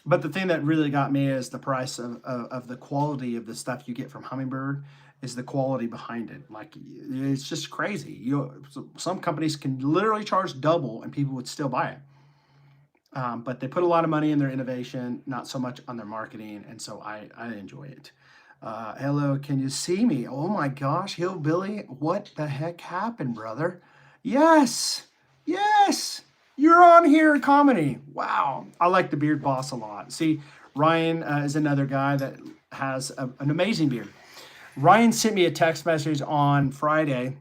But the thing that really got me is the price of the quality of the stuff you get from Humminbird is the quality behind it. Like, it's just crazy. Some companies can literally charge double and people would still buy it. But they put a lot of money in their innovation, not so much on their marketing, and so I enjoy it. Hello, can you see me? Oh my gosh, Hillbilly, what the heck happened, brother? Yes, yes, you're on here comedy. Wow, I like the Beard Boss a lot. See, Ryan is another guy that has an amazing beard. Ryan sent me a text message on Friday.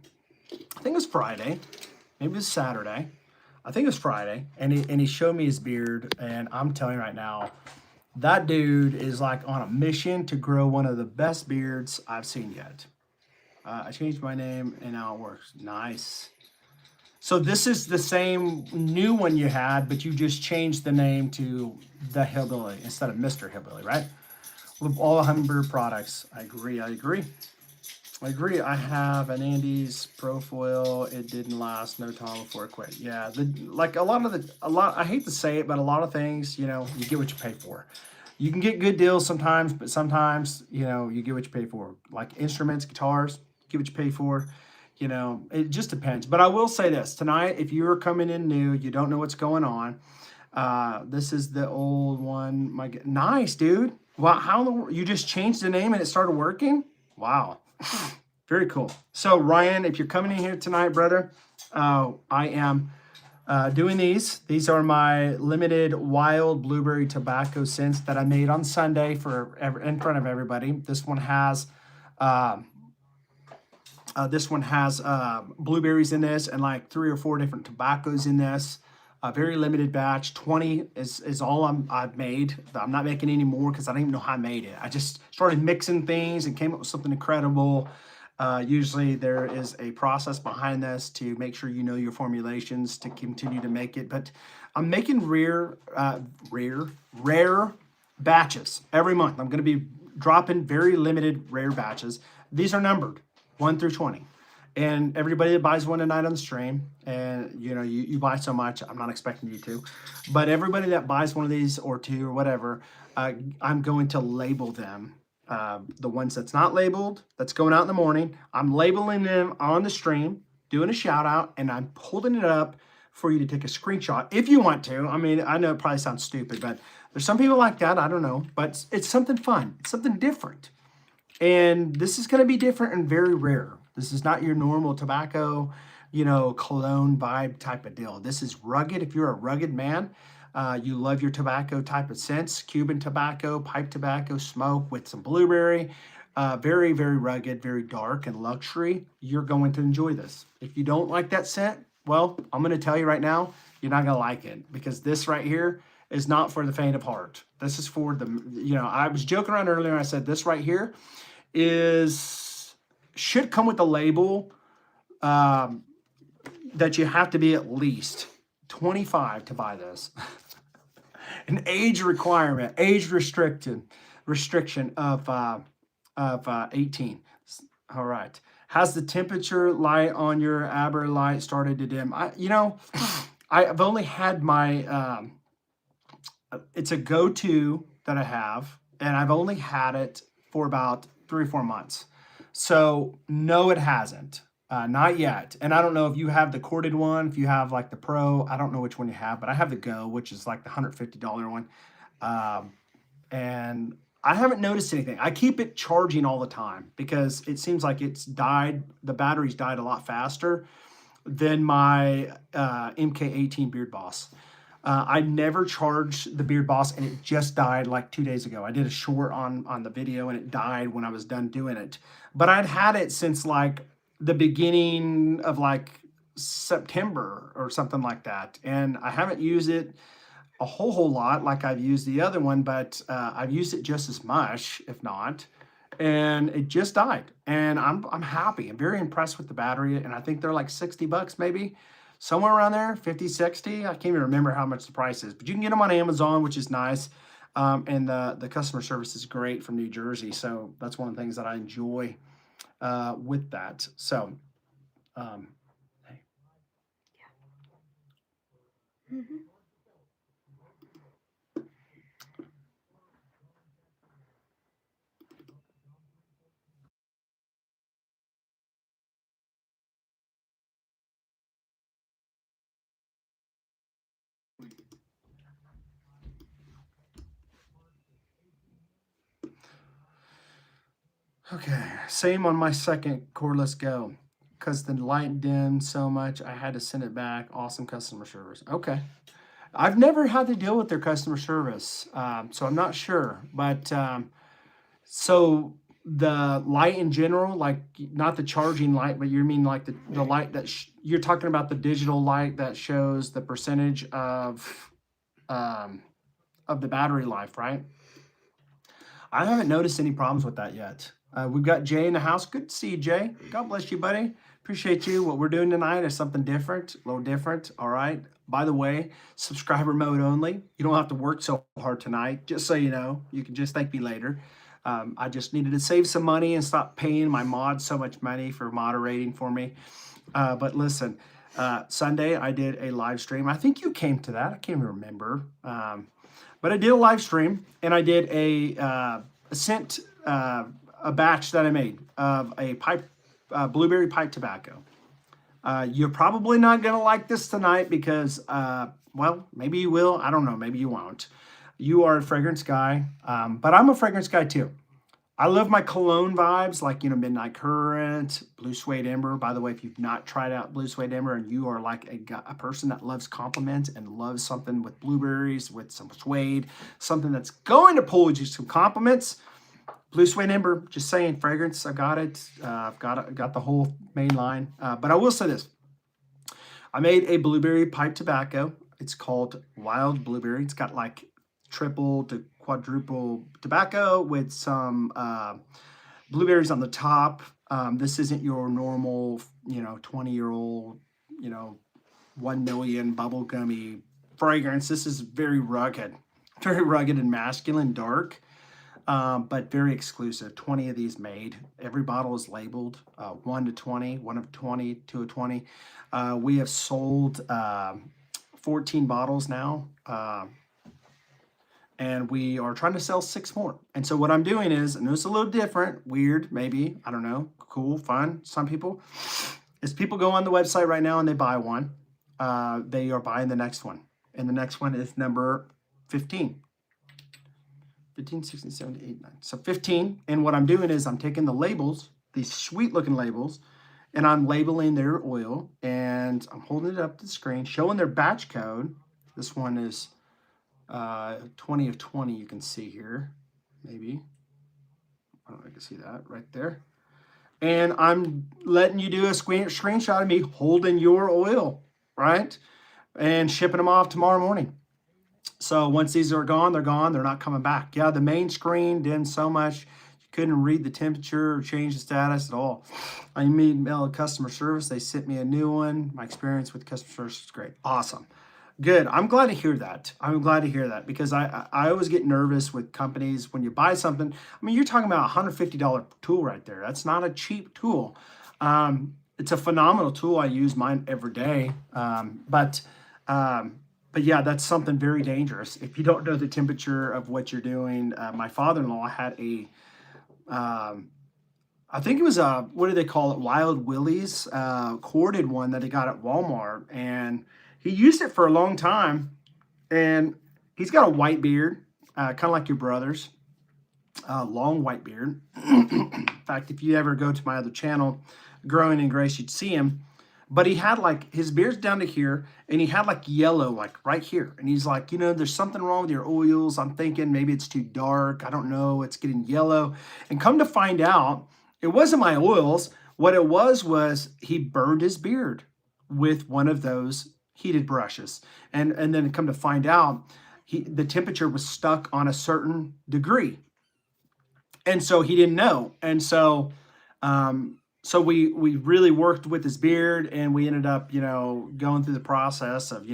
I think it was Friday, maybe it was Saturday. I think it was Friday, and he showed me his beard, and I'm telling you right now, that dude is like on a mission to grow one of the best beards I've seen yet. I changed my name, and now it works. Nice. So this is the same new one you had, but you just changed the name to the Hillbilly instead of Mr. Hillbilly, right? With all Humminbird products. I agree. I agree. I agree. I have an Andes Profoil. It didn't last no time before it quit. Yeah, I hate to say it, but a lot of things, you get what you pay for. You can get good deals sometimes, but sometimes, you get what you pay for. Like instruments, guitars, you get what you pay for. It just depends. But I will say this tonight: if you're coming in new, you don't know what's going on. This is the old one. Nice, dude. Wow, how in the world, you just changed the name and it started working? Wow. Very cool. So Ryan, if you're coming in here tonight, brother, I am doing these. These are my limited wild blueberry tobacco scents that I made on Sunday in front of everybody. This one has blueberries in this and like 3 or 4 different tobaccos in this. A very limited batch. 20 is all I've made. I'm not making any more because I don't even know how I made it. I just started mixing things and came up with something incredible. Usually there is a process behind this to make sure you know your formulations to continue to make it. But I'm making rare batches every month. I'm going to be dropping very limited rare batches. These are numbered 1 through 20. And everybody that buys one tonight on the stream, and you buy so much, I'm not expecting you to, but everybody that buys one of these or 2 or whatever, I'm going to label them. The ones that's not labeled, that's going out in the morning, I'm labeling them on the stream, doing a shout out, and I'm holding it up for you to take a screenshot if you want to. I mean, I know it probably sounds stupid, but there's some people like that. I don't know, but it's something fun. It's something different. And this is going to be different and very rare. This is not your normal tobacco, cologne vibe type of deal. This is rugged. If you're a rugged man, you love your tobacco type of scents, Cuban tobacco, pipe tobacco, smoke with some blueberry, very, very rugged, very dark and luxury, you're going to enjoy this. If you don't like that scent, well, I'm going to tell you right now, you're not going to like it because this right here is not for the faint of heart. This is for I was joking around earlier. I said this right here should come with a label that you have to be at least 25 to buy this. An age requirement, age restriction of 18. All right. Has the temperature light on your Aber light started to dim? I've only had my, it's a go-to that I have, and I've only had it for about 3 or 4 months. So no, it hasn't. Not yet. And I don't know if you have the corded one, if you have like the Pro, I don't know which one you have, but I have the Go, which is like the $150 one. And I haven't noticed anything. I keep it charging all the time because it seems like the battery's died a lot faster than my MK18 Beard Boss. I never charged the Beard Boss and it just died like 2 days ago. I did a short on the video and it died when I was done doing it. But I'd had it since like the beginning of like September or something like that. And I haven't used it a whole lot like I've used the other one, but I've used it just as much, if not. And it just died. And I'm happy. I'm very impressed with the battery. And I think they're like $60 maybe. Somewhere around there, 50, 60. I can't even remember how much the price is. But you can get them on Amazon, which is nice. And the customer service is great from New Jersey. So that's one of the things that I enjoy with that. So, hey. Yeah. Mm-hmm. Okay, same on my second cordless Go. Because the light dimmed so much, I had to send it back. Awesome customer service. Okay. I've never had to deal with their customer service, so I'm not sure. But so the light in general, like not the charging light, but you mean like the light that you're talking about, the digital light that shows the percentage of the battery life, right? I haven't noticed any problems with that yet. We've got Jay in the house. Good to see you, Jay. God bless you, buddy. Appreciate you. What we're doing tonight is something different, a little different. All right. By the way, subscriber mode only. You don't have to work so hard tonight. Just so you know, you can just thank me later. I just needed to save some money and stop paying my mods so much money for moderating for me. But listen, Sunday I did a live stream. I think you came to that. I can't even remember. But I did a live stream and I did a batch that I made of a blueberry pipe tobacco. You're probably not going to like this tonight because, well, maybe you will. I don't know. Maybe you won't. you are a fragrance guy, but I'm a fragrance guy too. I love my cologne vibes, like, Midnight Current, Blue Suede Ember. By the way, if you've not tried out Blue Suede Ember and you are like a person that loves compliments and loves something with blueberries, with some suede, something that's going to pull you some compliments, Blue Suede Ember, just saying, fragrance, I got it. Got the whole main line. But I will say this. I made a blueberry pipe tobacco. It's called Wild Blueberry. It's got like triple to quadruple tobacco with some blueberries on the top. This isn't your normal, 20-year-old, 1 million bubblegummy fragrance. This is very rugged and masculine, dark, but very exclusive. 20 of these made. Every bottle is labeled 1 to 20, 1 of 20, 2 of 20. We have sold 14 bottles now. And we are trying to sell 6 more. And so what I'm doing is, and it's a little different, weird, maybe, I don't know, cool, fun, some people, is people go on the website right now and they buy one. They are buying the next one. And the next one is number 15. 15, 16, 17, 8, 9. So 15. And what I'm doing is I'm taking the labels, these sweet looking labels, and I'm labeling their oil. And I'm holding it up to the screen, showing their batch code. This one is 20 of 20, you can see here, maybe. Oh, I can see that right there. And I'm letting you do a screenshot of me holding your oil, right? And shipping them off tomorrow morning. So once these are gone, they're gone. They're not coming back. Yeah, the main screen didn't so much. You couldn't read the temperature or change the status at all. I emailed customer service. They sent me a new one. My experience with customer service is great. Awesome. Good. I'm glad to hear that. I'm glad to hear that because I always get nervous with companies when you buy something. I mean, you're talking about a $150 tool right there. That's not a cheap tool. It's a phenomenal tool. I use mine every day. But yeah, that's something very dangerous. If you don't know the temperature of what you're doing, my father-in-law had I think it was what do they call it? Wild Willie's corded one that he got at Walmart, and he used it for a long time. And he's got a white beard, kind of like your brother's, long white beard. In fact, if you ever go to my other channel, Growing in Grace, you'd see him. But he had like his beard's down to here, and he had like yellow, like right here. And he's like, there's something wrong with your oils. I'm thinking maybe it's too dark. I don't know. It's getting yellow. And come to find out, it wasn't my oils. What it was he burned his beard with one of those heated brushes. And then come to find out, the temperature was stuck on a certain degree. And so he didn't know. And so we really worked with his beard, and we ended up, going through the process of,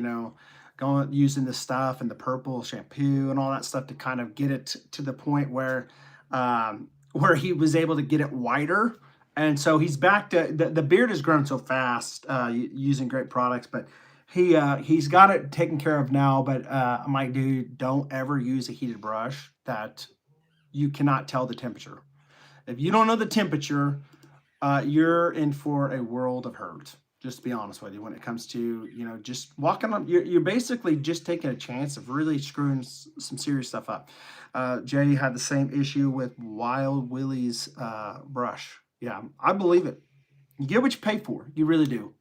going using the stuff and the purple shampoo and all that stuff to kind of get it to the point where he was able to get it whiter. And so he's back to the beard has grown so fast using great products, but he's got it taken care of now. But my dude, don't ever use a heated brush that you cannot tell the temperature. If you don't know the temperature, you're in for a world of hurt. Just to be honest with you, when it comes to, just walking on, you're basically just taking a chance of really screwing some serious stuff up. Jay had the same issue with Wild Willie's brush. Yeah, I believe it. You get what you pay for. You really do.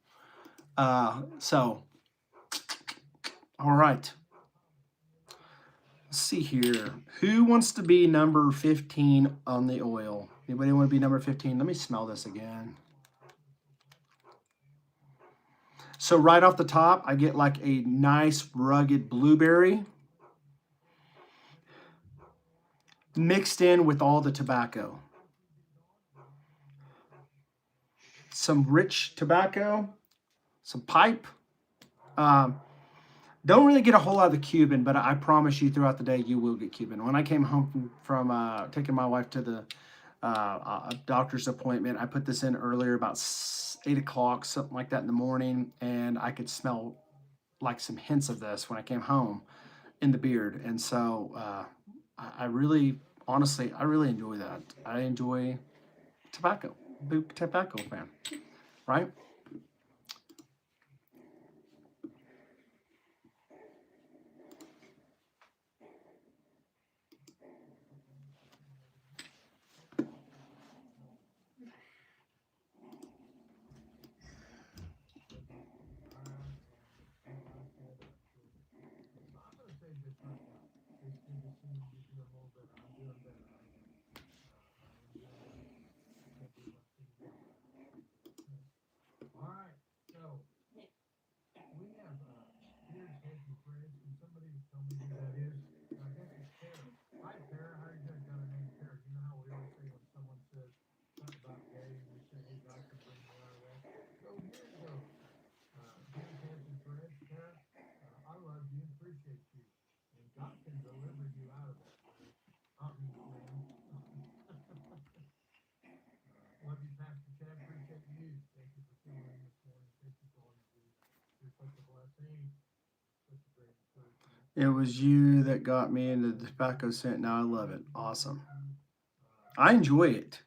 So, all right. Let's see here. Who wants to be number 15 on the oil? Anybody want to be number 15? Let me smell this again. So right off the top, I get like a nice rugged blueberry mixed in with all the tobacco. Some rich tobacco, some pipe. Don't really get a whole lot of the Cuban, but I promise you throughout the day you will get Cuban. When I came home from taking my wife to the doctor's appointment, I put this in earlier about 8 o'clock, something like that in the morning, and I could smell like some hints of this when I came home in the beard. And so I really, honestly, I really enjoy that. I enjoy tobacco, big tobacco fan, right? It was you that got me into the tobacco scent. Now I love it. Awesome. I enjoy it.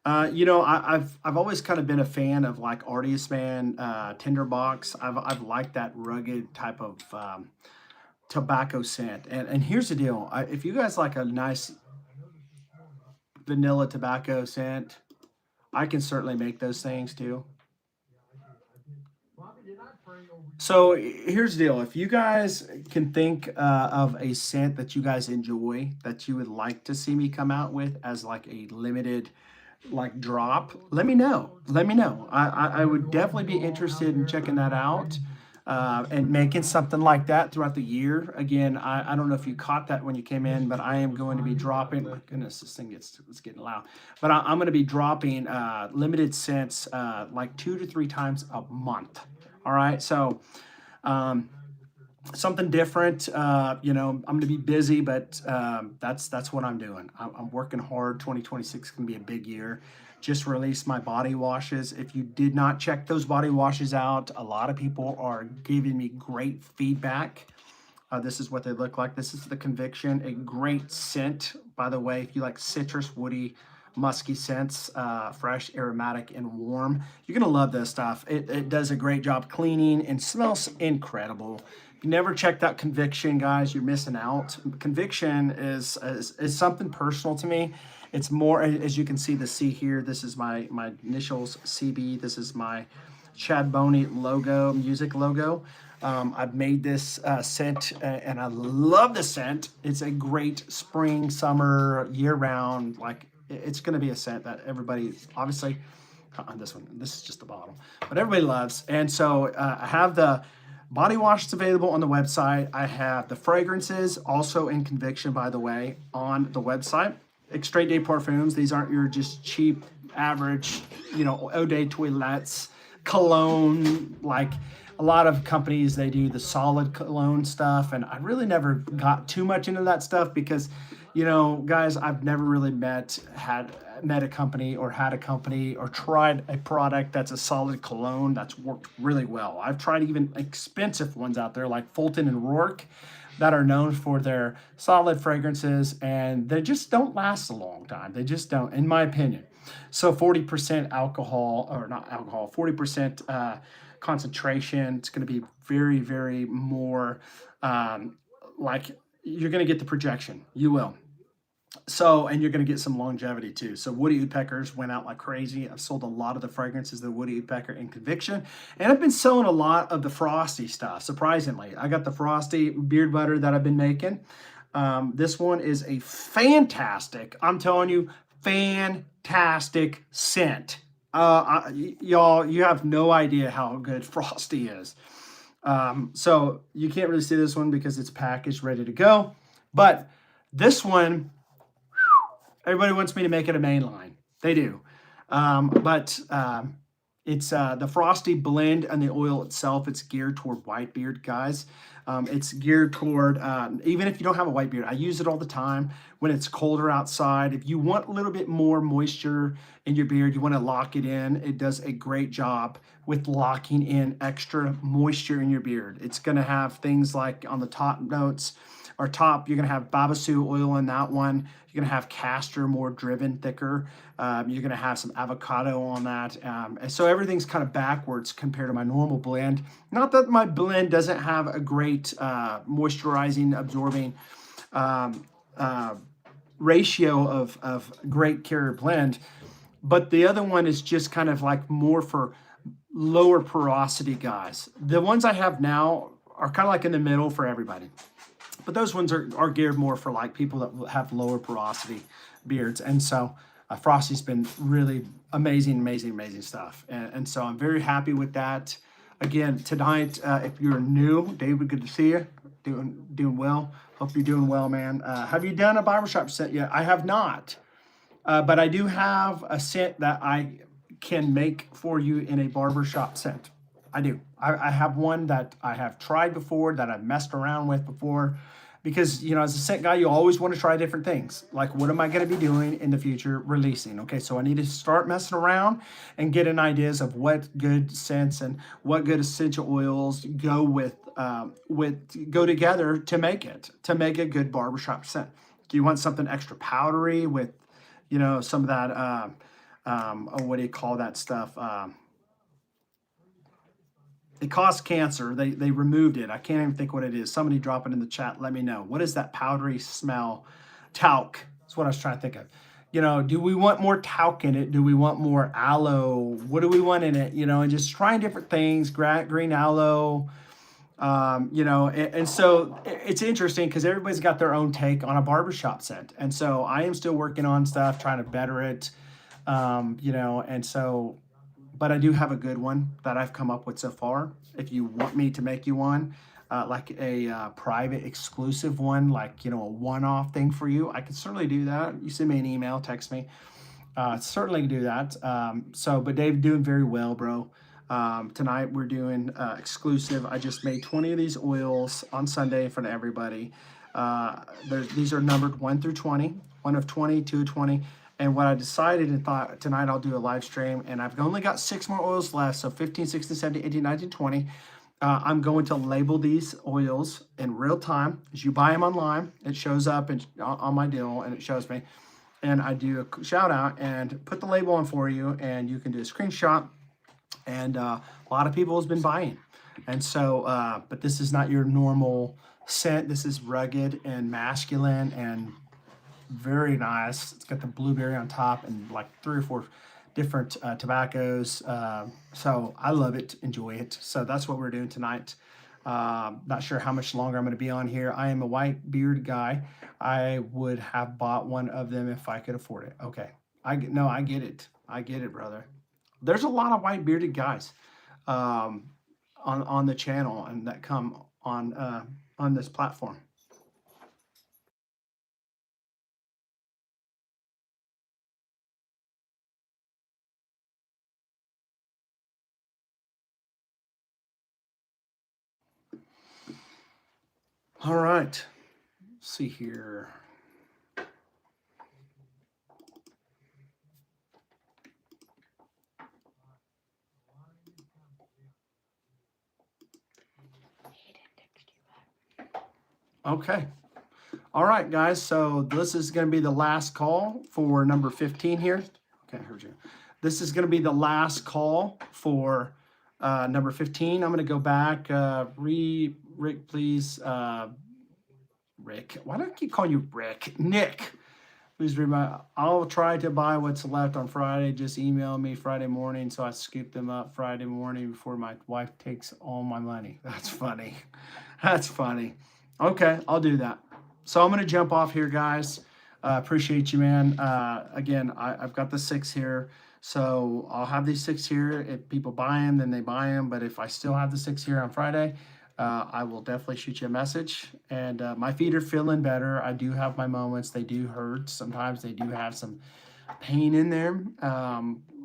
I've always kind of been a fan of like Artist Man, Tinderbox. I've liked that rugged type of tobacco scent. And here's the deal: if you guys like a nice vanilla tobacco scent, I can certainly make those things too. So here's the deal: if you guys can think of a scent that you guys enjoy that you would like to see me come out with as like a limited like drop, let me know. Let me know. I would definitely be interested in checking that out and making something like that throughout the year. Again, I don't know if you caught that when you came in, but I am going to be dropping. My goodness, this thing it's getting loud. But I'm going to be dropping limited scents like 2 to 3 times a month. All right, so um, something different. I'm going to be busy, but that's what I'm doing. I'm working hard. 2026 is going to be a big year. Just released my body washes. If you did not check those body washes out, a lot of people are giving me great feedback. This is what they look like. This is the Conviction, a great scent, by the way. If you like citrus, woody, musky scents, fresh, aromatic, and warm, you're gonna love this stuff. It does a great job cleaning and smells incredible. If you never checked out Conviction, guys, you're missing out. Conviction is something personal to me. It's more, as you can see, the C here. This is my initials, CB. This is my Chad Boney logo, music logo. I've made this scent and I love the scent. It's a great spring, summer, year round. Like it's going to be a scent that everybody, obviously, on this one, this is just the bottle, but everybody loves. And so I have the body washes available on the website. I have the fragrances also in Conviction, by the way, on the website. Straight Day Parfums. These aren't your just cheap, average, Eau de Toilettes, cologne, like a lot of companies, they do the solid cologne stuff. And I really never got too much into that stuff because, guys, I've never really met a company or had a company or tried a product that's a solid cologne that's worked really well. I've tried even expensive ones out there like Fulton and Rourke that are known for their solid fragrances, and they just don't last a long time. They just don't, in my opinion. So 40% alcohol, or not alcohol, 40% concentration. It's going to be very, very more like you're going to get the projection. You will. So, and you're going to get some longevity too. So Woody Woodpeckers went out like crazy. I've sold a lot of the fragrances, the Woody Woodpecker in Conviction. And I've been selling a lot of the Frosty stuff, surprisingly. I got the Frosty beard butter that I've been making. This one is a fantastic, I'm telling you, fantastic scent. Y'all, you have no idea how good Frosty is. So you can't really see this one because it's packaged, ready to go. But this one, everybody wants me to make it a main line. They do. But it's the Frosty blend and the oil itself. It's geared toward white beard guys. It's geared toward, even if you don't have a white beard, I use it all the time when it's colder outside. If you want a little bit more moisture in your beard, you want to lock it in, it does a great job with locking in extra moisture in your beard. It's going to have things like on the top notes, or top, you're going to have babassu oil in that one. You're going to have castor, more driven, thicker. You're going to have some avocado on that. And so everything's kind of backwards compared to my normal blend. Not that my blend doesn't have a great moisturizing, absorbing ratio of great carrier blend, but the other one is just kind of like more for lower porosity guys. The ones I have now are kind of like in the middle for everybody. But those ones are geared more for like people that have lower porosity beards. And so Frosty's been really amazing stuff. And so I'm very happy with that. Again, tonight, if you're new, David, good to see you. Doing well. Hope you're doing well, man. Have you done a barbershop set yet? I have not. But I do have a scent that I can make for you in a barbershop scent. I do. I have one that I have tried before, that I've messed around with before. Because, you know, as a scent guy, you always want to try different things. Like, what am I going to be doing in the future releasing? Okay, so I need to start messing around and get an ideas of what good scents and what good essential oils go together to make a good barbershop scent. Do you want something extra powdery with, you know, some of that, what do you call that stuff? It caused cancer. They removed it. I can't even think what it is. Somebody drop it in the chat. Let me know. What is that powdery smell? Talc. That's what I was trying to think of. You know, do we want more talc in it? Do we want more aloe? What do we want in it? You know, and just trying different things. Green aloe. You know, and so it's interesting because everybody's got their own take on a barbershop scent. And so I am still working on stuff, trying to better it. You know, and so, but I do have a good one that I've come up with so far. If you want me to make you one, like a private exclusive one, like, you know, a one-off thing for you, I can certainly do that. You send me an email, text me. Certainly do that. But Dave, doing very well, bro. Tonight we're doing exclusive. I just made 20 of these oils on Sunday in front of everybody. These are numbered 1 through 20, 1 of 20, 2 of 20. And what I decided and thought, tonight I'll do a live stream, and I've only got 6 more oils left, so 15, 16, 17, 18, 19, 20. I'm going to label these oils in real time. As you buy them online, it shows up on my deal, and it shows me. And I do a shout out and put the label on for you, and you can do a screenshot. And a lot of people has been buying. And so, but this is not your normal scent. This is rugged and masculine and very nice. It's got the blueberry on top and like 3 or 4 different tobaccos. So I love it, enjoy it. So that's what we're doing tonight. Not sure how much longer I'm going to be on here. I am a white beard guy. I would have bought one of them if I could afford it. Okay. I get it. I get it, brother. There's a lot of white bearded guys on the channel and that come on this platform. All right, let's see here. Okay. All right, guys. So this is going to be the last call for number 15 here. Okay, I heard you. This is going to be the last call for number 15. I'm going to go back. Rick, please. Rick. Why do I keep calling you Rick? Nick. Please read I'll try to buy what's left on Friday. Just email me Friday morning so I scoop them up Friday morning before my wife takes all my money. That's funny. That's funny. Okay, I'll do that. So I'm going to jump off here, guys. Appreciate you, man. Again, I've got the 6 here. So I'll have these 6 here. If people buy them, then they buy them. But if I still have the 6 here on Friday, I will definitely shoot you a message. And my feet are feeling better. I do have my moments. They do hurt. Sometimes they do have some pain in there,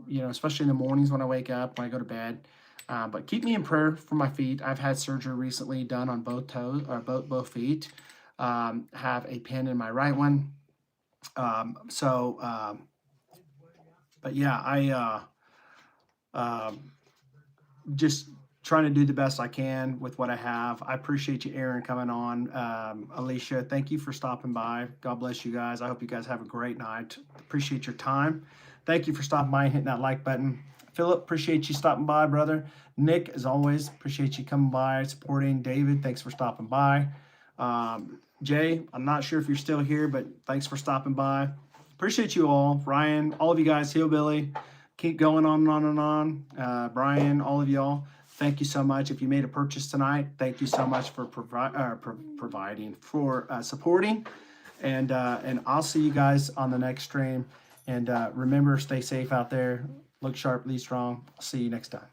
you know, especially in the mornings when I wake up, when I go to bed. But keep me in prayer for my feet. I've had surgery recently done on both toes or both feet. Have a pin in my right one. But yeah, I just trying to do the best I can with what I have. I appreciate you, Aaron, coming on. Alicia, thank you for stopping by. God bless you guys. I hope you guys have a great night. Appreciate your time. Thank you for stopping by and hitting that like button. Philip, appreciate you stopping by, brother. Nick, as always, appreciate you coming by, supporting. David, thanks for stopping by. Jay, I'm not sure if you're still here, but thanks for stopping by. Appreciate you all. Ryan, all of you guys, Hillbilly, keep going on and on and on. Brian, all of y'all, thank you so much. If you made a purchase tonight, thank you so much for providing, for supporting. And I'll see you guys on the next stream. And remember, stay safe out there. Look sharp, be strong. I'll see you next time.